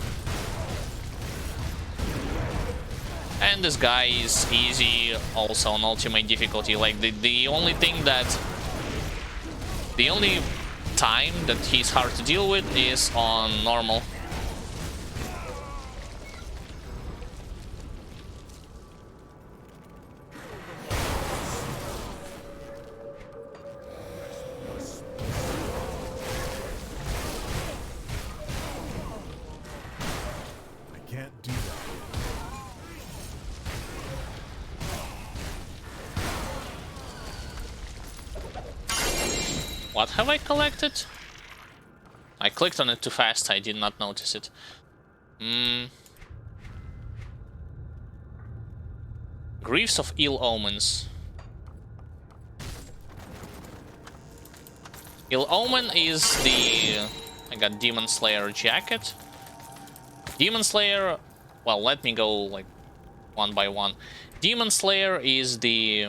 And this guy is easy also on ultimate difficulty. Like, the only thing that... The only time that he's hard to deal with is on normal. I can't do that. What have I collected? I clicked on it too fast, I did not notice it. Greaves of Ill Omens. Ill Omen is the... I got Demon Slayer jacket. Demon Slayer... Well, let me go like one by one. Demon Slayer is the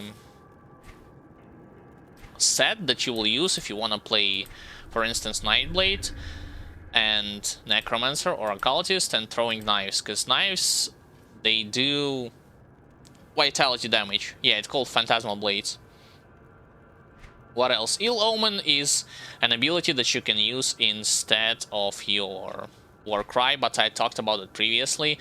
set that you will use if you want to play, for instance, Nightblade and Necromancer or Occultist and throwing knives, because knives, they do vitality damage. Yeah, it's called Phantasmal Blades. What else? Ill Omen is an ability that you can use instead of your Warcry, but I talked about it previously.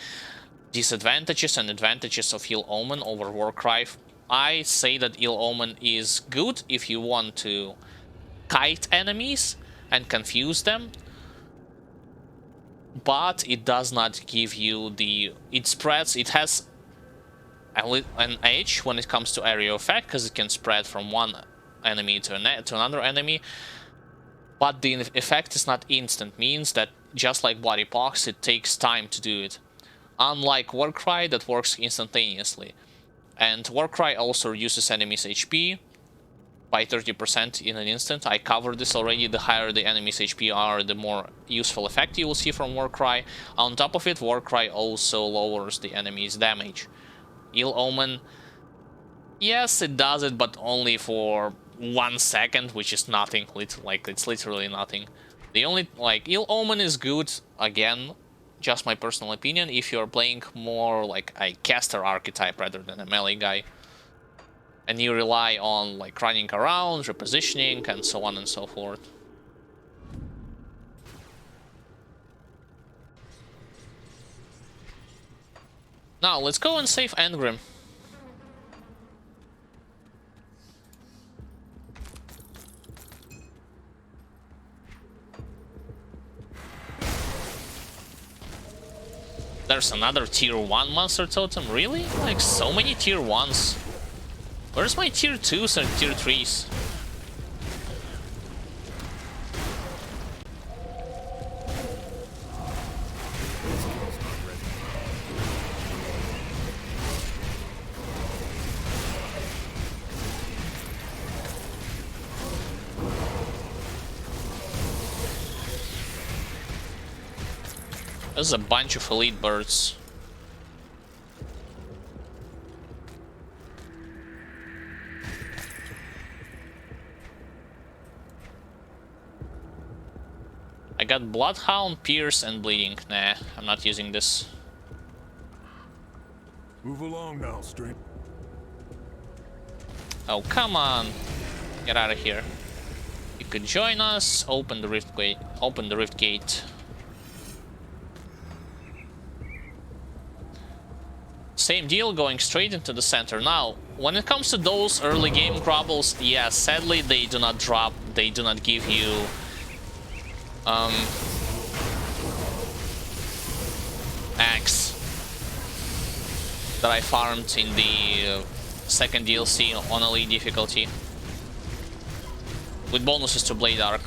Disadvantages and advantages of Ill Omen over Warcry. I say that Ill Omen is good if you want to kite enemies and confuse them, but it does not give you the... It spreads, it has an edge when it comes to area effect, because it can spread from one enemy to another enemy, but the effect is not instant, means that just like Bloody Pox, it takes time to do it. Unlike Warcry, that works instantaneously. And Warcry also reduces enemies' HP by 30% in an instant. I covered this already. The higher the enemy's HP are, the more useful effect you will see from Warcry. On top of it, Warcry also lowers the enemy's damage. Ill Omen, yes, it does it, but only for 1 second, which is nothing. It's literally nothing. The only, like, Ill Omen is good, again, just my personal opinion, if you're playing more like a caster archetype rather than a melee guy. And you rely on, like, running around, repositioning, and so on and so forth. Now, let's go and save Engrim. There's another tier 1 monster totem, really? Like, so many tier 1s. Where's my tier 2s and tier 3s? There's a bunch of elite birds. I got Bloodhound, Pierce, and Bleeding. Nah, I'm not using this. Move along now, straight. Oh, come on. Get out of here. You could join us. Open the rift gate. Open the rift gate. Same deal, going straight into the center. Now, when it comes to those early game grubbles, yeah, sadly they do not drop, they do not give you axe that I farmed in the second DLC on elite difficulty with bonuses to Blade Arc.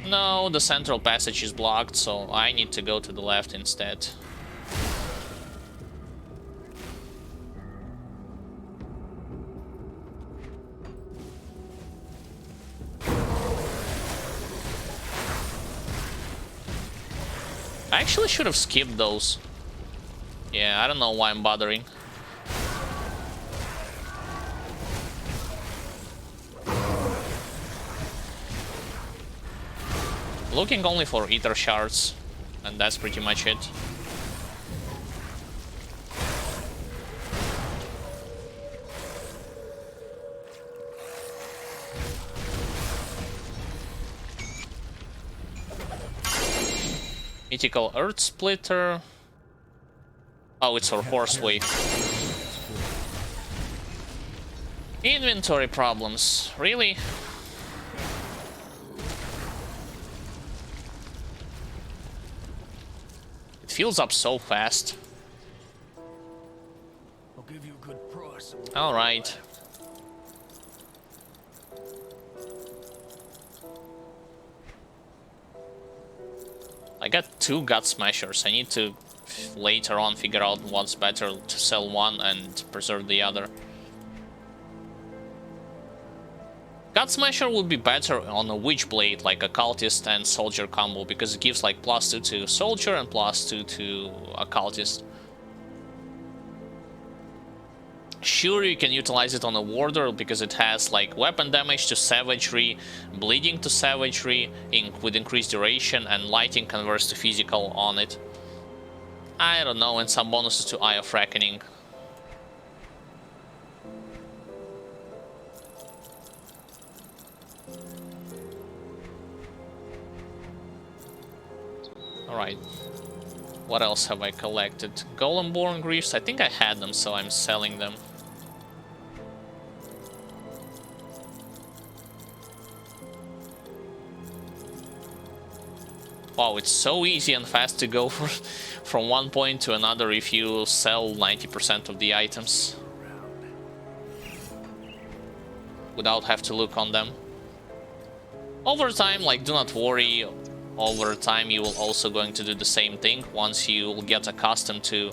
No, the central passage is blocked, so I need to go to the left instead. I actually should have skipped those. Yeah, I don't know why I'm bothering. Looking only for ether shards, and that's pretty much it. Mythical Earth Splitter. Oh, it's our Horseway. Inventory problems, really? It fills up so fast. I'll give you a good price. All right. I got 2 Gut Smashers. I need to later on figure out what's better, to sell one and preserve the other. Gut Smasher would be better on a Witchblade, like a Cultist and Soldier combo, because it gives like +2 to Soldier and +2 to a Cultist. Sure, you can utilize it on a Warder because it has like weapon damage to Savagery, bleeding to Savagery with increased duration, and lighting converts to physical on it. I don't know, and some bonuses to Eye of Reckoning. Alright. What else have I collected? Golemborn Greaves, I think I had them, so I'm selling them. Wow, it's so easy and fast to go from one point to another if you sell 90% of the items without have to look on them. Over time, like, do not worry, over time you will also going to do the same thing once you will get accustomed to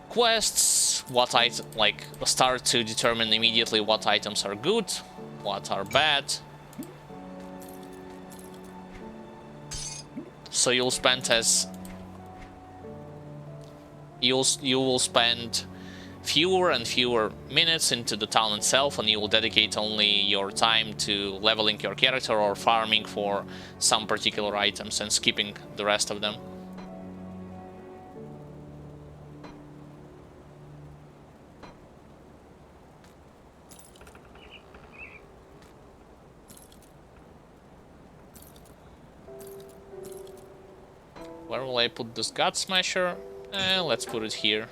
quests, what item, like, start to determine immediately what items are good, what are bad. So you'll spend you will spend fewer and fewer minutes into the town itself, and you will dedicate only your time to leveling your character or farming for some particular items and skipping the rest of them. Where will I put this Gut Smasher? Let's put it here.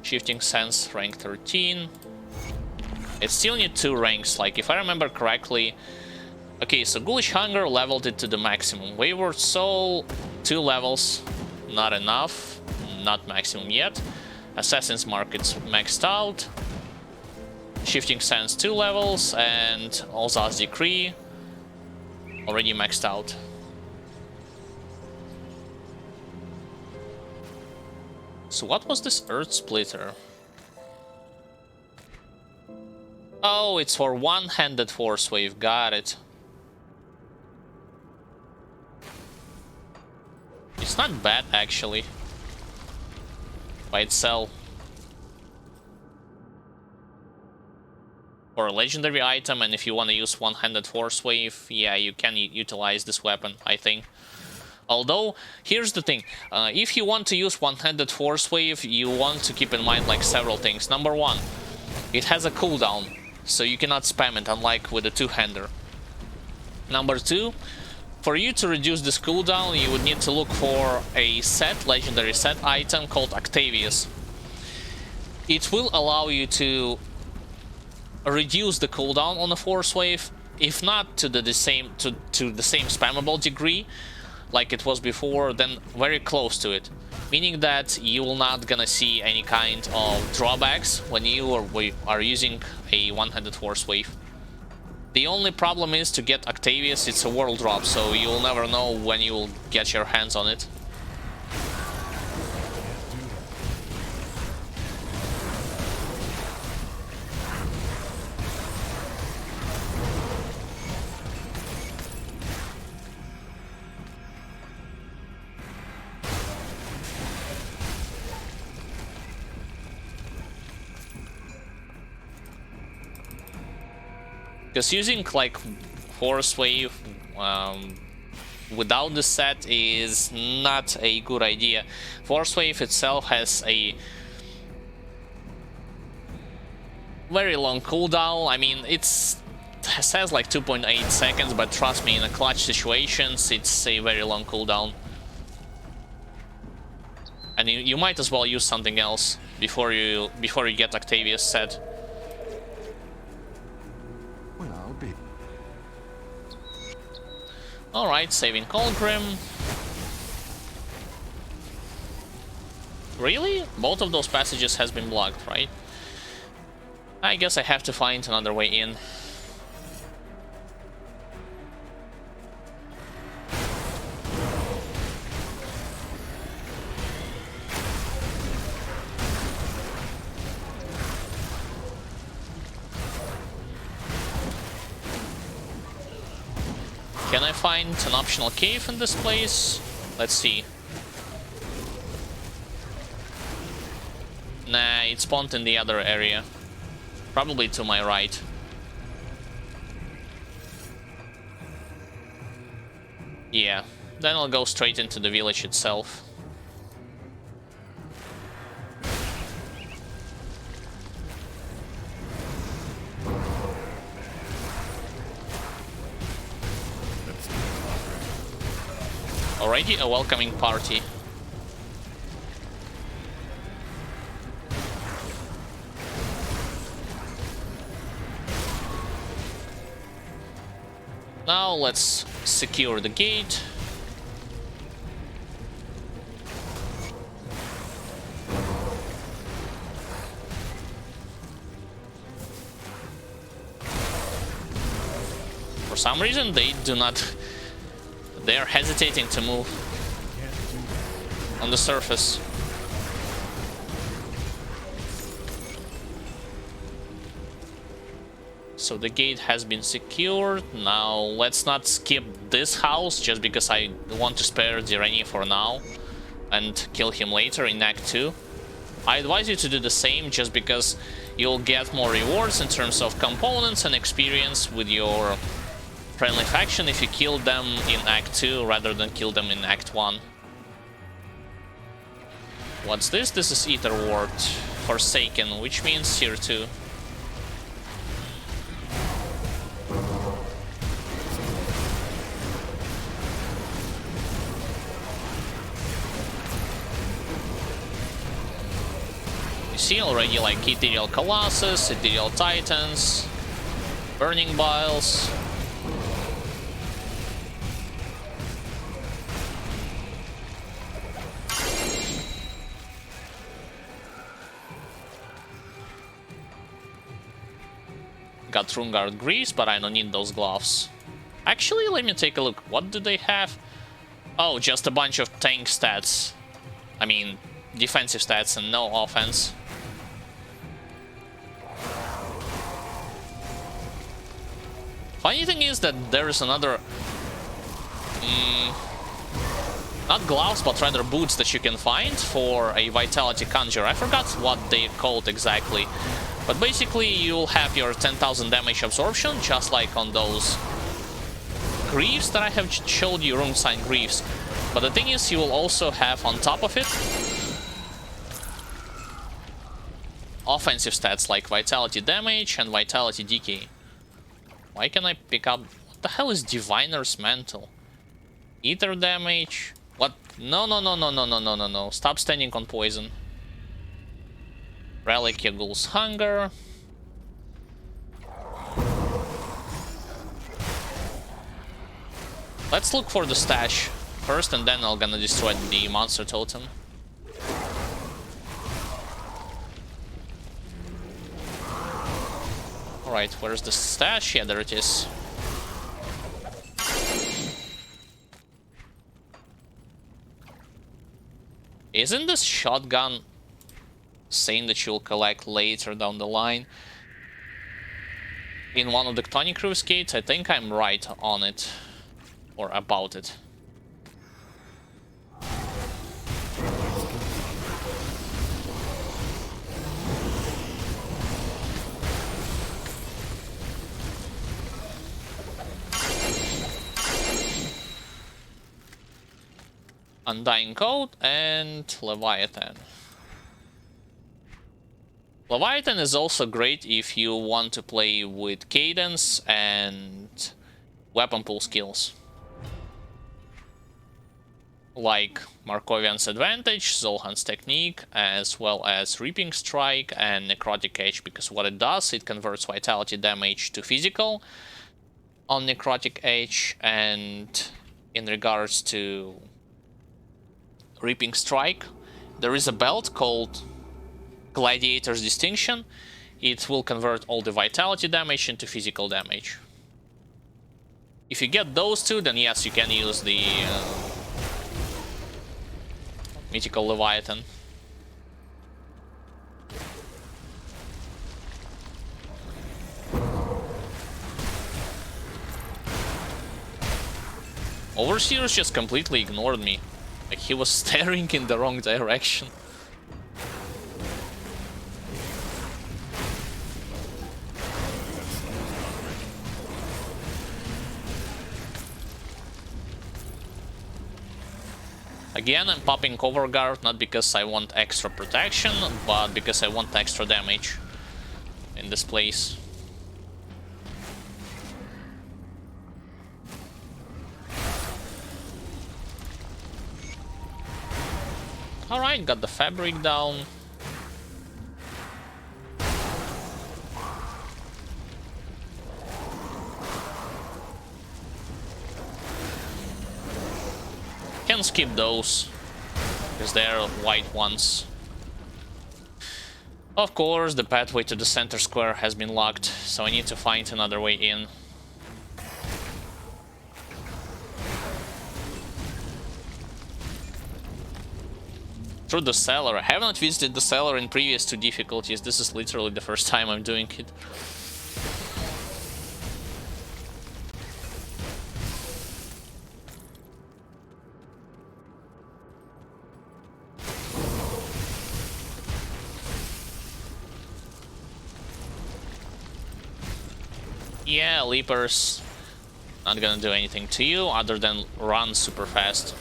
Shifting Sense, rank 13. It still needs 2 ranks, like if I remember correctly. Okay, so Ghoulish Hunger leveled it to the maximum. Wayward Soul, 2 levels, not enough, not maximum yet. Assassin's Mark, it's maxed out. Shifting Sense, 2 levels, and Alzaz's Decree, already maxed out. So what was this Earth Splitter? Oh, it's for one-handed Force Wave, got it. It's not bad, actually, by itself. For a legendary item, and if you want to use one-handed Force Wave, yeah, you can utilize this weapon, I think. Although, here's the thing, if you want to use one-handed Force Wave, you want to keep in mind like several things. Number 1, it has a cooldown, so you cannot spam it, unlike with a two-hander. Number 2, for you to reduce this cooldown, you would need to look for a set, legendary set item called Octavius. It will allow you to reduce the cooldown on a Force Wave, if not to the same spammable degree like it was before, then very close to it, meaning that you will not gonna see any kind of drawbacks when you are using a one-handed Force Wave. The only problem is to get Octavius, it's a world drop, so you will never know when you will get your hands on it. Because using like Force Wave without the set is not a good idea. Force Wave itself has a very long cooldown. I mean, it says like 2.8 seconds, but trust me, in a clutch situations, it's a very long cooldown. And you might as well use something else before you get Octavius set. Alright, saving Colgrim. Really? Both of those passages has been blocked, right? I guess I have to find another way in. Can I find an optional cave in this place? Let's see. Nah, it spawned in the other area. Probably to my right. Yeah, then I'll go straight into the village itself. Already a welcoming party. Now let's secure the gate. For some reason they do not... They are hesitating to move on the surface. So the gate has been secured. Now let's not skip this house just because I want to spare Direni for now and kill him later in Act 2. I advise you to do the same just because you'll get more rewards in terms of components and experience with your friendly faction if you kill them in Act 2 rather than kill them in Act 1. What's this? This is Ether Ward Forsaken, which means here too. You see already, like Ethereal Colossus, Ethereal Titans, Burning Biles. Got Runegard Greaves, but I don't need those gloves. Actually, let me take a look. What do they have? Oh, just a bunch of tank stats. I mean, defensive stats and no offense. Funny thing is that there is another... not gloves, but rather boots that you can find for a Vitality Conjure. I forgot what they called exactly. But basically, you'll have your 10,000 damage absorption, just like on those Greaves that I have showed you, Rune Sign Greaves. But the thing is, you will also have on top of it offensive stats like Vitality Damage and Vitality Decay. Why can I pick up... What the hell is Diviner's Mantle? Ether Damage... What? No, no, no, no, no, no, no, no, no. Stop standing on poison. Relic Yagul's Hunger. Let's look for the stash first, and then I'm gonna destroy the monster totem. Alright, where's the stash? Yeah, there it is. Isn't this shotgun saying that you'll collect later down the line in one of the Tonic Cruise gates? I think I'm right on it. Or about it. Undying Code and Leviathan. Leviathan is also great if you want to play with cadence and weapon pool skills. Like Markovian's Advantage, Zolhan's Technique, as well as Reaping Strike and Necrotic Edge, because what it does, it converts Vitality damage to physical on Necrotic Edge, and in regards to Reaping Strike, there is a belt called Gladiator's Distinction. It will convert all the Vitality damage into physical damage. If you get those two, then yes, you can use the Mythical Leviathan. Overseers just completely ignored me. Like, he was staring in the wrong direction. Again, I'm popping Overguard, not because I want extra protection, but because I want extra damage in this place. Alright, got the fabric down. Can skip those, because they're white ones. Of course, the pathway to the center square has been locked, so I need to find another way in. Through the cellar. I have not visited the cellar in previous two difficulties. This is literally the first time I'm doing it. Yeah, Leapers. Not gonna do anything to you other than run super fast.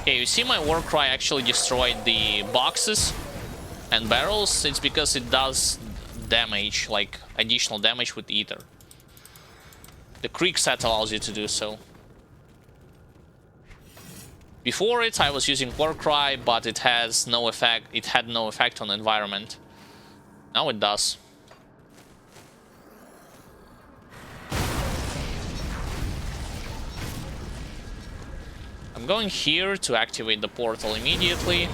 Okay, you see my Warcry actually destroyed the boxes and barrels. It's because it does damage, like additional damage with Ether. The Creek set allows you to do so. Before it, I was using Warcry, but it has no effect. It had no effect on environment. Now it does. I'm going here to activate the portal immediately.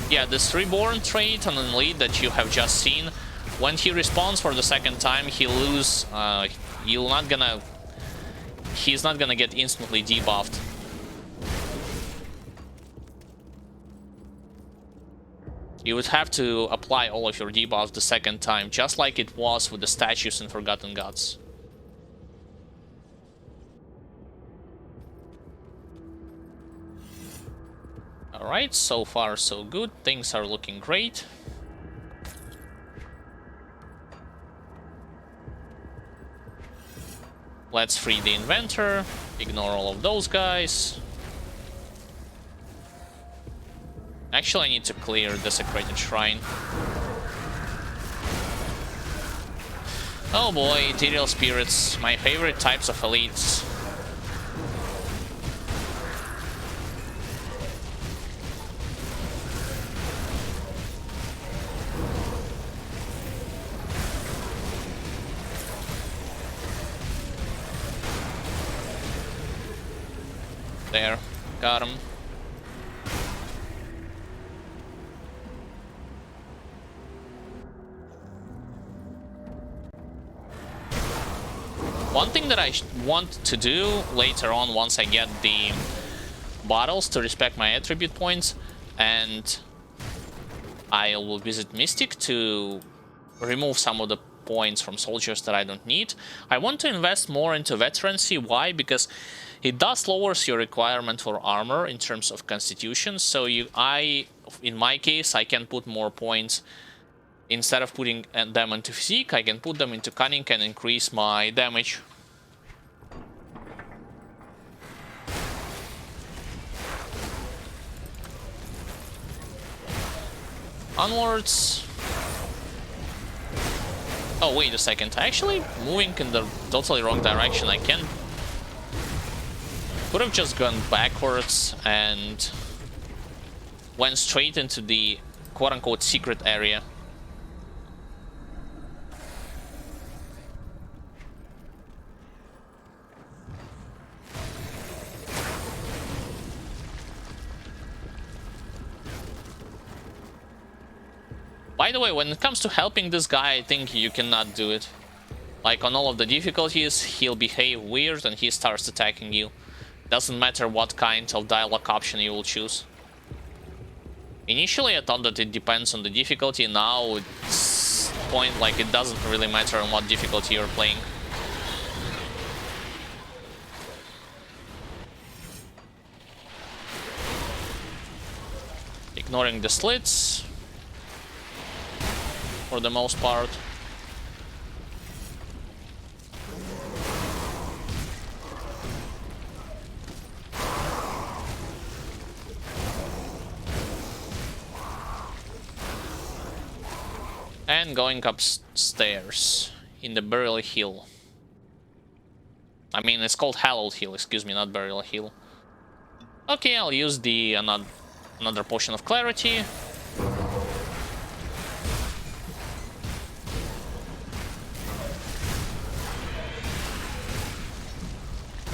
Yeah, this Reborn trait on an elite that you have just seen, when he respawns for the second time, he'll lose. He's not gonna get instantly debuffed. You would have to apply all of your debuffs the second time, just like it was with the statues in Forgotten Gods. Alright, so far so good. Things are looking great. Let's free the inventor, ignore all of those guys. Actually, I need to clear the Desecrated Shrine. Oh boy, Ethereal Spirits, my favorite types of elites. There, got him. One thing that I want to do later on, once I get the bottles to respect my attribute points, and I will visit Mystic to remove some of the points from soldiers that I don't need. I want to invest more into veterancy. Why? Because it does lowers your requirement for armor in terms of constitution. So in my case, I can put more points. Instead of putting them into physique, I can put them into cunning and increase my damage. Onwards. Oh, wait a second. Actually, moving in the totally wrong direction. I can... Could have just gone backwards and went straight into the quote-unquote secret area. By the way, when it comes to helping this guy, I think you cannot do it. Like, on all of the difficulties, he'll behave weird and he starts attacking you. Doesn't matter what kind of dialogue option you will choose. Initially, I thought that it depends on the difficulty. Now, it's point like it doesn't really matter on what difficulty you're playing. Ignoring the slits. For the most part. And going upstairs in the Burial Hill. I mean, it's called Hallowed Hill, excuse me, not Burial Hill. Okay, I'll use the another potion of clarity.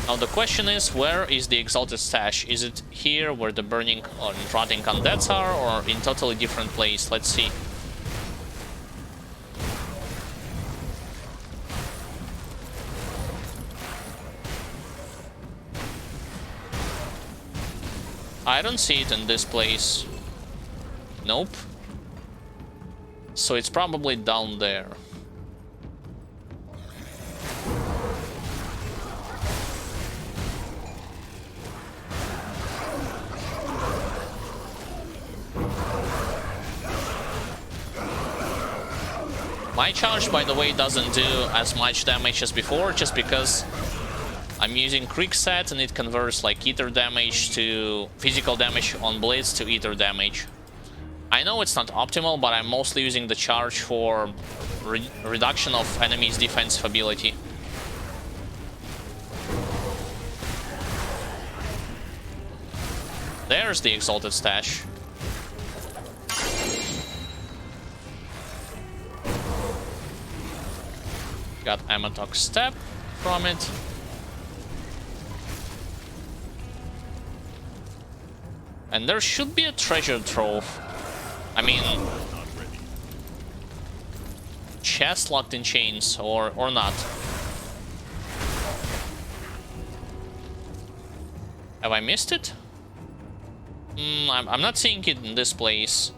Now the question is, where is the Exalted Stash? Is it here where the burning or rotting undeads are, or in totally different place? Let's see. I don't see it in this place. Nope. So it's probably down there. My charge, by the way, doesn't do as much damage as before, just because I'm using Creek set and it converts like ether damage to physical damage on blitz to ether damage. I know it's not optimal, but I'm mostly using the charge for reduction of enemies' defensive ability. There's the Exalted Stash. Got Amatok Step from it. And there should be a treasure trove. I mean, chest locked in chains, or not. Have I missed it? I'm not seeing it in this place.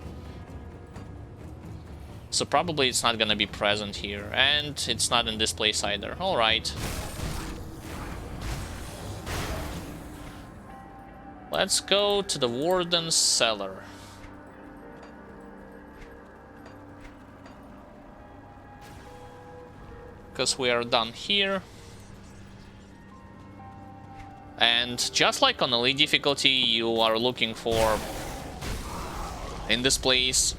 So probably it's not gonna be present here. And it's not in this place either. Alright. Let's go to the Warden's Cellar. Because we are done here. And just like on Elite difficulty, you are looking for, in this place,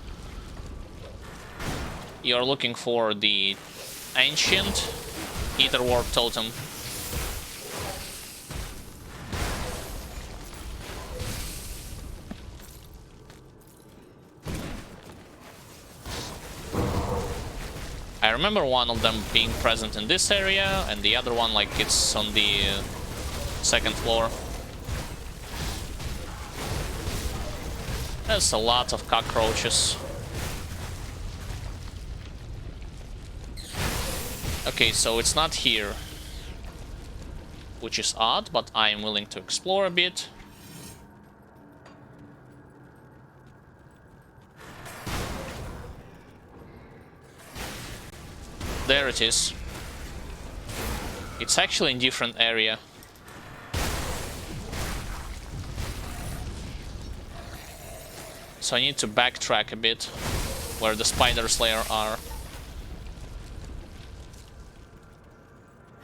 you are looking for the Ancient Ether Warp Totem. I remember one of them being present in this area, and the other one, like, it's on the second floor. There's a lot of cockroaches. Okay, so it's not here, which is odd, but I am willing to explore a bit. There it is. It's actually in a different area. So I need to backtrack a bit where the Spider Slayer are.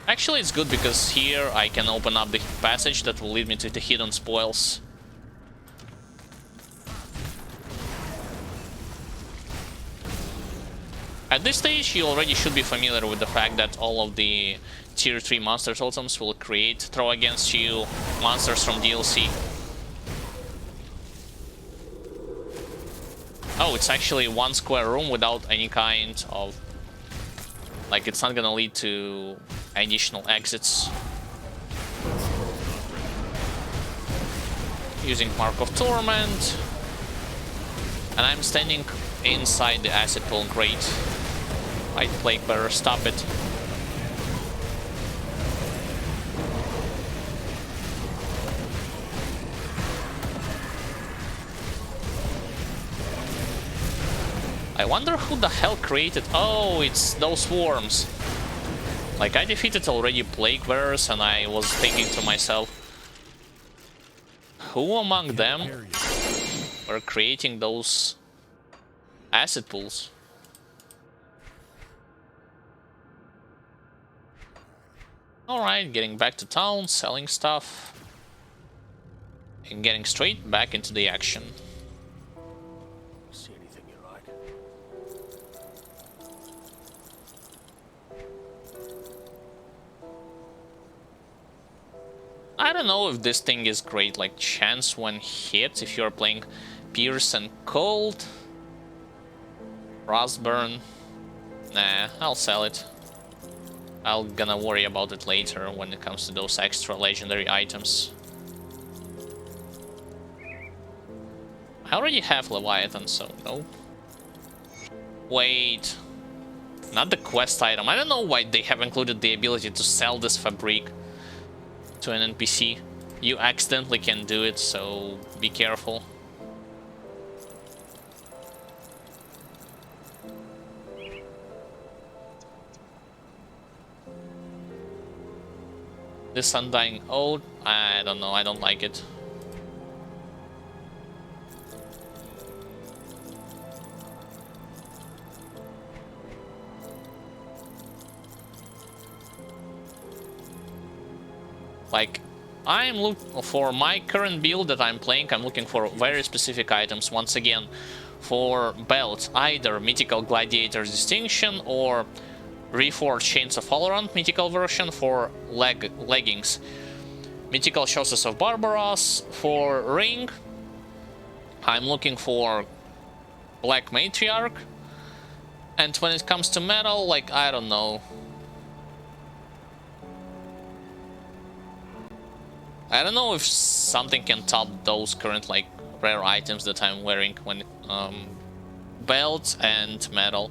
Actually, it's good because here I can open up the passage that will lead me to the hidden spoils. At this stage, you already should be familiar with the fact that all of the Tier 3 monster totems will throw against you monsters from DLC. Oh, it's actually one square room without any kind of... Like, it's not gonna lead to additional exits. Using Mark of Torment. And I'm standing inside the Acid Pool. Great. I'd Plague Bearer, stop it. I wonder who the hell created... Oh, it's those worms. Like, I defeated already Plague Bearers, and I was thinking to myself, who among them were creating those acid pools? Alright, getting back to town, selling stuff, and getting straight back into the action. See anything you like? I don't know if this thing is great, like chance when hit, if you're playing Pierce and Cold. Frostburn. Nah, I'll sell it. I'm gonna worry about it later when it comes to those extra legendary items. I already have Leviathan, so no. Wait. Not the quest item. I don't know why they have included the ability to sell this fabric to an NPC. You accidentally can do it, so be careful. This Undying Ode, I don't know, I don't like it. Like, I'm looking for my current build that I'm playing. I'm looking for very specific items. Once again, for belts, either Mythical Gladiator's Distinction or Reforged Chains of Valorant mythical version. For leggings, Mythical Shosses of Barbaros. For ring, I'm looking for Black Matriarch. And when it comes to metal, like, I don't know. I don't know if something can top those current, like, rare items that I'm wearing when belt and metal.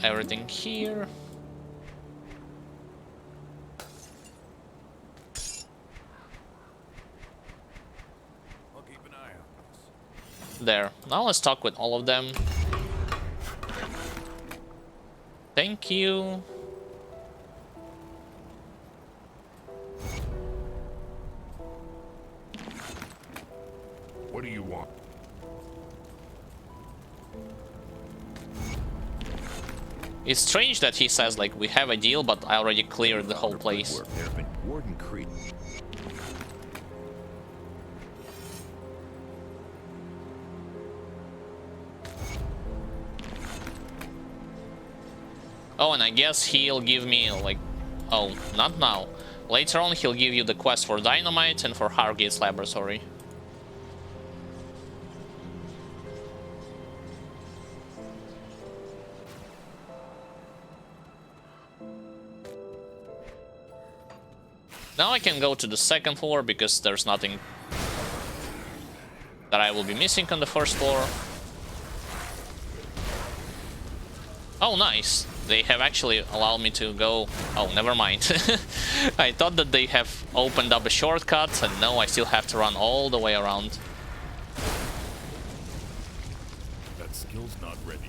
Everything here. I'll keep an eye on this. There. Now let's talk with all of them. Thank you. What do you want? It's strange that he says, like, we have a deal, but I already cleared the whole place. There have been Warden Creek. Oh, and I guess he'll give me, like... Oh, not now. Later on, he'll give you the quest for Dynamite and for Hargate's Laboratory. Now I can go to the second floor because there's nothing that I will be missing on the first floor. Oh, nice. They have actually allowed me to go... Oh, never mind. I thought that they have opened up a shortcut, and no, I still have to run all the way around. That skill's not ready.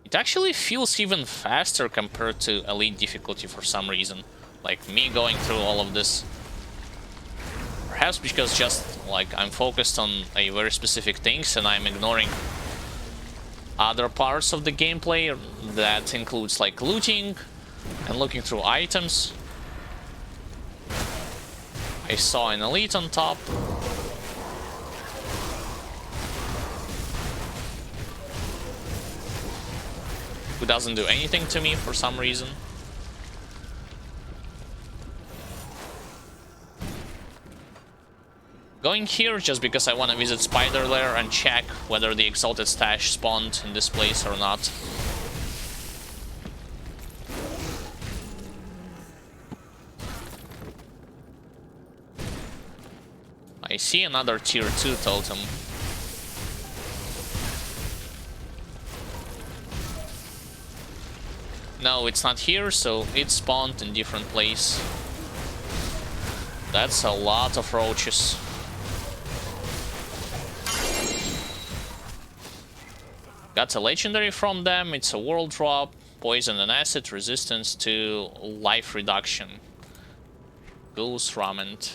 It actually feels even faster compared to Elite difficulty for some reason. Like, me going through all of this. Perhaps because just, like, I'm focused on a very specific things and I'm ignoring other parts of the gameplay that includes, like, looting and looking through items. I saw an Elite on top. Who doesn't do anything to me for some reason. Going here just because I want to visit Spider Lair and check whether the Exalted Stash spawned in this place or not. I see another tier 2 totem. No, it's not here, so it spawned in different place. That's a lot of roaches. Got a legendary from them. It's a world drop, poison and acid, resistance to life reduction. Goose Rament.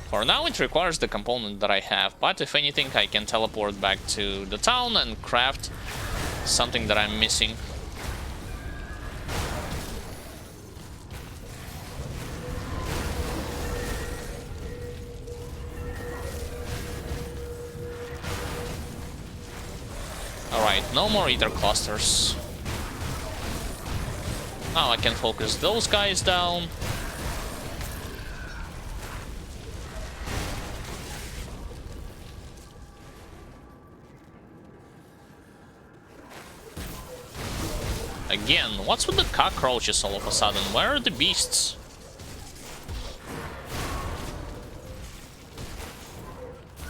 For now it requires the component that I have, but if anything I can teleport back to the town and craft something that I'm missing. Alright, no more ether clusters. Now I can focus those guys down. Again, what's with the cockroaches all of a sudden? Where are the beasts?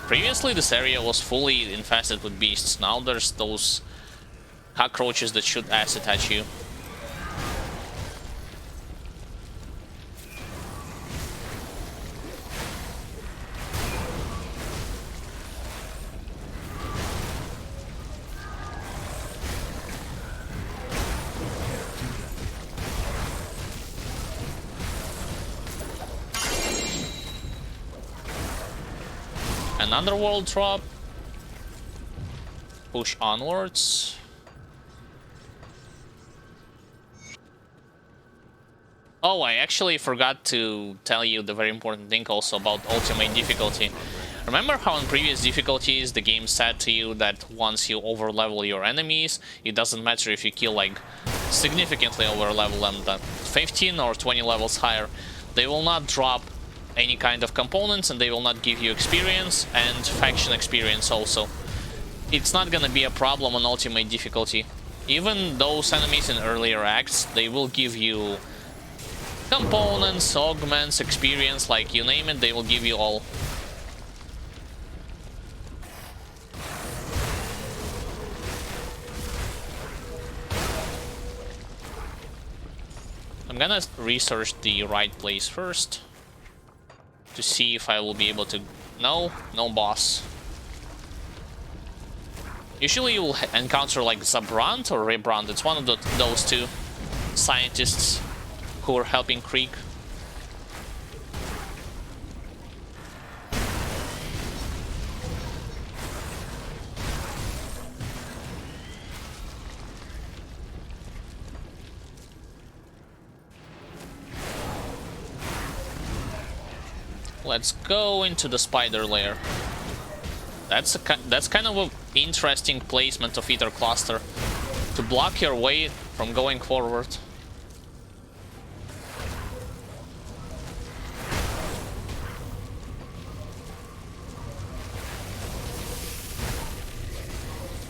Previously this area was fully infested with beasts. Now there's those cockroaches that shoot acid at you. An underworld drop. Push onwards. Oh, I actually forgot to tell you the very important thing also about ultimate difficulty. Remember how in previous difficulties the game said to you that once you overlevel your enemies, it doesn't matter if you kill like significantly overlevel them, that 15 or 20 levels higher, they will not drop any kind of components and they will not give you experience and faction experience also. It's not gonna be a problem on ultimate difficulty. Even those enemies in earlier acts, they will give you components, augments, experience, like you name it, they will give you all. I'm gonna research the right place first to see if I will be able to... No boss. Usually you will encounter like Zabrant or Rebrand. It's one of those two scientists who are helping Krieg. Let's go into the spider lair. That's kind of an interesting placement of Ether Cluster to block your way from going forward.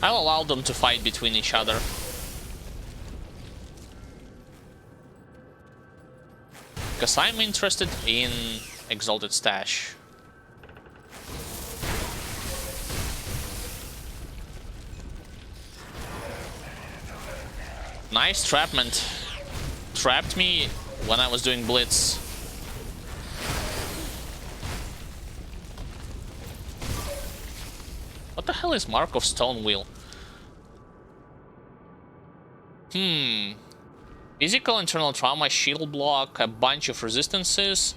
I'll allow them to fight between each other. Because I'm interested in Exalted Stash. Nice trapment. Trapped me when I was doing Blitz. What the hell is Mark of Stone Wheel? Physical internal trauma, shield block, a bunch of resistances.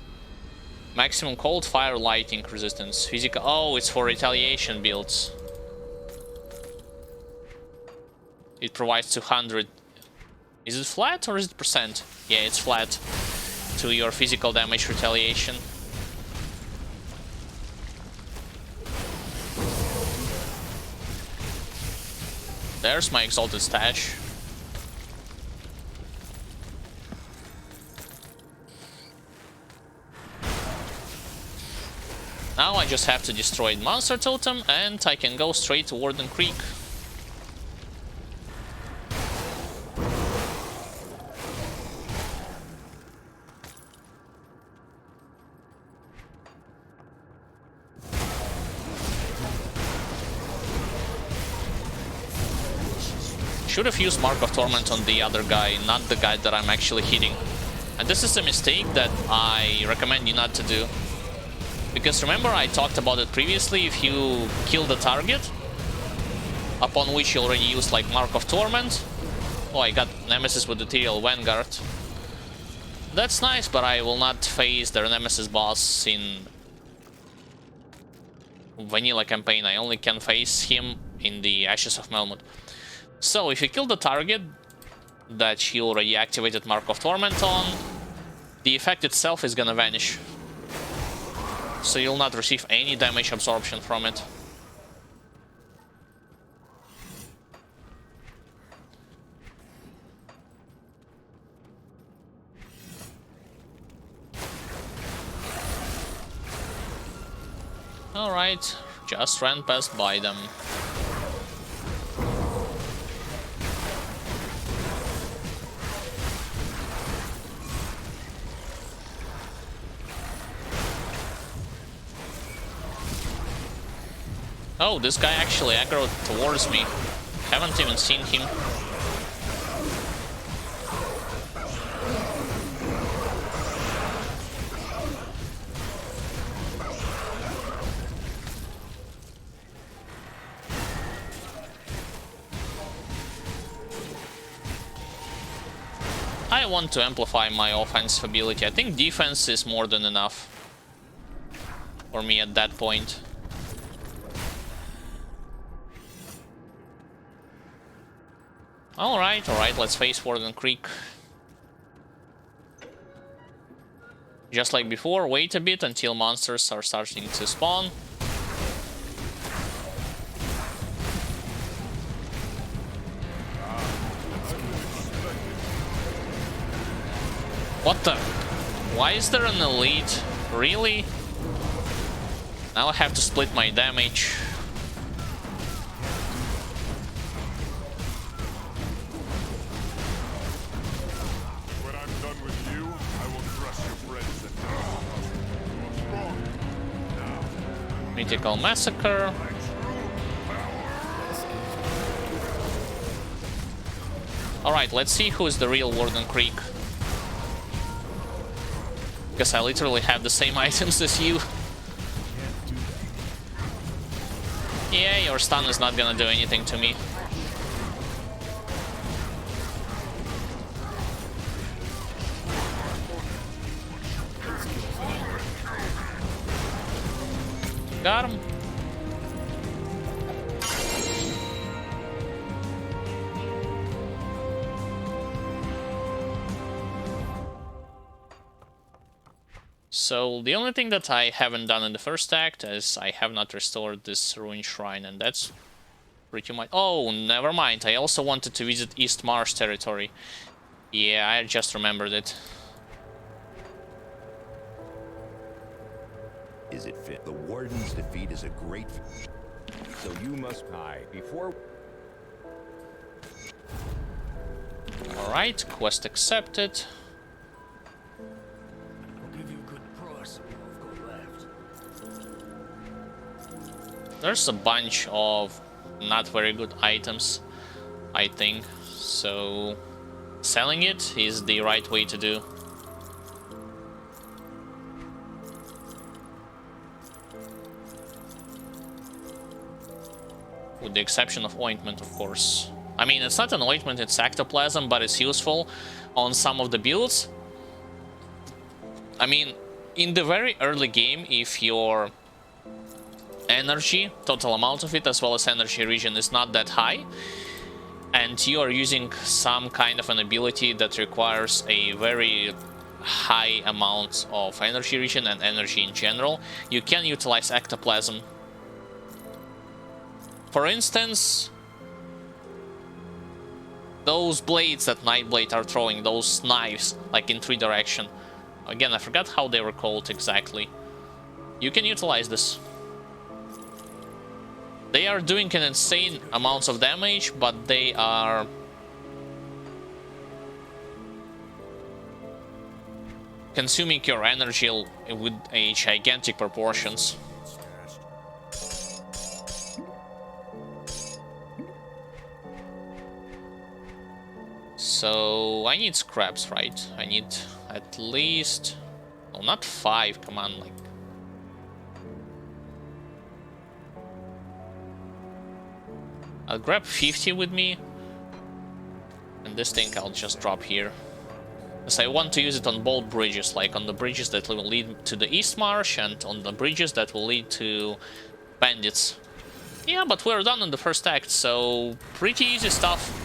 Maximum cold, fire, lightning resistance. Physical... Oh, it's for retaliation builds. It provides 200... Is it flat or is it percent? Yeah, it's flat. To your physical damage retaliation. There's my Exalted Stash. Now I just have to destroy the monster totem and I can go straight to Warden Creek. Should have used Mark of Torment on the other guy, not the guy that I'm actually hitting. And this is a mistake that I recommend you not to do. Because remember I talked about it previously, if you kill the target, upon which you already used like Mark of Torment. Oh, I got Nemesis with Ethereal Vanguard. That's nice, but I will not face their Nemesis boss in vanilla campaign. I only can face him in the Ashes of Melmoth. So if you kill the target that you already activated Mark of Torment on, the effect itself is gonna vanish. So you'll not receive any damage absorption from it. Alright, just ran past by them. Oh, this guy actually aggroed towards me. Haven't even seen him. I want to amplify my offensive ability. I think defense is more than enough for me at that point. Alright, let's face Warden Creek. Just like before, wait a bit until monsters are starting to spawn. What the? Why is there an elite? Really? Now I have to split my damage. When I'm done with you, I will crush your friends and Mythical Massacre. Alright, let's see who is the real Warden Creek. Because I literally have the same items as you. Yeah, your stun is not gonna do anything to me. Got him. So the only thing that I haven't done in the first act is I have not restored this ruined shrine, and that's pretty much... Oh, never mind. I also wanted to visit East Marsh territory. Yeah, I just remembered it. Is it fit? The Warden's defeat is a great... So you must die before... Alright, quest accepted. I'll give you a good price of what I've got left. There's a bunch of not very good items, I think. So selling it is the right way to do. With the exception of ointment, of course. I mean, it's not an ointment, it's ectoplasm, but it's useful on some of the builds. I mean, in the very early game, if your energy, total amount of it, as well as energy regen is not that high, and you are using some kind of an ability that requires a very high amount of energy regen and energy in general, you can utilize ectoplasm. For instance, those blades that Nightblade are throwing, those knives, like in 3 direction. Again, I forgot how they were called exactly. You can utilize this. They are doing an insane amounts of damage, but they are consuming your energy with a gigantic proportions. So I need scraps, right? I need at least... well, not 5, come on, like... I'll grab 50 with me. And this thing I'll just drop here. Because I want to use it on both bridges, like on the bridges that will lead to the East Marsh and on the bridges that will lead to bandits. Yeah, but we're done in the first act, so pretty easy stuff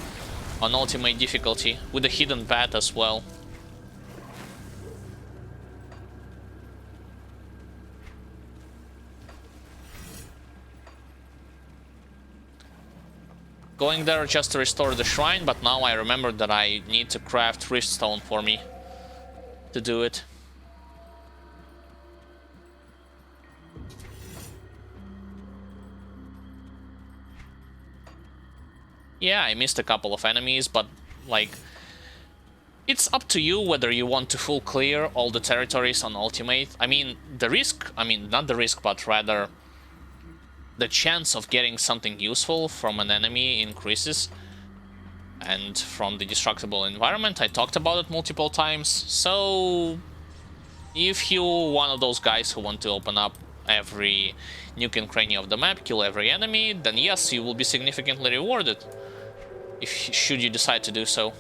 on ultimate difficulty, with a hidden path as well. Going there just to restore the shrine, but now I remember that I need to craft Riftstone for me to do it. Yeah, I missed a couple of enemies, but, like, it's up to you whether you want to full clear all the territories on ultimate. I mean, the risk, not the risk, but rather the chance of getting something useful from an enemy increases. And from the destructible environment, I talked about it multiple times. So if you're one of those guys who want to open up every nook and cranny of the map, kill every enemy, then yes, you will be significantly rewarded should you decide to do so.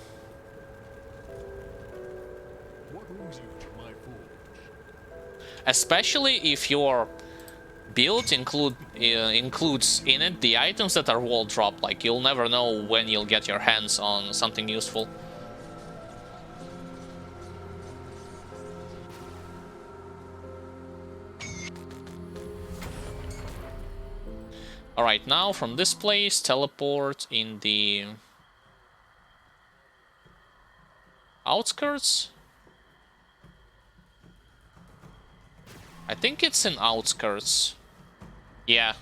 What brings you to my forge? Especially if your build includes in it the items that are wall drop. Like, you'll never know when you'll get your hands on something useful. Alright, now from this place, teleport in the outskirts? I think it's in outskirts. Yeah.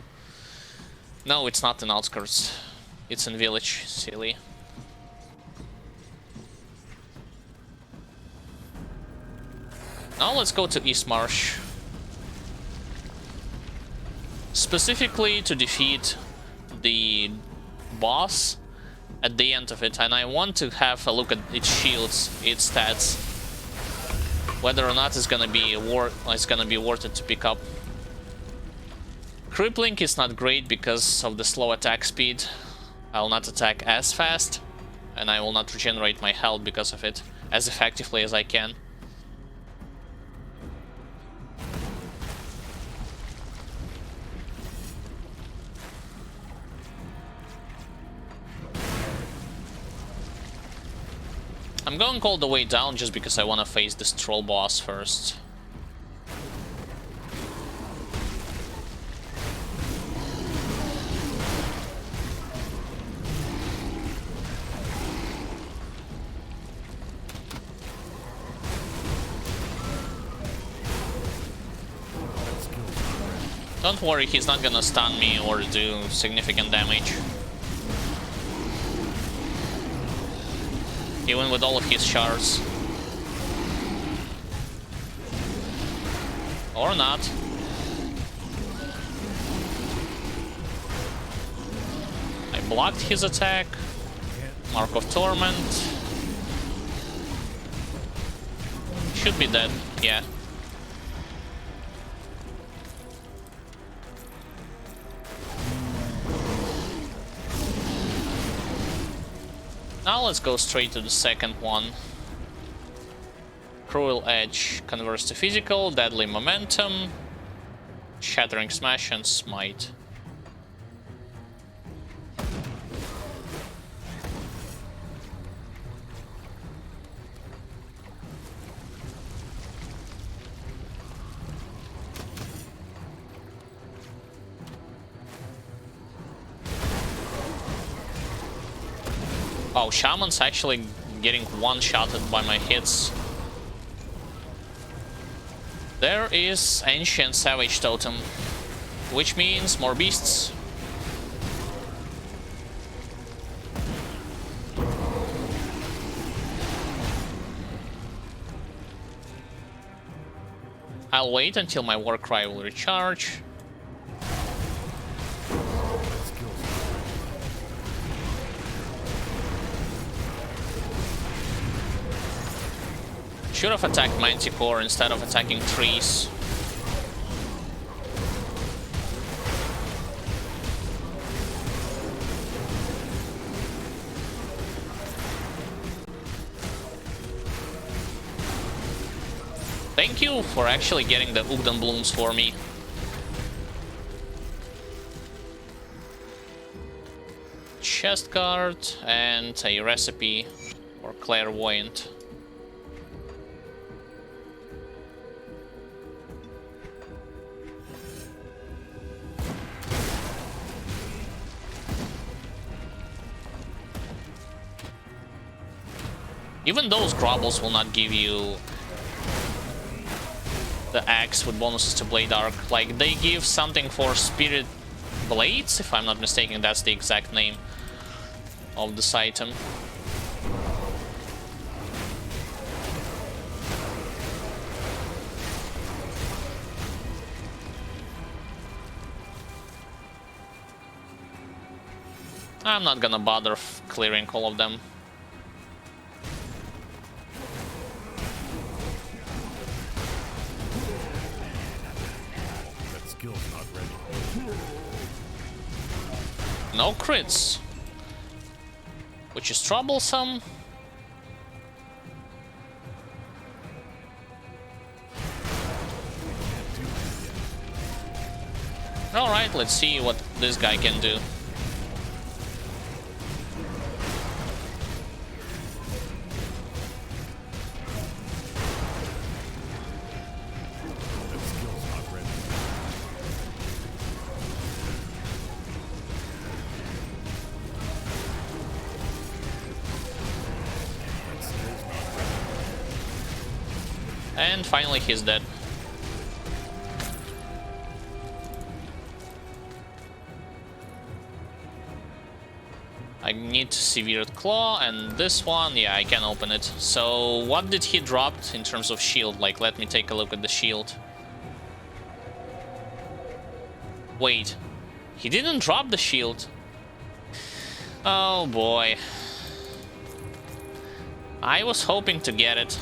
No, it's not in outskirts. It's in village, silly. Now let's go to East Marsh. Specifically to defeat the boss at the end of it, and I want to have a look at its shields, its stats, whether or not it's gonna be worth it to pick up. Crippling is not great because of the slow attack speed. I will not attack as fast, and I will not regenerate my health because of it as effectively as I can. I'm going all the way down just because I want to face this troll boss first. Don't worry, he's not gonna stun me or do significant damage. Even with all of his shards. Or not. I blocked his attack. Mark of Torment. Should be dead, yeah. Now let's go straight to the second one. Cruel Edge converts to physical, Deadly Momentum, Shattering Smash, and Smite. Oh, Shaman's actually getting one-shotted by my hits. There is Ancient Savage Totem, which means more beasts. I'll wait until my Warcry will recharge. Should have attacked Manticore instead of attacking trees. Thank you for actually getting the Ugdan Blooms for me. Chest guard and a recipe for Clairvoyant. Even those Grobbles will not give you the axe with bonuses to Blade Arc. Like, they give something for Spirit Blades, if I'm not mistaken, that's the exact name of this item. I'm not gonna bother clearing all of them. That skill's not ready. No crits, which is troublesome. Alright, let's see what this guy can do. That skill's not ready. That skill's not ready. And finally he's dead. I need Severed Claw, and this one, yeah, I can open it. So, what did he drop in terms of shield? Like, let me take a look at the shield. Wait, he didn't drop the shield. Oh boy. I was hoping to get it.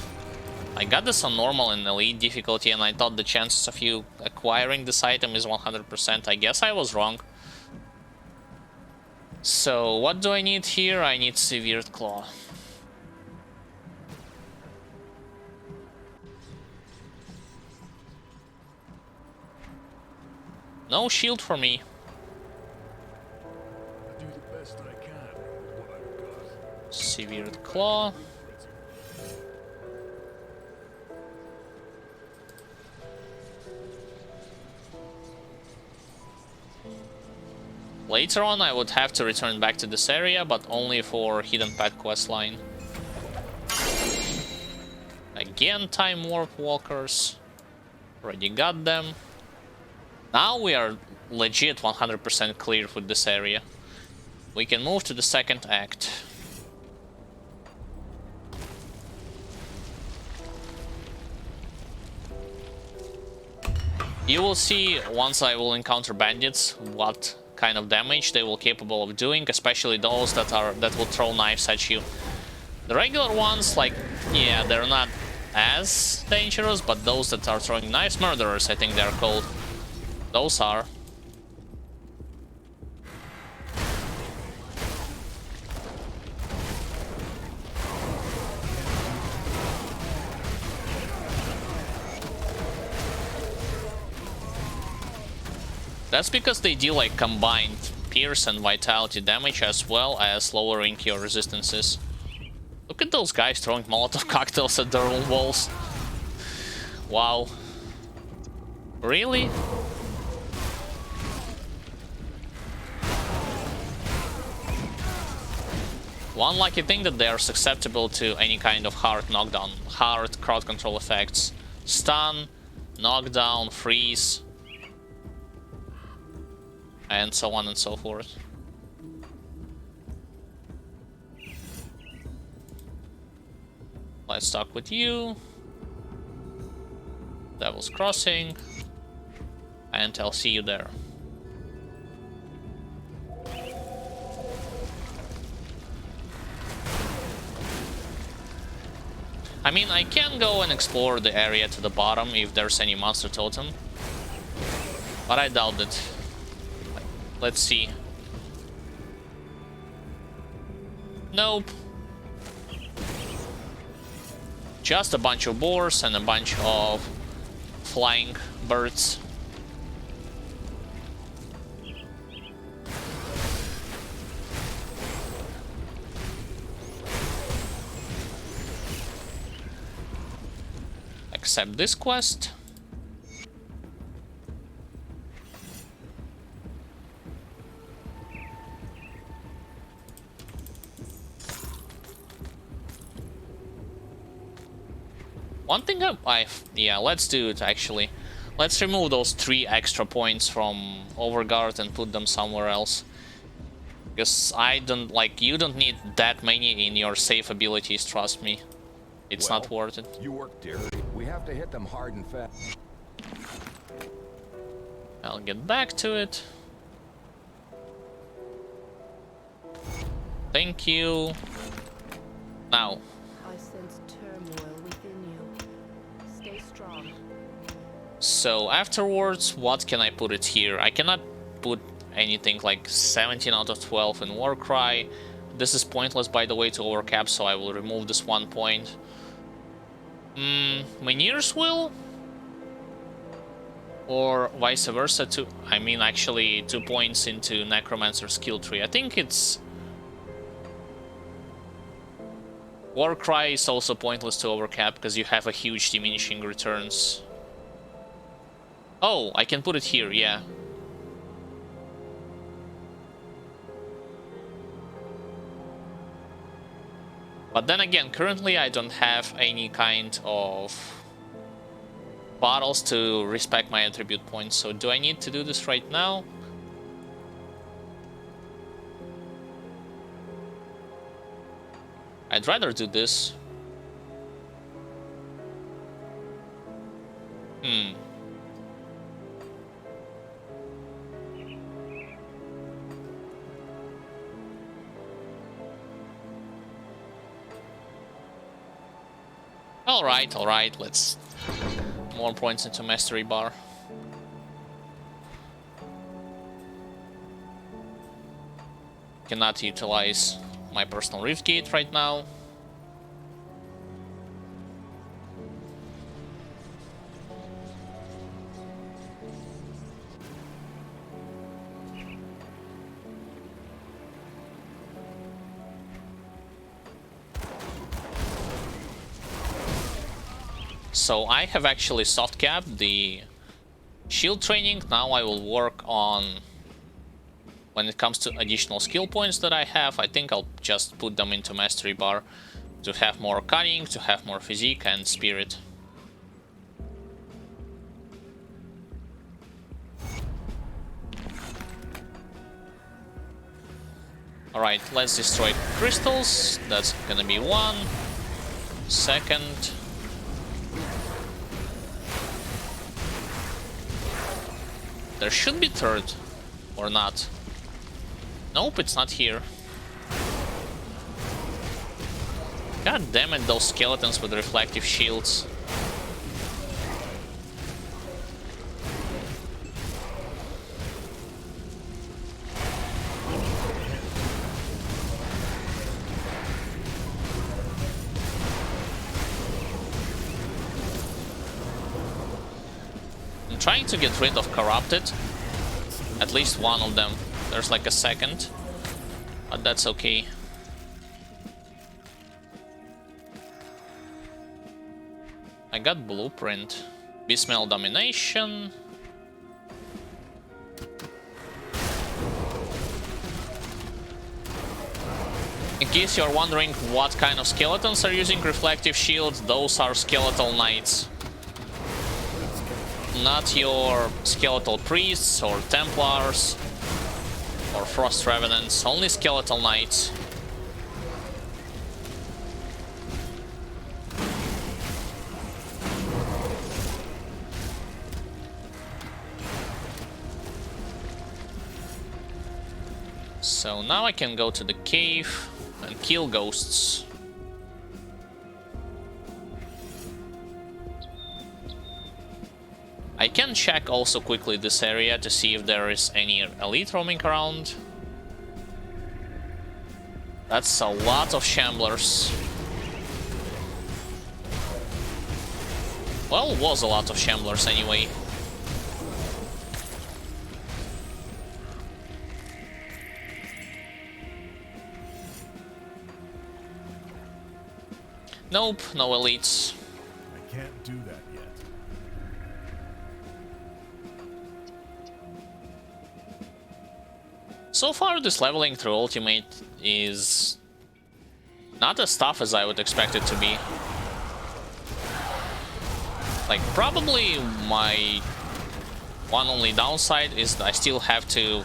I got this on normal and elite difficulty, and I thought the chances of you acquiring this item is 100%. I guess I was wrong. So, what do I need here? I need Severed Claw. No shield for me. I do the best I can with what I've got. Severed Claw. Later on, I would have to return back to this area, but only for Hidden Path questline. Again, Time Warp Walkers. Already got them. Now we are legit 100% clear with this area. We can move to the second act. You will see, once I will encounter bandits, what kind of damage they will capable of doing, especially those that will throw knives at you. The regular ones, like, yeah, they're not as dangerous, but those that are throwing knives, murderers, I think they're called. Those are. That's because they deal like combined pierce and vitality damage as well as lowering your resistances. Look at those guys throwing Molotov cocktails at their own walls. Wow. Really? One lucky thing that they are susceptible to any kind of hard knockdown, hard crowd control effects. Stun, knockdown, freeze, and so on and so forth. Let's talk with you. Devil's Crossing. And I'll see you there. I mean, I can go and explore the area to the bottom if there's any monster totem. But I doubt it. Let's see. Nope. Just a bunch of boars and a bunch of flying birds. Accept this quest. One thing yeah, let's do it actually. Let's remove those 3 extra points from Overguard and put them somewhere else. Because I don't, like, you don't need that many in your safe abilities, trust me. It's not worth it. You work dirty. We have to hit them hard and fast. I'll get back to it. Thank you. Now. I sense turmoil within you. Stay strong. So afterwards, what can I put it here? I cannot put anything like 17 out of 12 in Warcry. This is pointless, by the way, to overcap, so I will remove this 1 point. Meneer's Will? Or vice versa, I mean, actually 2 points into Necromancer skill tree. I think it's... Warcry is also pointless to overcap, because you have a huge diminishing returns. Oh, I can put it here, yeah. But then again, currently I don't have any kind of bottles to respect my attribute points, so do I need to do this right now? I'd rather do this. Alright, let's... More points into Mastery Bar. Cannot utilize my personal Rift Gate right now. So I have actually soft capped the shield training. Now I will work on, when it comes to additional skill points that I have, I think I'll just put them into Mastery Bar to have more cunning, to have more physique and spirit. Alright, let's destroy crystals. That's gonna be 1. Second. There should be 3rd, or not. Nope, it's not here. God damn it, those skeletons with reflective shields. I'm trying to get rid of Corrupted. At least one of them. There's like a second. But that's okay. I got Blueprint. Beastmail Domination. In case you're wondering what kind of skeletons are using Reflective Shields, those are Skeletal Knights. Not your Skeletal Priests or Templars or Frost Revenants, only Skeletal Knights. So now I can go to the cave and kill ghosts. I can check also quickly this area to see if there is any elite roaming around. That's a lot of shamblers. Well, was a lot of shamblers anyway. Nope, no elites. I can't do that yet. So far, this leveling through Ultimate is not as tough as I would expect it to be. Like, probably my one only downside is I still have to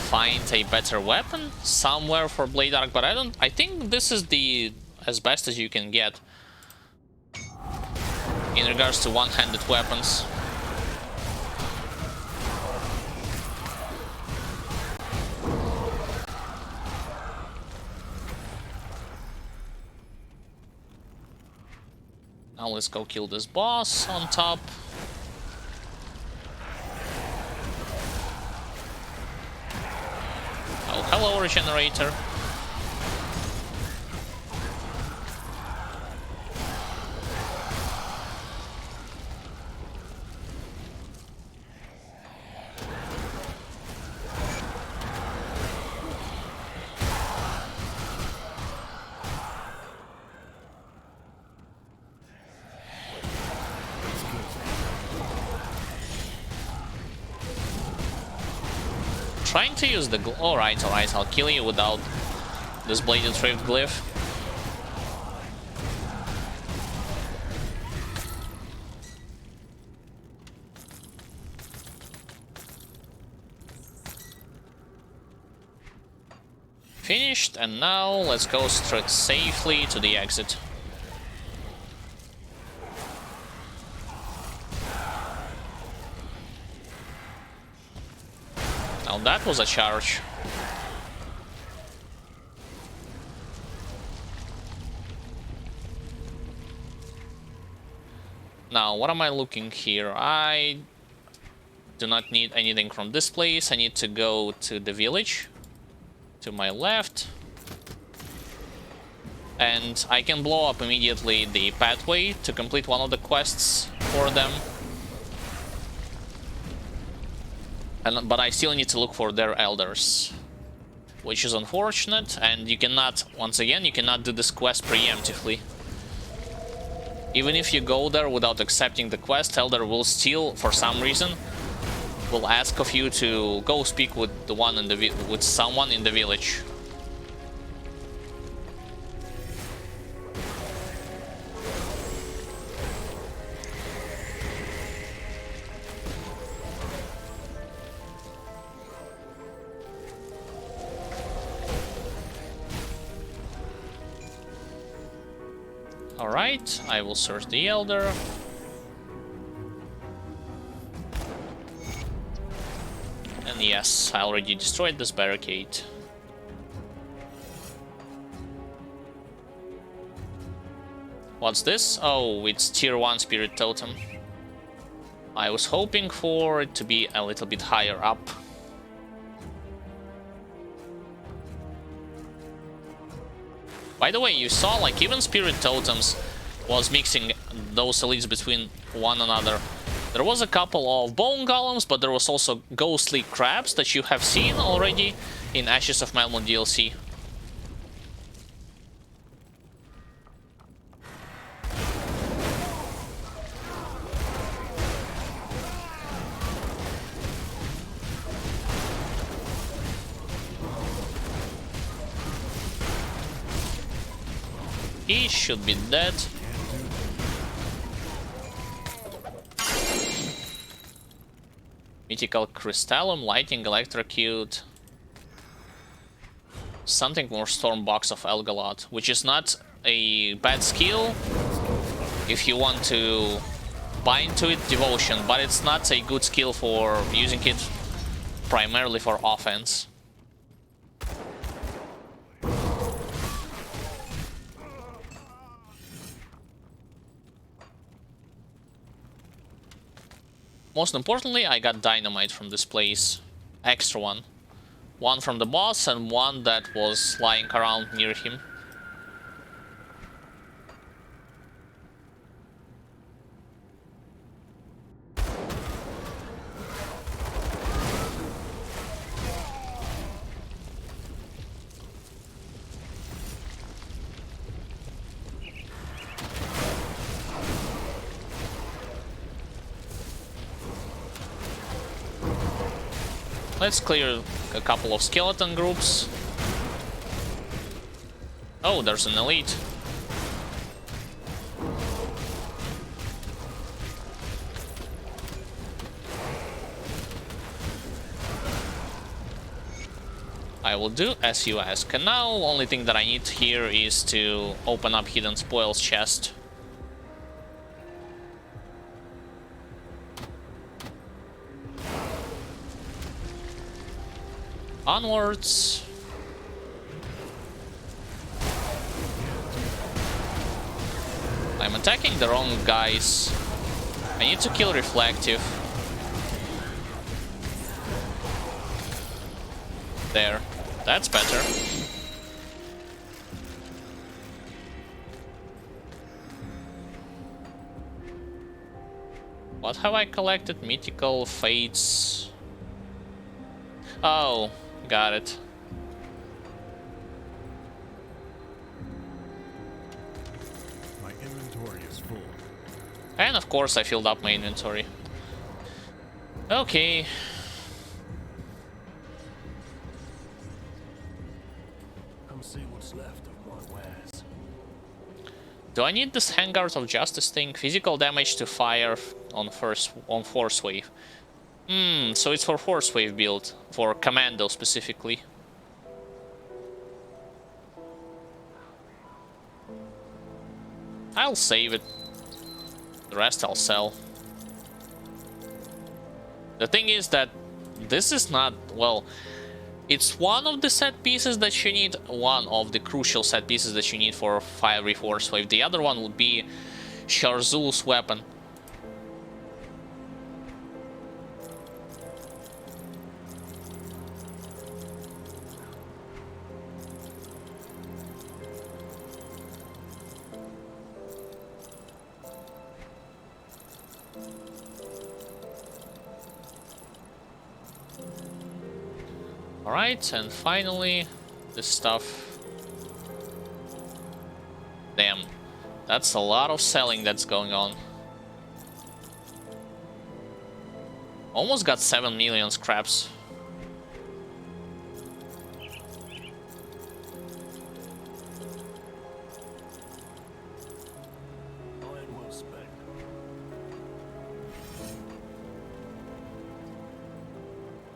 find a better weapon somewhere for Blade Arc, but I think this is the as best as you can get in regards to one-handed weapons. Now let's go kill this boss on top. Oh, hello, regenerator. Trying to use the alright, I'll kill you without this bladed rift glyph. Finished, and now let's go straight safely to the exit. Now that was a charge. Now, what am I looking here? I do not need anything from this place. I need to go to the village. To my left. And I can blow up immediately the pathway to complete one of the quests for them. But I still need to look for their elders, which is unfortunate, and you cannot, once again, you cannot do this quest preemptively. Even if you go there without accepting the quest, elder will still, for some reason, will ask of you to go speak with the one in the with someone in the village. Alright, I will search the Elder. And yes, I already destroyed this barricade. What's this? Oh, it's tier 1 spirit totem. I was hoping for it to be a little bit higher up. By the way, you saw, like, even spirit totems was mixing those elites between one another. There was a couple of bone golems, but there was also ghostly crabs that you have seen already in Ashes of Malmon DLC. He should be dead. Mythical Crystallum, Lightning, Electrocute. Something more Stormbox of Elgalot, which is not a bad skill if you want to bind to it Devotion, but it's not a good skill for using it primarily for offense. Most importantly, I got dynamite from this place. Extra one. One from the boss and one that was lying around near him. Let's clear a couple of skeleton groups. Oh, there's an elite. I will do as you ask. And now, only thing that I need here is to open up Hidden Spoils chest. Onwards. I'm attacking the wrong guys. I need to kill Reflective. There. That's better. What have I collected? Mythical Fates. Oh, got it. My inventory is full. And of course I filled up my inventory. Okay. Come see what's left of my wares. Do I need this Handguard of Justice thing? Physical damage to fire on force wave. So it's for force wave build, for commando specifically. I'll save it. The rest I'll sell. The thing is that this is not, well, it's one of the set pieces that you need, one of the crucial set pieces that you need for Fiery Force Wave. The other one would be Sharzul's weapon. Alright, and finally, this stuff. Damn, that's a lot of selling that's going on. Almost got 7 million scraps. Iron well spent.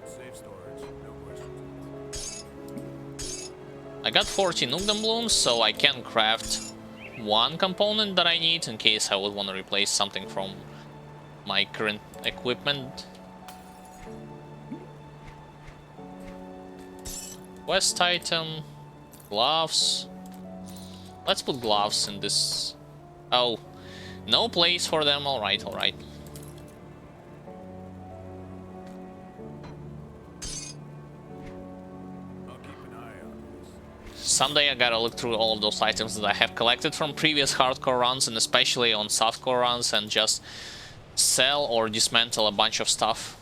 Safe storage, no questions. I got 14 Ugdam Blooms, so I can craft one component that I need in case I would want to replace something from my current equipment. Quest item, gloves. Let's put gloves in this. Oh, no place for them. Alright, alright. I'll keep an eye on this. Someday I gotta look through all of those items that I have collected from previous hardcore runs, and especially on softcore runs, and just sell or dismantle a bunch of stuff.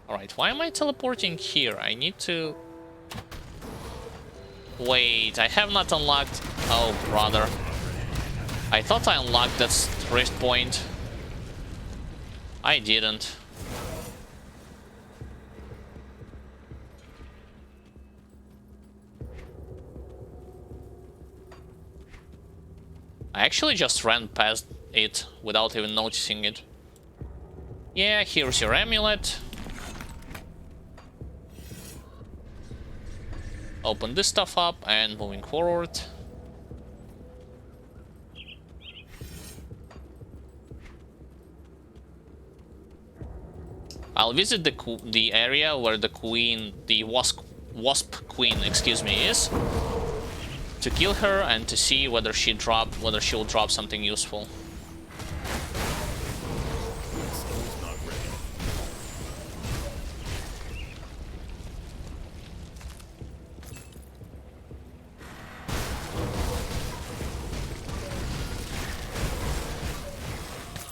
Alright, why am I teleporting here? I need to... Wait, I have not unlocked... Oh, brother. I thought I unlocked that rift point. I didn't. I actually just ran past it without even noticing it. Yeah, here's your amulet. Open this stuff up and moving forward. I'll visit the area where the queen, the wasp queen, excuse me, is, to kill her and to see whether she'll drop something useful.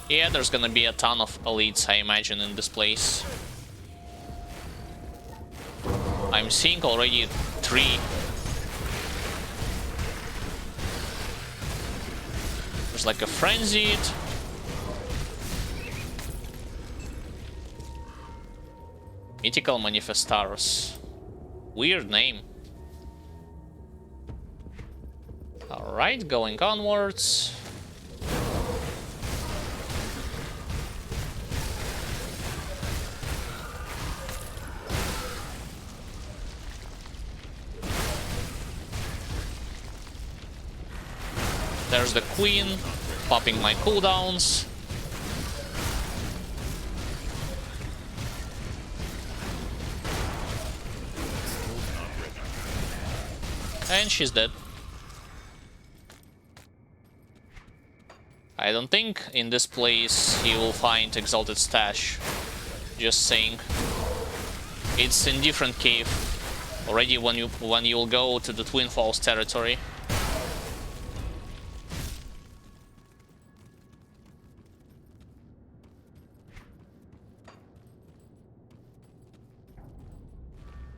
Yeah, there's gonna be a ton of elites, I imagine, in this place. I'm seeing already 3. There's like a frenzied. Mythical Manifestaros. Weird name. Alright, going onwards. There's the queen, popping my cooldowns. And she's dead. I don't think in this place he will find Exalted Stash. Just saying. It's in different cave. Already when you will go to the Twin Falls territory.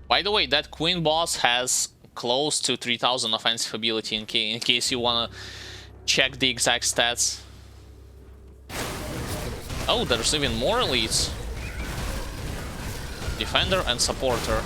By the way, that Queen boss has close to 3000 offensive ability in case you wanna check the exact stats. Oh, there's even more elites. Defender and supporter.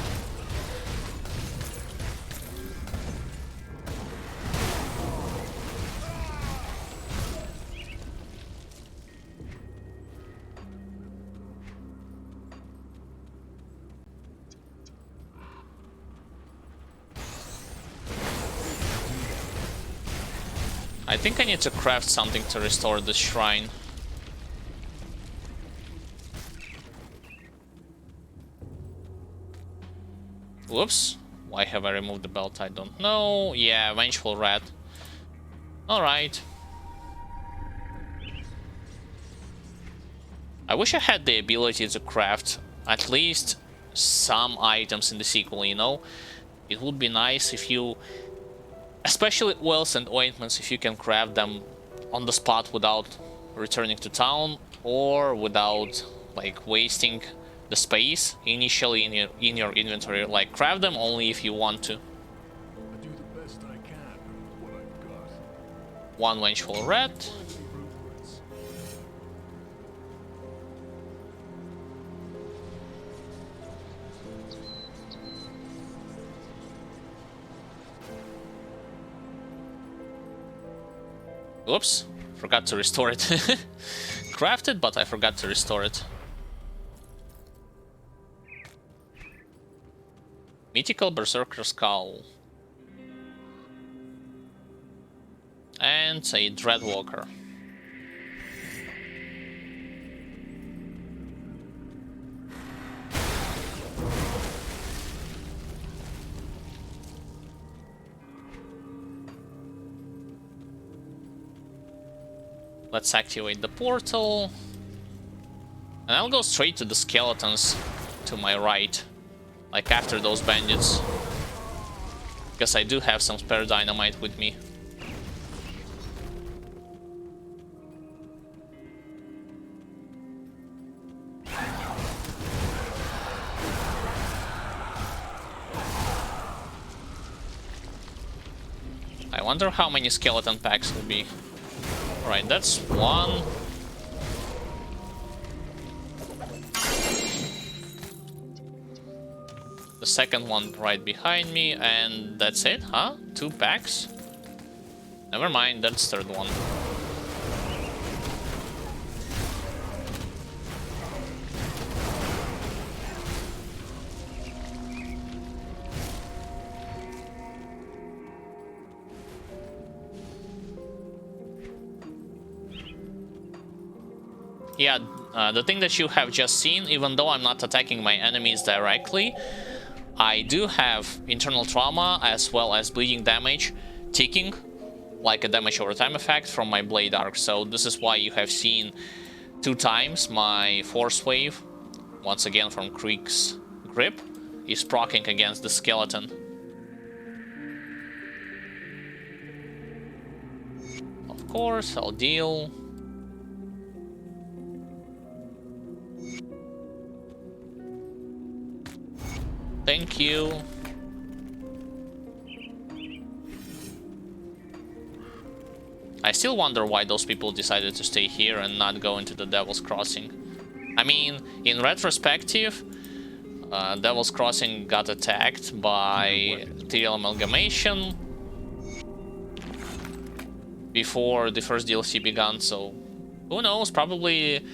I think I need to craft something to restore this shrine. Whoops. Why have I removed the belt? I don't know. Yeah, Vengeful Rat. Alright. I wish I had the ability to craft at least some items in the sequel, you know? It would be nice if you... Especially oils and ointments, if you can craft them on the spot without returning to town or without like wasting the space initially in your inventory. Like craft them only if you want to. I do the best I can with what I've got. One Vengeful Rat. Oops, forgot to restore it. Crafted, but I forgot to restore it. Mythical Berserker Skull. And a Dreadwalker. Let's activate the portal. And I'll go straight to the skeletons to my right. Like after those bandits. Because I do have some spare dynamite with me. I wonder how many skeleton packs will be. Right, that's one. The second one right behind me, and that's it, huh? 2 packs? Never mind, that's third one. Yeah, the thing that you have just seen, even though I'm not attacking my enemies directly, I do have internal trauma as well as bleeding damage ticking, like a damage over time effect from my blade arc. So this is why you have seen 2 times my force wave, once again from Krieg's grip, is proccing against the skeleton. Of course, I'll deal. Thank you. I still wonder why those people decided to stay here and not go into the Devil's Crossing. I mean, in retrospective, Devil's Crossing got attacked by Ethereal Amalgamation before the first DLC began, so who knows, probably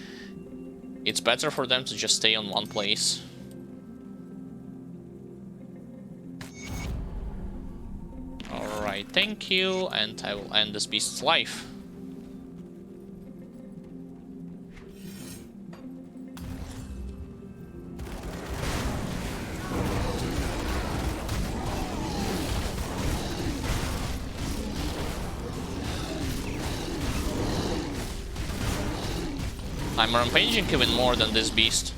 it's better for them to just stay on one place. Alright, thank you, and I will end this beast's life. I'm rampaging even more than this beast.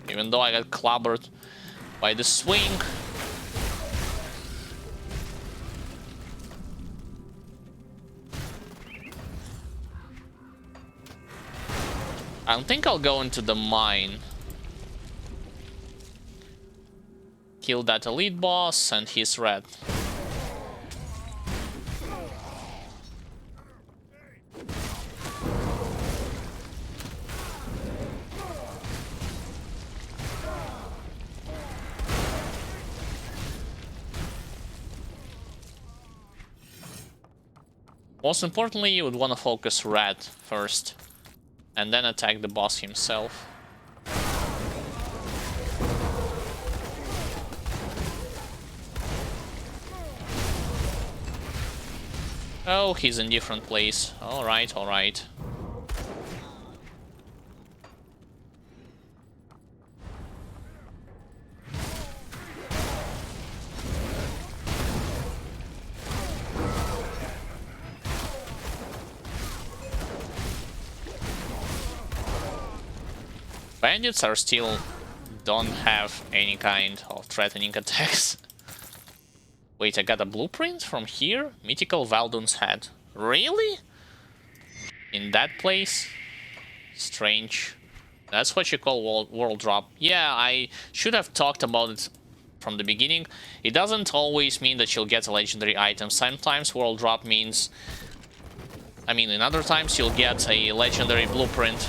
Even though I got clobbered by the swing. I don't think I'll go into the mine. Kill that elite boss and he's red. Most importantly, you would want to focus red first, and then attack the boss himself. Oh, he's in different place. Alright, alright. Bandits are still don't have any kind of threatening attacks. Wait, I got a blueprint from here? Mythical Valdun's head. Really? In that place? Strange. That's what you call world drop. Yeah, I should have talked about it from the beginning. It doesn't always mean that you'll get a legendary item. Sometimes world drop means... I mean, in other times you'll get a legendary blueprint.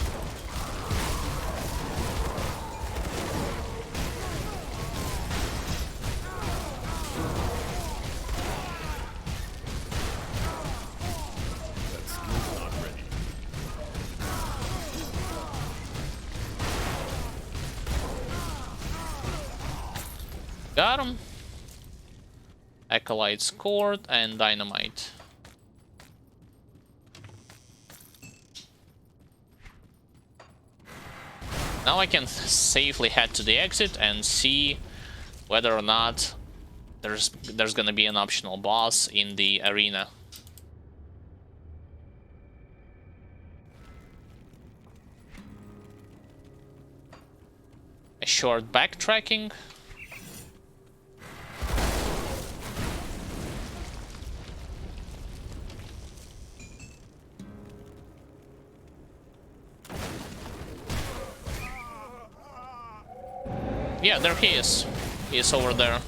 Got him. Acolyte's Court and Dynamite. Now I can safely head to the exit and see whether or not there's gonna be an optional boss in the arena. A short backtracking. Yeah, there he is. He is over there.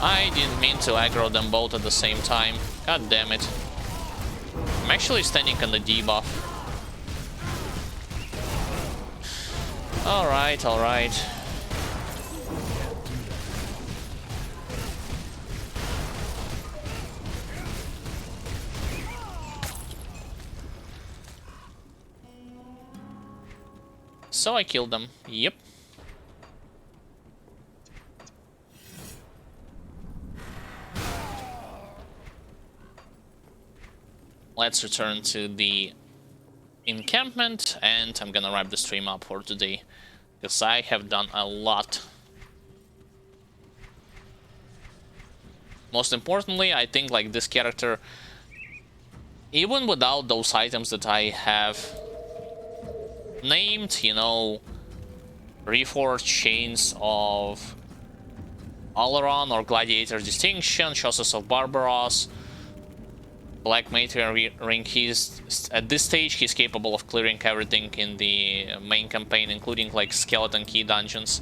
I didn't mean to aggro them both at the same time. God damn it. I'm actually standing on the debuff. Alright, alright. So I killed them. Yep. Let's return to the encampment, and I'm gonna wrap the stream up for today, because I have done a lot. Most importantly, I think like this character, even without those items that I have named, you know, Reforged Chains of Alaron or Gladiator Distinction, Chosses of Barbaros, Black Meteor Ring. He's at this stage he's capable of clearing everything in the main campaign, including like Skeleton Key dungeons.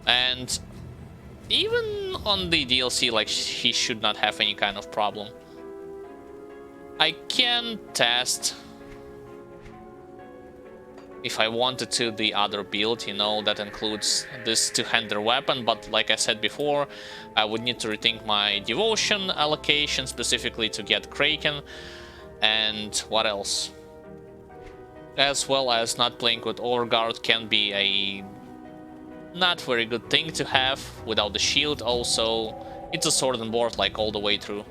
And even on the DLC, like, he should not have any kind of problem. I can test, if I wanted to, the other build, you know, that includes this two-hander weapon, but like I said before, I would need to rethink my devotion allocation, specifically to get Kraken, and what else? As well as not playing with Overguard can be a not very good thing to have without the shield. Also, it's a sword and board like all the way through.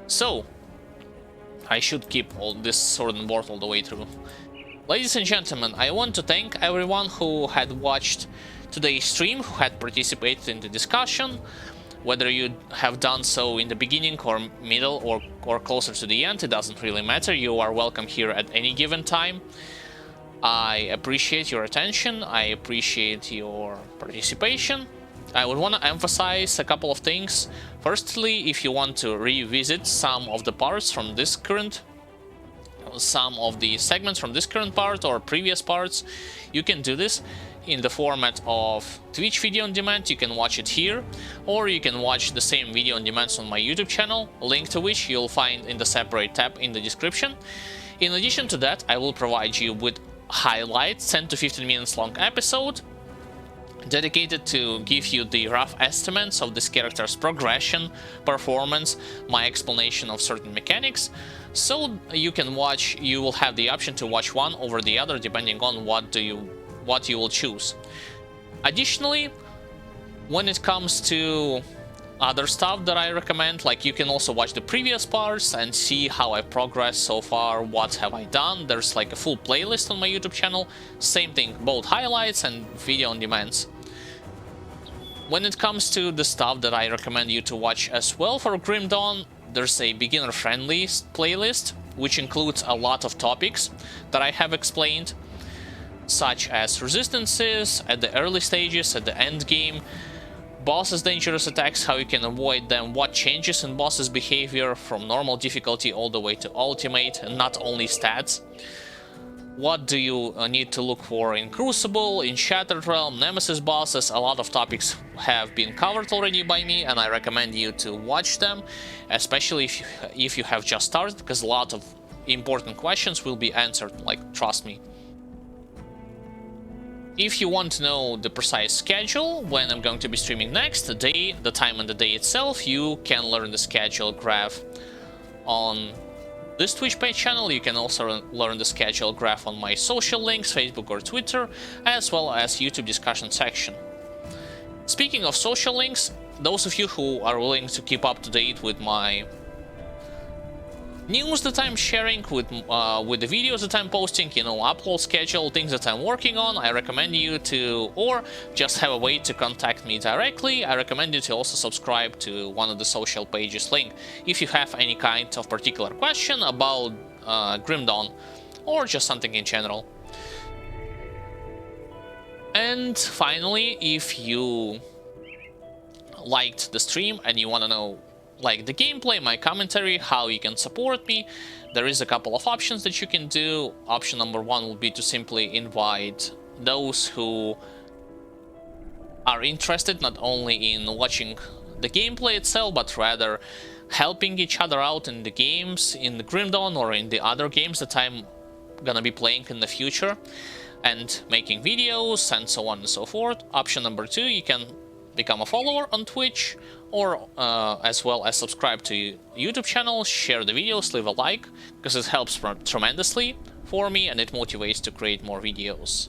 So, I should keep all this sword and board all the way through. Ladies and gentlemen, I want to thank everyone who had watched today's stream, who had participated in the discussion. Whether you have done so in the beginning or middle or closer to the end, it doesn't really matter. You are welcome here at any given time. I appreciate your attention. I appreciate your participation. I would want to emphasize a couple of things. Firstly, if you want to revisit some of the parts from this current, some of the segments from this current part or previous parts, you can do this in the format of Twitch video on demand. You can watch it here, or you can watch the same video on demand on my YouTube channel, link to which you'll find in the separate tab in the description. In addition to that, I will provide you with highlights, 10 to 15 minutes long episode dedicated to give you the rough estimates of this character's progression, performance, my explanation of certain mechanics. So you can watch, you will have the option to watch one over the other depending on what you will choose. Additionally, when it comes to other stuff that I recommend, like you can also watch the previous parts and see how I progressed so far, what have I done. There's like a full playlist on my YouTube channel. Same thing, both highlights and video on demands. When it comes to the stuff that I recommend you to watch as well for Grim Dawn, there's a beginner-friendly playlist, which includes a lot of topics that I have explained, such as resistances at the early stages, at the end game, bosses' dangerous attacks, how you can avoid them, what changes in bosses' behavior from normal difficulty all the way to ultimate, and not only stats. What do you need to look for in Crucible, in Shattered Realm, Nemesis bosses? A lot of topics have been covered already by me, and I recommend you to watch them, especially if you have just started, because a lot of important questions will be answered, like, trust me. If you want to know the precise schedule, when I'm going to be streaming next, the day, the time and the day itself, you can learn the schedule graph on this Twitch page channel. You can also learn the schedule graph on my social links, Facebook or Twitter, as well as YouTube discussion section. Speaking of social links, those of you who are willing to keep up to date with my news that I'm sharing, with the videos that I'm posting, you know, upload schedule, things that I'm working on, I recommend you to, or just have a way to contact me directly, I recommend you to also subscribe to one of the social pages link if you have any kind of particular question about Grim Dawn or just something in general. And finally, if you liked the stream and you want to know like the gameplay, my commentary, how you can support me, there is a couple of options that you can do. Option number one will be to simply invite those who are interested not only in watching the gameplay itself, but rather helping each other out in the games, in the Grim Dawn or in the other games that I'm gonna be playing in the future, and making videos and so on and so forth. Option number two, you can become a follower on Twitch, or as well as subscribe to YouTube channel, share the videos, leave a like, because it helps tremendously for me and it motivates to create more videos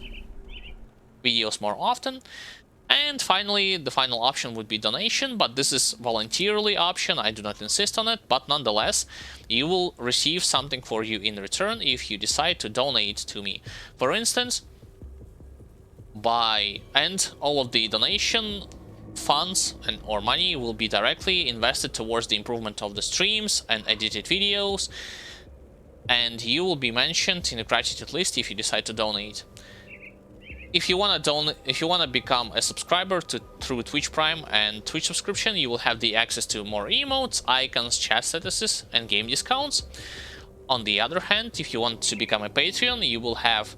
more often. And finally, the final option would be donation, but this is voluntarily option, I do not insist on it, but nonetheless, you will receive something for you in return if you decide to donate to me. For instance, and all of the donation funds or money will be directly invested towards the improvement of the streams and edited videos, and you will be mentioned in the gratitude list if you decide to donate. If you want to become a subscriber through Twitch Prime and Twitch subscription, you will have the access to more emotes, icons, chat statuses, and game discounts. On the other hand, if you want to become a Patreon, you will have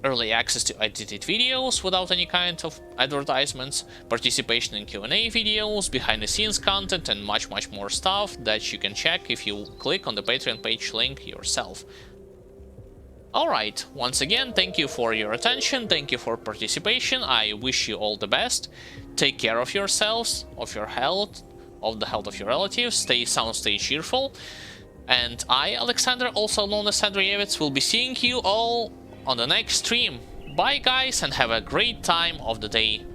early access to edited videos without any kind of advertisements, participation in Q&A videos, behind-the-scenes content, and much more stuff that you can check if you click on the Patreon page link yourself. Alright, once again, thank you for your attention, thank you for participation, I wish you all the best, take care of yourselves, of your health, of the health of your relatives, stay sound, stay cheerful, and I, Alexander, also known as Andreyevitz, will be seeing you all on the next stream. Bye guys, and have a great time of the day.